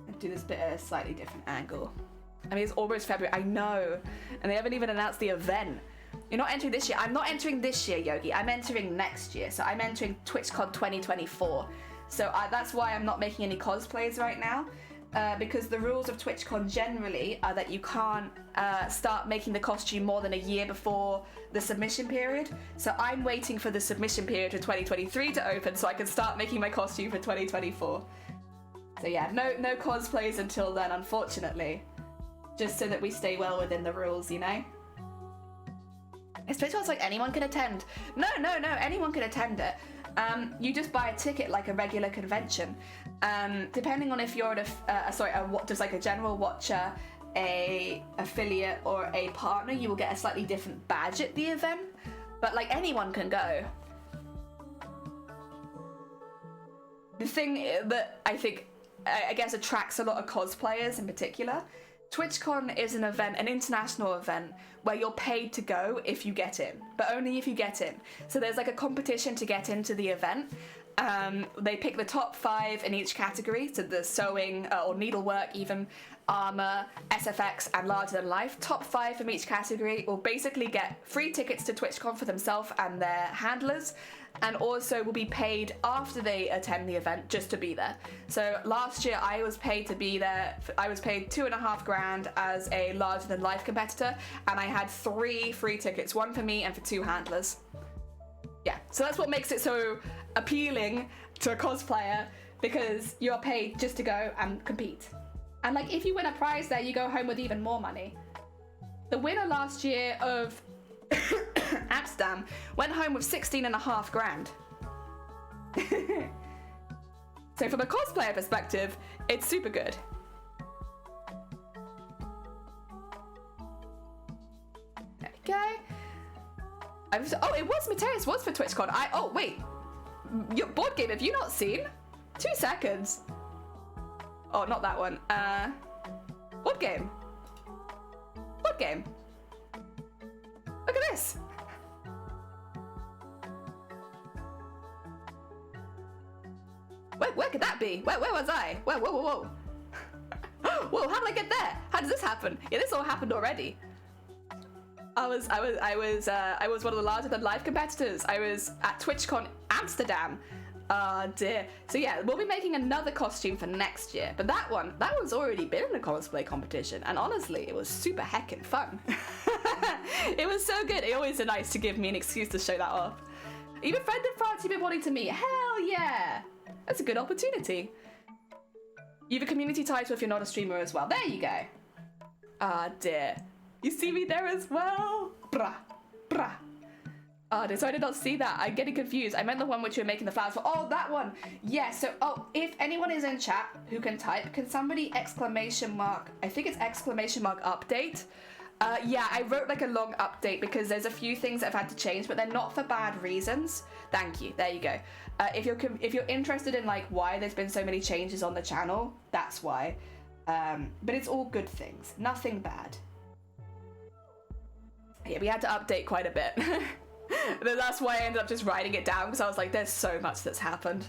S1: and do this bit at a slightly different angle. I mean, it's almost February, I know, and they haven't even announced the event. You're not entering this year. I'm not entering this year, Yogi. I'm entering next year. So I'm entering TwitchCon 2024. So that's why I'm not making any cosplays right now. Because the rules of TwitchCon generally are that you can't start making the costume more than a year before the submission period. So I'm waiting for the submission period for 2023 to open so I can start making my costume for 2024. So yeah, no cosplays until then, unfortunately. Just so that we stay well within the rules, you know? It's TwitchCon's like anyone can attend. No, anyone can attend it. You just buy a ticket like a regular convention. Depending on if you're just like a general watcher, a affiliate, or a partner, you will get a slightly different badge at the event. But like anyone can go. The thing that I think, I guess, attracts a lot of cosplayers in particular, TwitchCon is an international event where you're paid to go if you get in, but only if you get in. So there's like a competition to get into the event. They pick the top 5 in each category, so the sewing or needlework, even armor, SFX, and larger than life. Top 5 from each category will basically get free tickets to TwitchCon for themselves and their handlers, and also will be paid after they attend the event just to be there. So last year I was paid to be there. I was paid $2.5 grand as a larger than life competitor, and I had 3 free tickets, 1 for me and for 2 handlers. Yeah, so that's what makes it so appealing to a cosplayer, because you're paid just to go and compete. And like, if you win a prize there, you go home with even more money. The winner last year of Amsterdam went home with 16.5 grand. So from a cosplayer perspective, it's super good. There we go. It was Mateus was for TwitchCon. Oh wait, your board game, have you not seen? 2 seconds. Oh, not that one. Board game. Board game. Look at this. Where could that be? Where was I? Whoa. Whoa, how did I get there? How does this happen? Yeah, this all happened already. I was one of the larger than life competitors. I was at TwitchCon Amsterdam. Oh dear. So yeah, we'll be making another costume for next year. But that one's already been in a cosplay competition, and honestly, it was super heckin' fun. It was so good. It always is nice to give me an excuse to show that off. Even friend and France you've been wanting to meet. Hell yeah. That's a good opportunity. You have a community title if you're not a streamer as well. There you go. Ah dear. You see me there as well? Brah. Oh, so I did not see that. I'm getting confused. I meant the one which you were making the flowers for. Oh, that one. Yeah, so, if anyone is in chat who can type, can somebody I think it's _update. Yeah, I wrote like a long update because there's a few things that I've had to change, but they're not for bad reasons. Thank you. There you go. If you're interested in like why there's been so many changes on the channel, that's why. But it's all good things. Nothing bad. Yeah, we had to update quite a bit. That's why I ended up just writing it down, because I was like, there's so much that's happened.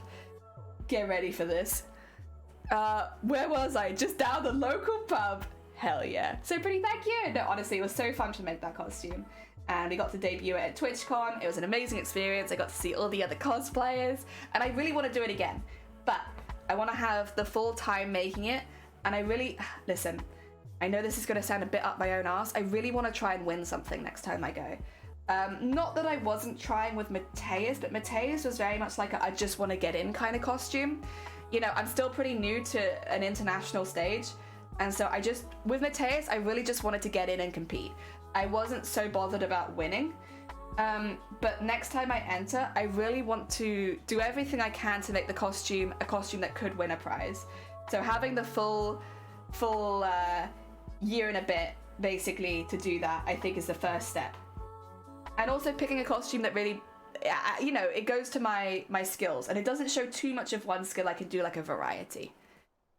S1: Get ready for this. Where was I? Just down the local pub. Hell yeah. So pretty, thank you. No, honestly, it was so fun to make that costume. And we got to debut it at TwitchCon. It was an amazing experience. I got to see all the other cosplayers, and I really want to do it again. But I want to have the full time making it, and I really, listen, I know this is going to sound a bit up my own ass. I really want to try and win something next time I go. Not that I wasn't trying with Mateus, but Mateus was very much like a I just want to get in kind of costume. You know, I'm still pretty new to an international stage, and so with Mateus, I really just wanted to get in and compete. I wasn't so bothered about winning, but next time I enter, I really want to do everything I can to make the costume a costume that could win a prize. So having the full year and a bit, basically, to do that, I think is the first step. And also picking a costume that really, you know, it goes to my skills, and it doesn't show too much of one skill. I can do like a variety.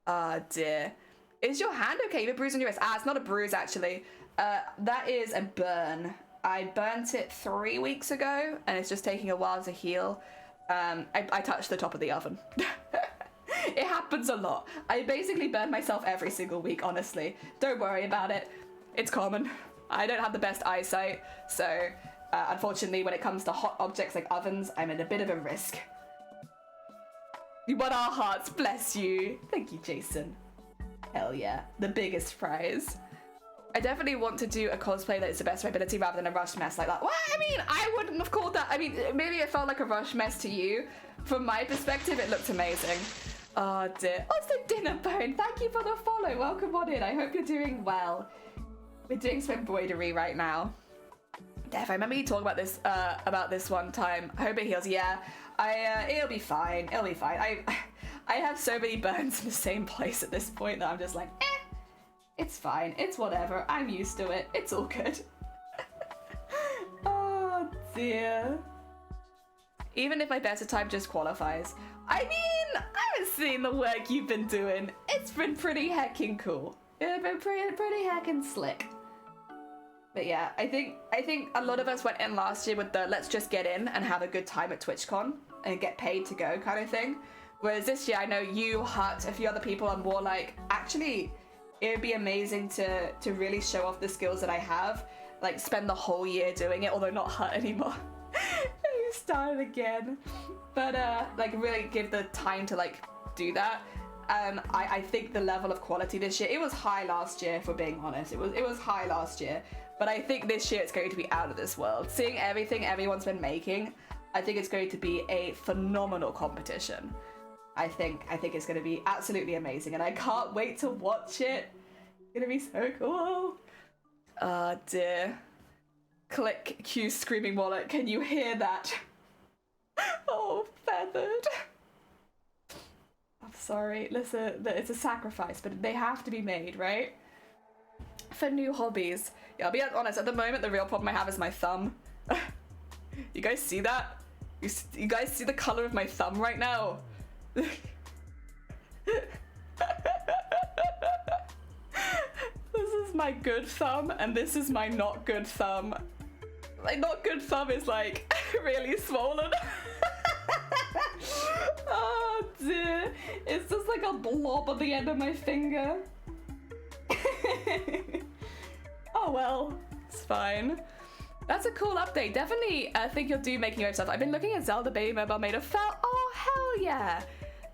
S1: Ah, dear. Is your hand okay? You have a bruise on your wrist. It's not a bruise, actually. That is a burn. I burnt it 3 weeks ago, and it's just taking a while to heal. I touched the top of the oven. It happens a lot. I basically burn myself every single week, honestly. Don't worry about it. It's common. I don't have the best eyesight, so unfortunately, when it comes to hot objects like ovens, I'm at a bit of a risk. You won our hearts, bless you. Thank you, Jason. Hell yeah, the biggest prize. I definitely want to do a cosplay that is the best of my ability rather than a rush mess like that. Well, I mean, I wouldn't have called that. I mean, maybe it felt like a rush mess to you. From my perspective, it looked amazing. Oh dear. Also, Dinner Bone, thank you for the follow. Welcome on in. I hope you're doing well. We're doing some embroidery right now. Def, I remember you talking about this one time. I hope it heals. Yeah, it'll be fine. It'll be fine. I have so many burns in the same place at this point that I'm just like, it's fine. It's whatever. I'm used to it. It's all good. Oh dear. Even if my better time just qualifies. I mean, I haven't seen the work you've been doing. It's been pretty heckin' cool. It's been pretty heckin' slick. But yeah, I think a lot of us went in last year with the let's just get in and have a good time at TwitchCon and get paid to go kind of thing. Whereas this year, I know you, Hut, a few other people are more like, actually, it would be amazing to really show off the skills that I have. Like, spend the whole year doing it, although not Hut anymore. You started again. But, like, really give the time to, like, do that. I think the level of quality this year, it was high last year, if we're being honest. It was high last year. But I think this year it's going to be out of this world. Seeing everything everyone's been making, I think it's going to be a phenomenal competition. I think it's going to be absolutely amazing, and I can't wait to watch it. It's going to be so cool. Oh dear. Click Q screaming wallet. Can you hear that? Oh, feathered. I'm sorry. Listen, it's a sacrifice, but they have to be made, right? For new hobbies. Yeah, I'll be honest, at the moment the real problem I have is my thumb. You guys see that? You guys see the color of my thumb right now? This is my good thumb, and this is my not good thumb. My not good thumb is like really swollen. Oh dear. It's just like a blob at the end of my finger. Oh well, it's fine. That's a cool update. Definitely think you'll do making your own stuff. I've been looking at Zelda Baby Mobile made of felt. Oh hell yeah.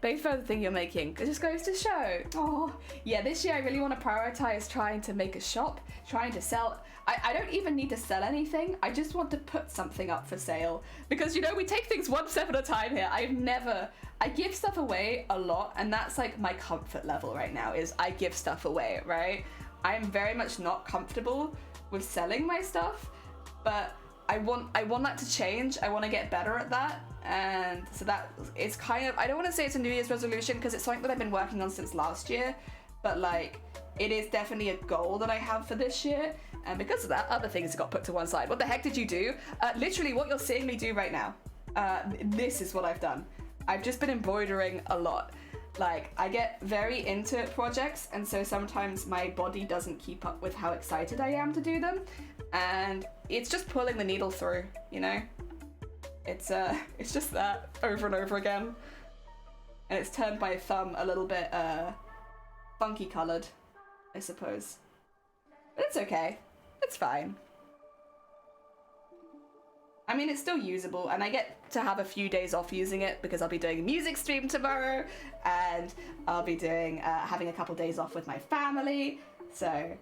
S1: Big for the thing you're making. It just goes to show. Oh yeah, this year I really want to prioritize trying to make a shop, trying to sell. I don't even need to sell anything. I just want to put something up for sale, because you know we take things one step at a time here. I give stuff away a lot, and that's like my comfort level right now, is I give stuff away, right? I am very much not comfortable with selling my stuff, but I want that to change. I want to get better at that. And so that it's kind of, I don't want to say it's a New Year's resolution because it's something that I've been working on since last year, but like it is definitely a goal that I have for this year. And because of that, other things got put to one side. What the heck did you do? Literally what you're seeing me do right now. This is what I've done. I've just been embroidering a lot. Like, I get very into projects, and so sometimes my body doesn't keep up with how excited I am to do them, and it's just pulling the needle through, you know? It's just that over and over again. and it's turned my thumb a little bit funky coloured, I suppose. But it's okay. It's fine. I mean, it's still usable, and I get to have a few days off using it because I'll be doing a music stream tomorrow, and I'll be doing having a couple days off with my family, so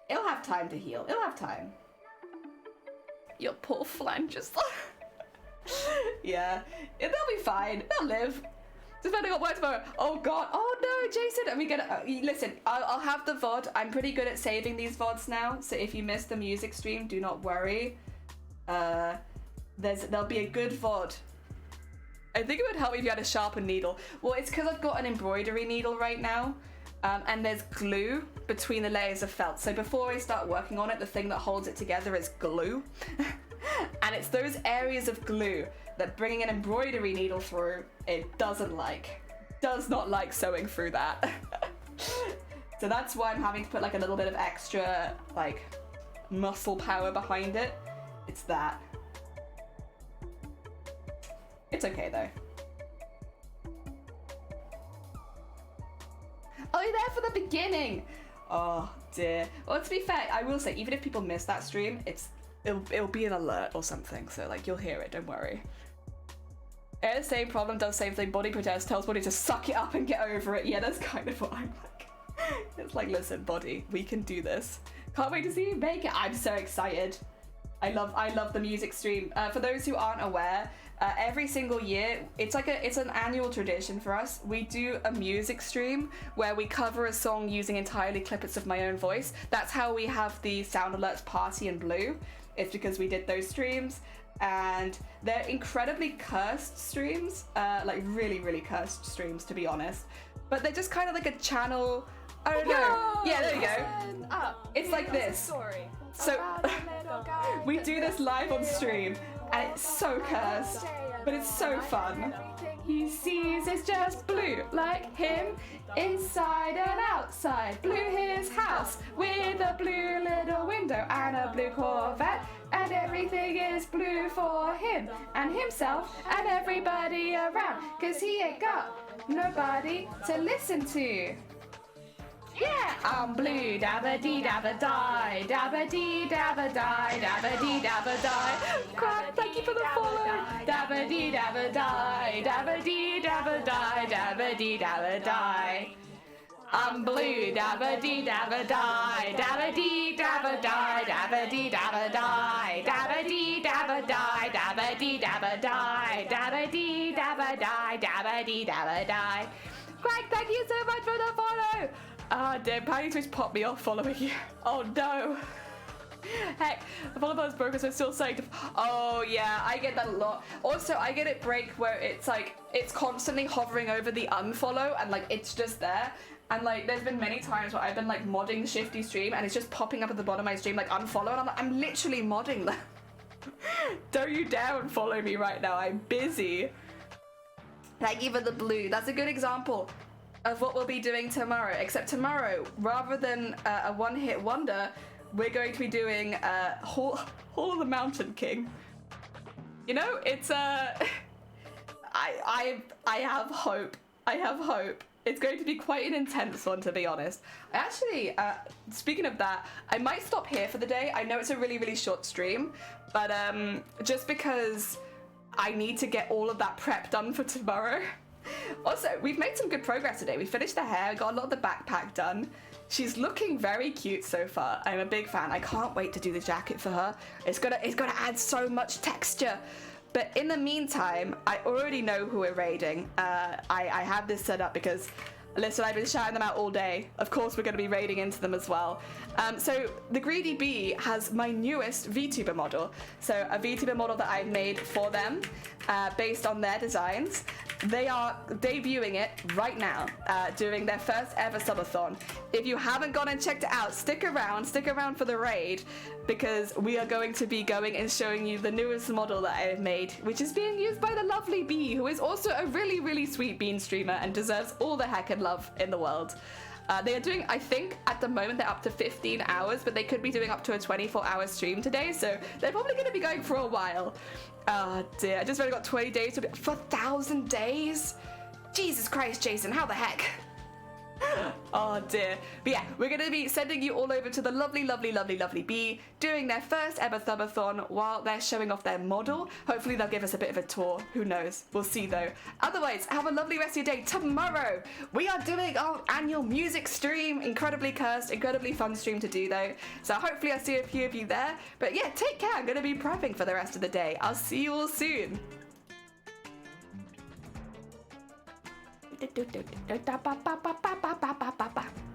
S1: it'll have time to heal. It'll have time. Your poor flanges. Yeah, they'll be fine. They'll live. Depending on work tomorrow. Oh god. Oh no, Jason. Are we gonna listen? I'll have the VOD. I'm pretty good at saving these VODs now, so if you missed the music stream, do not worry. There'll be a good VOD. I think it would help if you had a sharpened needle. Well, it's because I've got an embroidery needle right now, and there's glue between the layers of felt. So before I start working on it, the thing that holds it together is glue. And it's those areas of glue that bringing an embroidery needle through, it does not like sewing through that. So that's why I'm having to put like a little bit of extra like muscle power behind it. It's that. It's okay though. Oh, you're there for the beginning. Oh dear. Well, to be fair, I will say, even if people miss that stream, it'll be an alert or something, so like you'll hear it, don't worry. Yeah, the same problem, does same thing, body protest, tells body to suck it up and get over it. Yeah, that's kind of what I'm like. It's like, listen, body, we can do this. Can't wait to see you make it. I'm so excited. I love the music stream. For those who aren't aware, every single year, it's an annual tradition for us. We do a music stream where we cover a song using entirely clippets of my own voice. That's how we have the Sound Alerts Party in Blue. It's because we did those streams, and they're incredibly cursed streams, like really, really cursed streams, to be honest. But they're just kind of like a channel. I don't know. Yeah, there you go. It's like this. So we do this live on stream, and it's so cursed, but it's so fun. He sees it's just blue, like him, inside and outside. Blue his house with a blue little window and a blue Corvette, and everything is blue for him and himself and everybody around, 'cause he ain't got nobody to listen to. Yeah, I'm blue, dabba-dee dabba-die, dabba-dee dabba-die, dabba-dee dabba-die. Crap, thank you for the follow. Dabba-dee dabba-die, dabba-dee dabba-die, dabba-dee dabba-die. I'm blue, dabba-dee dabba-die, dabba-dee dabba-die, dabba-dee dabba-die, dabba-dee dabba-die, dabba-dee dabba-die, dabba-dee dabba-die, dabba-dee dabba-die. Greg, thank you so much for the follow. Ah, damn, Patty Twitch popped me off following you. Oh no. Heck, a follow those brokers are still saying to... Oh yeah, I get that a lot. Also, I get it break where it's like, it's constantly hovering over the unfollow and like it's just there. And like, there's been many times where I've been like modding the Shifty stream and it's just popping up at the bottom of my stream like unfollow, and I'm like, I'm literally modding them. Don't you dare unfollow me right now, I'm busy. Thank you for the blue, that's a good example of what we'll be doing tomorrow, except tomorrow, rather than a one-hit wonder, we're going to be doing Hall of the Mountain King. You know, it's I have hope. I have hope. It's going to be quite an intense one, to be honest. I actually, speaking of that, I might stop here for the day. I know it's a really, really short stream, but just because I need to get all of that prep done for tomorrow. Also, we've made some good progress today. We finished the hair, got a lot of the backpack done. She's looking very cute so far. I'm a big fan. I can't wait to do the jacket for her. It's gonna add so much texture. But in the meantime, I already know who we're raiding. I have this set up because, listen, I've been shouting them out all day. Of course, we're going to be raiding into them as well. So the Greedy Bee has my newest VTuber model. So a VTuber model that I've made for them based on their designs. They are debuting it right now, doing their first ever subathon. If you haven't gone and checked it out, stick around for the raid, because we are going to be going and showing you the newest model that I have made, which is being used by the lovely Bee, who is also a really, really sweet bean streamer and deserves all the heck and love in the world. They are doing, I think, at the moment they're up to 15 hours, but they could be doing up to a 24-hour stream today, so they're probably going to be going for a while. Oh dear, I just really got 20 days to be for 1,000 days. Jesus Christ, Jason, how the heck? Oh dear. But yeah, we're going to be sending you all over to the lovely, lovely, lovely, lovely Bee, doing their first ever Thubathon while they're showing off their model. Hopefully they'll give us a bit of a tour. Who knows? We'll see though. Otherwise, have a lovely rest of your day. Tomorrow, we are doing our annual music stream. Incredibly cursed, incredibly fun stream to do though. So hopefully I'll see a few of you there. But yeah, take care. I'm going to be prepping for the rest of the day. I'll see you all soon. Do, do, do, do, do, ba, ba, ba, ba, ba, ba, ba, ba, ba.